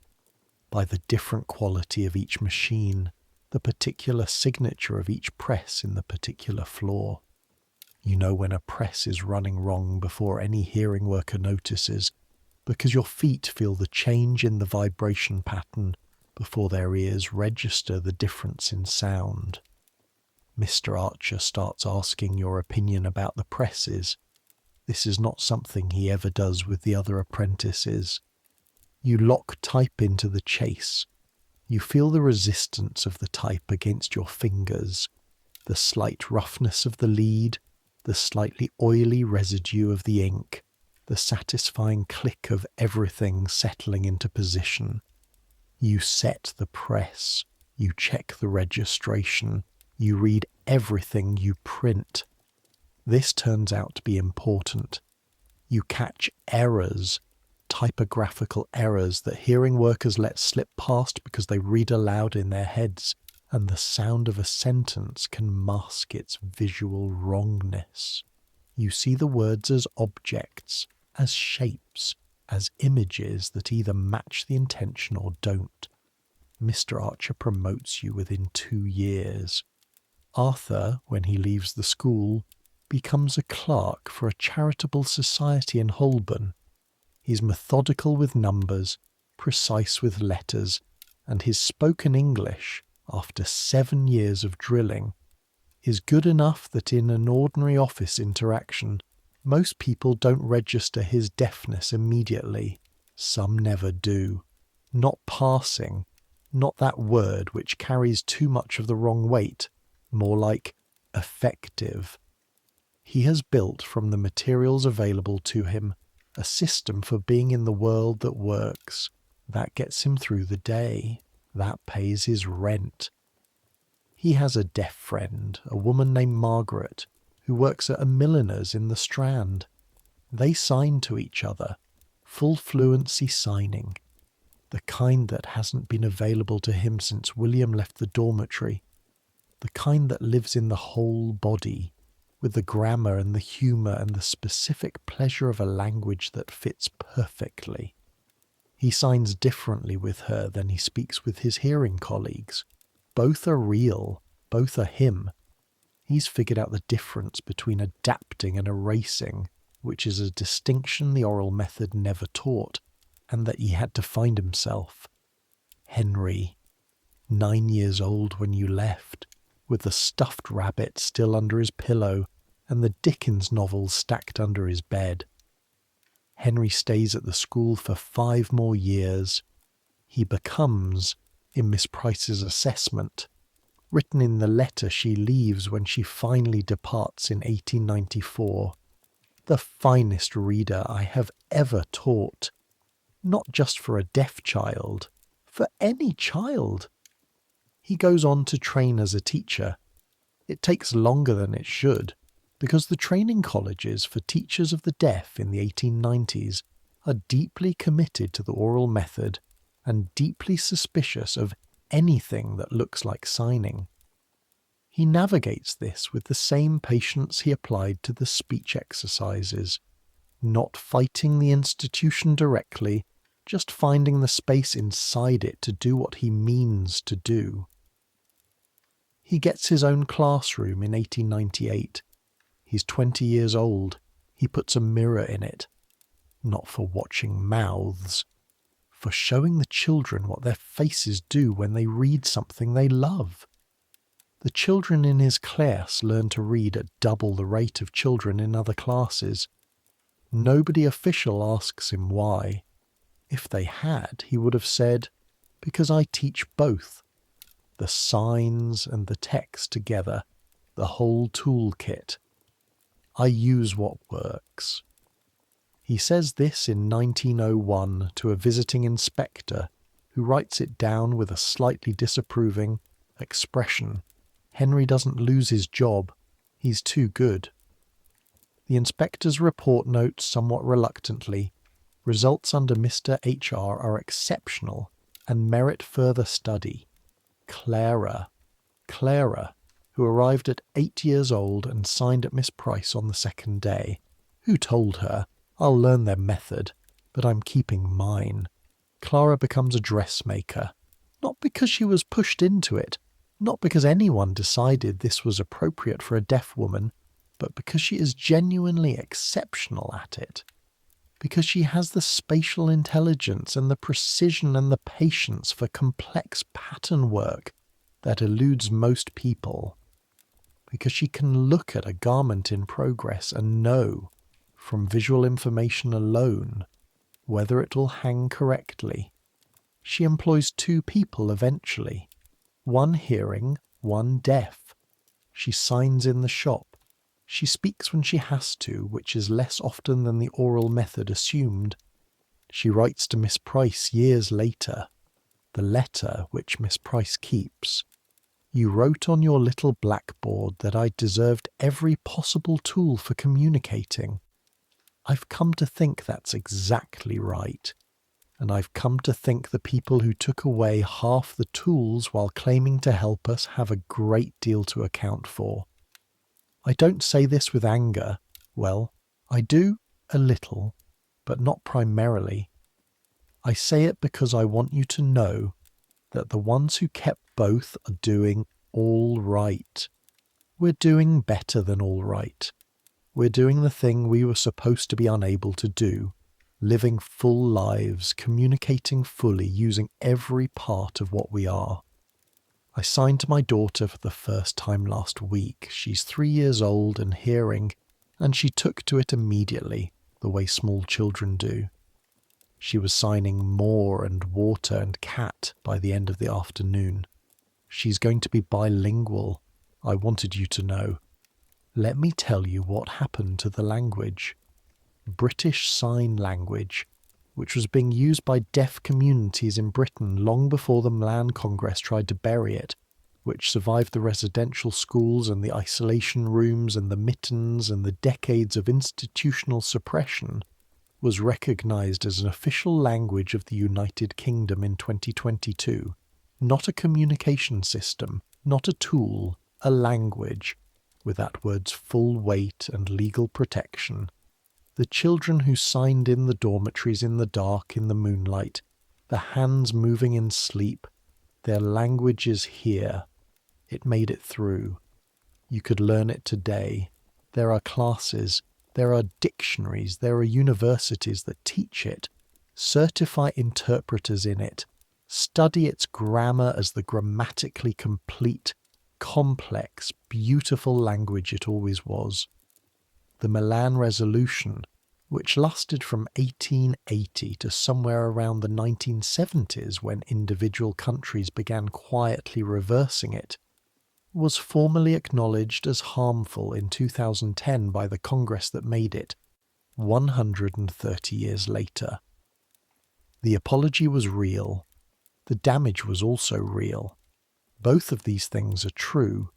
by the different quality of each machine, the particular signature of each press in the particular floor. You know when a press is running wrong before any hearing worker notices, because your feet feel the change in the vibration pattern before their ears register the difference in sound. Mr. Archer starts asking your opinion about the presses. This is not something he ever does with the other apprentices. You lock type into the chase. You feel the resistance of the type against your fingers, the slight roughness of the lead, the slightly oily residue of the ink, the satisfying click of everything settling into position. You set the press, you check the registration, you read everything you print. This turns out to be important. You catch errors, typographical errors that hearing workers let slip past because they read aloud in their heads, and the sound of a sentence can mask its visual wrongness. You see the words as objects, as shapes, as images that either match the intention or don't. Mr. Archer promotes you within 2 years. Arthur, when he leaves the school, becomes a clerk for a charitable society in Holborn. He's methodical with numbers, precise with letters, and his spoken English, after 7 years of drilling, is good enough that in an ordinary office interaction, most people don't register his deafness immediately. Some never do. Not passing, not that word which carries too much of the wrong weight, more like effective. He has built from the materials available to him a system for being in the world that works. That gets him through the day. That pays his rent. He has a deaf friend, a woman named Margaret, who works at a milliner's in the Strand. They sign to each other, full fluency signing, the kind that hasn't been available to him since William left the dormitory. the kind that lives in the whole body, with the grammar and the humour and the specific pleasure of a language that fits perfectly. He signs differently with her than he speaks with his hearing colleagues. Both are real, both are him. He's figured out the difference between adapting and erasing, which is a distinction the oral method never taught, and that he had to find himself. Henry, 9 years old when you left, with the stuffed rabbit still under his pillow and the Dickens novels stacked under his bed. Henry stays at the school for 5 more years. He becomes, in Miss Price's assessment, written in the letter she leaves when she finally departs in 1894, the finest reader I have ever taught, not just for a deaf child, for any child. He goes on to train as a teacher. It takes longer than it should, because the training colleges for teachers of the deaf in the 1890s are deeply committed to the oral method and deeply suspicious of anything that looks like signing. He navigates this with the same patience he applied to the speech exercises, not fighting the institution directly, just finding the space inside it to do what he means to do. He gets his own classroom in 1898. He's 20 years old. He puts a mirror in it, not for watching mouths, for showing the children what their faces do when they read something they love. The children in his class learn to read at double the rate of children in other classes. Nobody official asks him why. If they had, he would have said, "Because I teach both. The signs and the text together, the whole toolkit. I use what works." He says this in 1901 to a visiting inspector who writes it down with a slightly disapproving expression. Henry doesn't lose his job. He's too good. The inspector's report notes somewhat reluctantly, results under Mr. HR are exceptional and merit further study. Clara, who arrived at 8 years old and signed at Miss Price on the second day, who told her, "I'll learn their method, but I'm keeping mine." Clara becomes a dressmaker, not because she was pushed into it, not because anyone decided this was appropriate for a deaf woman, but because she is genuinely exceptional at it. Because she has the spatial intelligence and the precision and the patience for complex pattern work that eludes most people. Because she can look at a garment in progress and know, from visual information alone, whether it will hang correctly. She employs 2 people eventually, one hearing, one deaf. She signs in the shop. She speaks when she has to, which is less often than the oral method assumed. She writes to Miss Price years later, the letter which Miss Price keeps. "You wrote on your little blackboard that I deserved every possible tool for communicating. I've come to think that's exactly right. And I've come to think the people who took away half the tools while claiming to help us have a great deal to account for. I don't say this with anger. Well, I do, a little, but not primarily. I say it because I want you to know that the ones who kept both are doing all right. We're doing better than all right. We're doing the thing we were supposed to be unable to do. Living full lives, communicating fully, using every part of what we are. I signed to my daughter for the first time last week. She's 3 years old and hearing, and she took to it immediately, the way small children do. She was signing more and water and cat by the end of the afternoon. She's going to be bilingual, I wanted you to know. Let me tell you what happened to the language. British Sign Language, which was being used by deaf communities in Britain long before the Milan Congress tried to bury it, which survived the residential schools and the isolation rooms and the mittens and the decades of institutional suppression, was recognised as an official language of the United Kingdom in 2022. Not a communication system, not a tool, a language, with that word's full weight and legal protection. The children who signed in the dormitories in the dark, in the moonlight, the hands moving in sleep, their language is here. It made it through. You could learn it today. There are classes, there are dictionaries, there are universities that teach it, certify interpreters in it, study its grammar as the grammatically complete, complex, beautiful language it always was. The Milan Resolution, which lasted from 1880 to somewhere around the 1970s when individual countries began quietly reversing it, was formally acknowledged as harmful in 2010 by the Congress that made it, 130 years later. The apology was real. The damage was also real. Both of these things are true.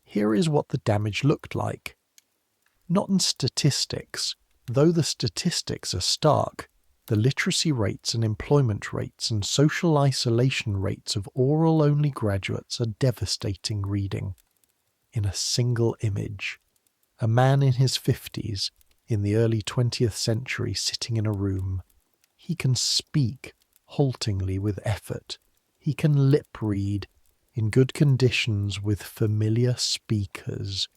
Here is what the damage looked like. Not in statistics, though the statistics are stark. The literacy rates and employment rates and social isolation rates of oral-only graduates are devastating reading. In a single image, a man in his 50s, in the early 20th century, sitting in a room. He can speak haltingly with effort. He can lip read in good conditions with familiar speakers.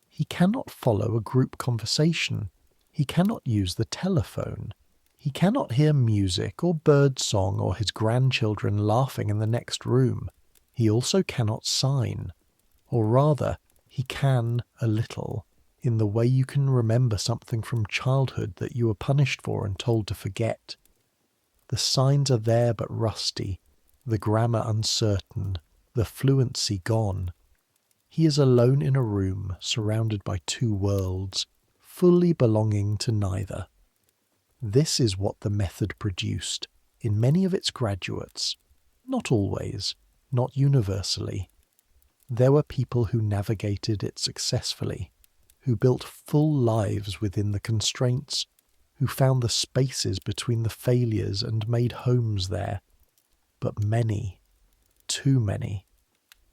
He cannot follow a group conversation. He cannot use the telephone. He cannot hear music or bird song or his grandchildren laughing in the next room. He also cannot sign. Or rather, he can a little, in the way you can remember something from childhood that you were punished for and told to forget. The signs are there but rusty, the grammar uncertain, the fluency gone. He is alone in a room, surrounded by two worlds, fully belonging to neither. This is what the method produced in many of its graduates. Not always, not universally. There were people who navigated it successfully, who built full lives within the constraints, who found the spaces between the failures and made homes there. But many, too many.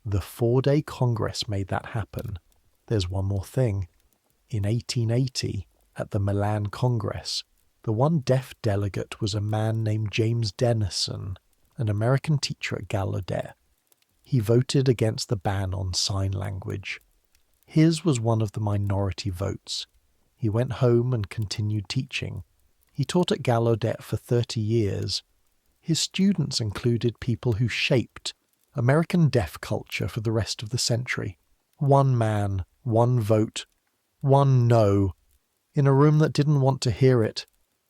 The 4-day Congress made that happen. There's one more thing. In 1880, at the Milan Congress, the one deaf delegate was a man named James Denison, an American teacher at Gallaudet. He voted against the ban on sign language. His was one of the minority votes. He went home and continued teaching. He taught at Gallaudet for 30 years. His students included people who shaped American deaf culture for the rest of the century. One man, one vote, one no. In a room that didn't want to hear it,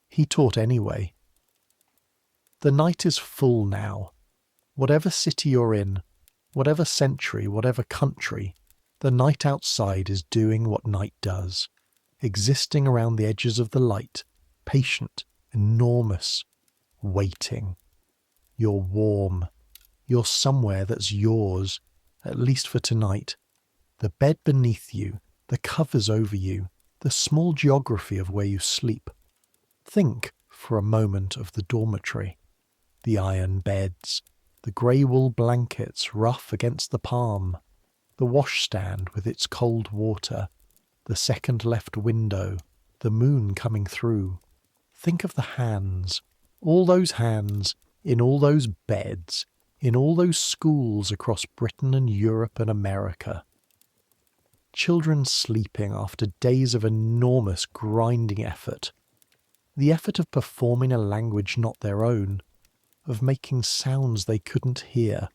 he taught anyway. The night is full now. Whatever city you're in, whatever century, whatever country, the night outside is doing what night does, existing around the edges of the light, patient, enormous, waiting. You're warm. You're somewhere that's yours, at least for tonight. The bed beneath you, the covers over you, the small geography of where you sleep. Think for a moment of the dormitory, the iron beds, the grey wool blankets rough against the palm, the washstand with its cold water, the second left window, the moon coming through. Think of the hands, all those hands, in all those beds, in all those schools across Britain and Europe and America. Children sleeping after days of enormous grinding effort. The effort of performing a language not their own, of making sounds they couldn't hear,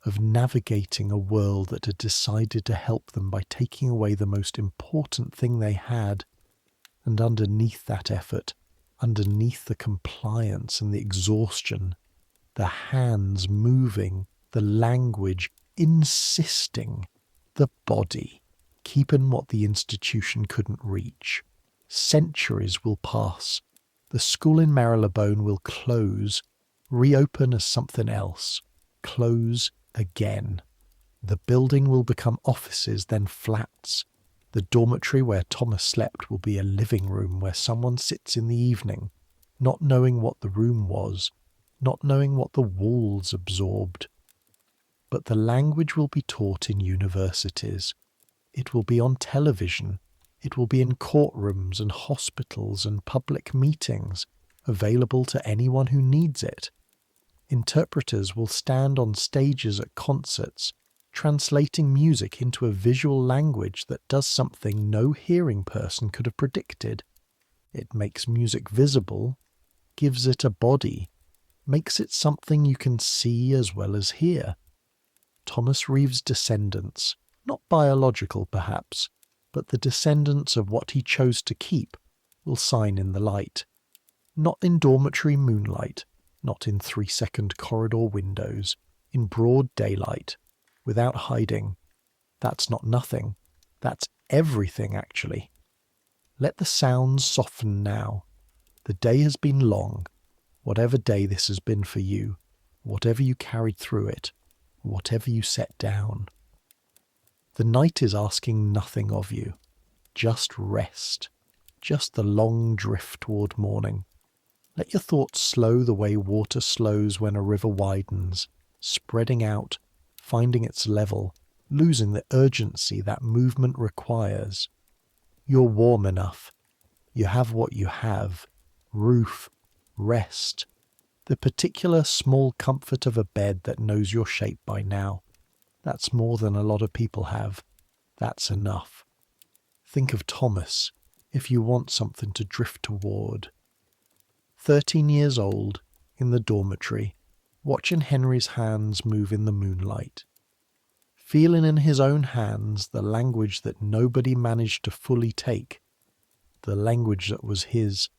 of navigating a world that had decided to help them by taking away the most important thing they had. And underneath that effort, underneath the compliance and the exhaustion, the hands moving, the language insisting, the body keeping what the institution couldn't reach. Centuries will pass. The school in Marylebone will close, reopen as something else, close again. The building will become offices, then flats. The dormitory where Thomas slept will be a living room where someone sits in the evening, not knowing what the room was, not knowing what the walls absorbed. but the language will be taught in universities. It will be on television. It will be in courtrooms and hospitals and public meetings, available to anyone who needs it. Interpreters will stand on stages at concerts, translating music into a visual language that does something no hearing person could have predicted. It makes music visible, gives it a body, makes it something you can see as well as hear. Thomas Reeve's descendants, not biological perhaps, but the descendants of what he chose to keep, will sign in the light. Not in dormitory moonlight, not in 3-second corridor windows, in broad daylight, without hiding. That's not nothing. That's everything, actually. Let the sounds soften now. The day has been long, whatever day this has been for you, whatever you carried through it, whatever you set down. The night is asking nothing of you, just rest, just the long drift toward morning. Let your thoughts slow the way water slows when a river widens, spreading out, finding its level, losing the urgency that movement requires. You're warm enough. You have what you have. Roof, rest, the particular small comfort of a bed that knows your shape by now. That's more than a lot of people have. That's enough. Think of Thomas, if you want something to drift toward. 13 years old, in the dormitory, watching Henry's hands move in the moonlight. Feeling in his own hands the language that nobody managed to fully take, the language that was his,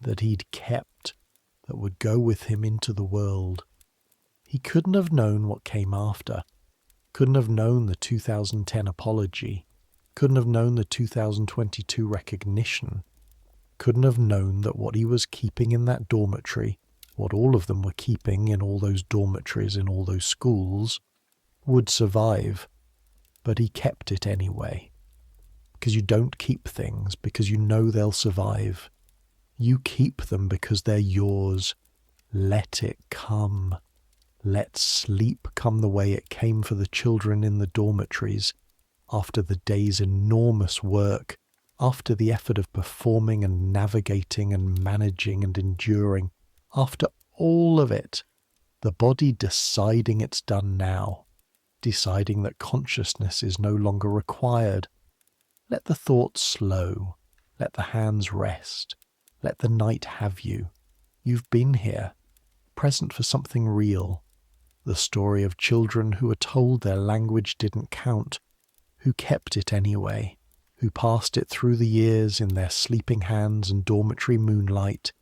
that he'd kept, that would go with him into the world. He couldn't have known what came after, couldn't have known the 2010 apology, couldn't have known the 2022 recognition, couldn't have known that what he was keeping in that dormitory, what all of them were keeping in all those dormitories in all those schools, would survive. But he kept it anyway. Because you don't keep things because you know they'll survive. You keep them because they're yours. Let it come. Let sleep come the way it came for the children in the dormitories, after the day's enormous work, after the effort of performing and navigating and managing and enduring, after all of it, the body deciding it's done now, deciding that consciousness is no longer required. Let the thoughts slow, let the hands rest, let the night have you. You've been here, present for something real. The story of children who were told their language didn't count, who kept it anyway, who passed it through the years in their sleeping hands and dormitory moonlight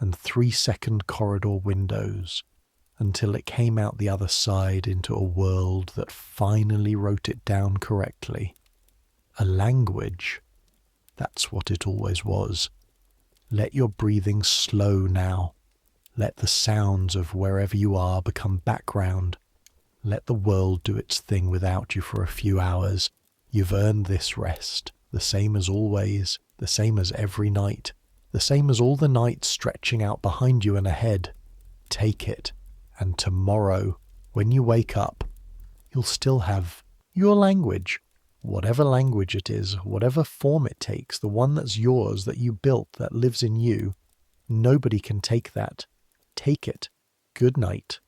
and 3-second corridor windows, until it came out the other side into a world that finally wrote it down correctly. A language. That's what it always was. Let your breathing slow now. Let the sounds of wherever you are become background. Let the world do its thing without you for a few hours. You've earned this rest, the same as always, the same as every night, the same as all the nights stretching out behind you and ahead. Take it, and tomorrow, when you wake up, you'll still have your language, whatever language it is, whatever form it takes, the one that's yours, that you built, that lives in you. Nobody can take that. Take it. Good night.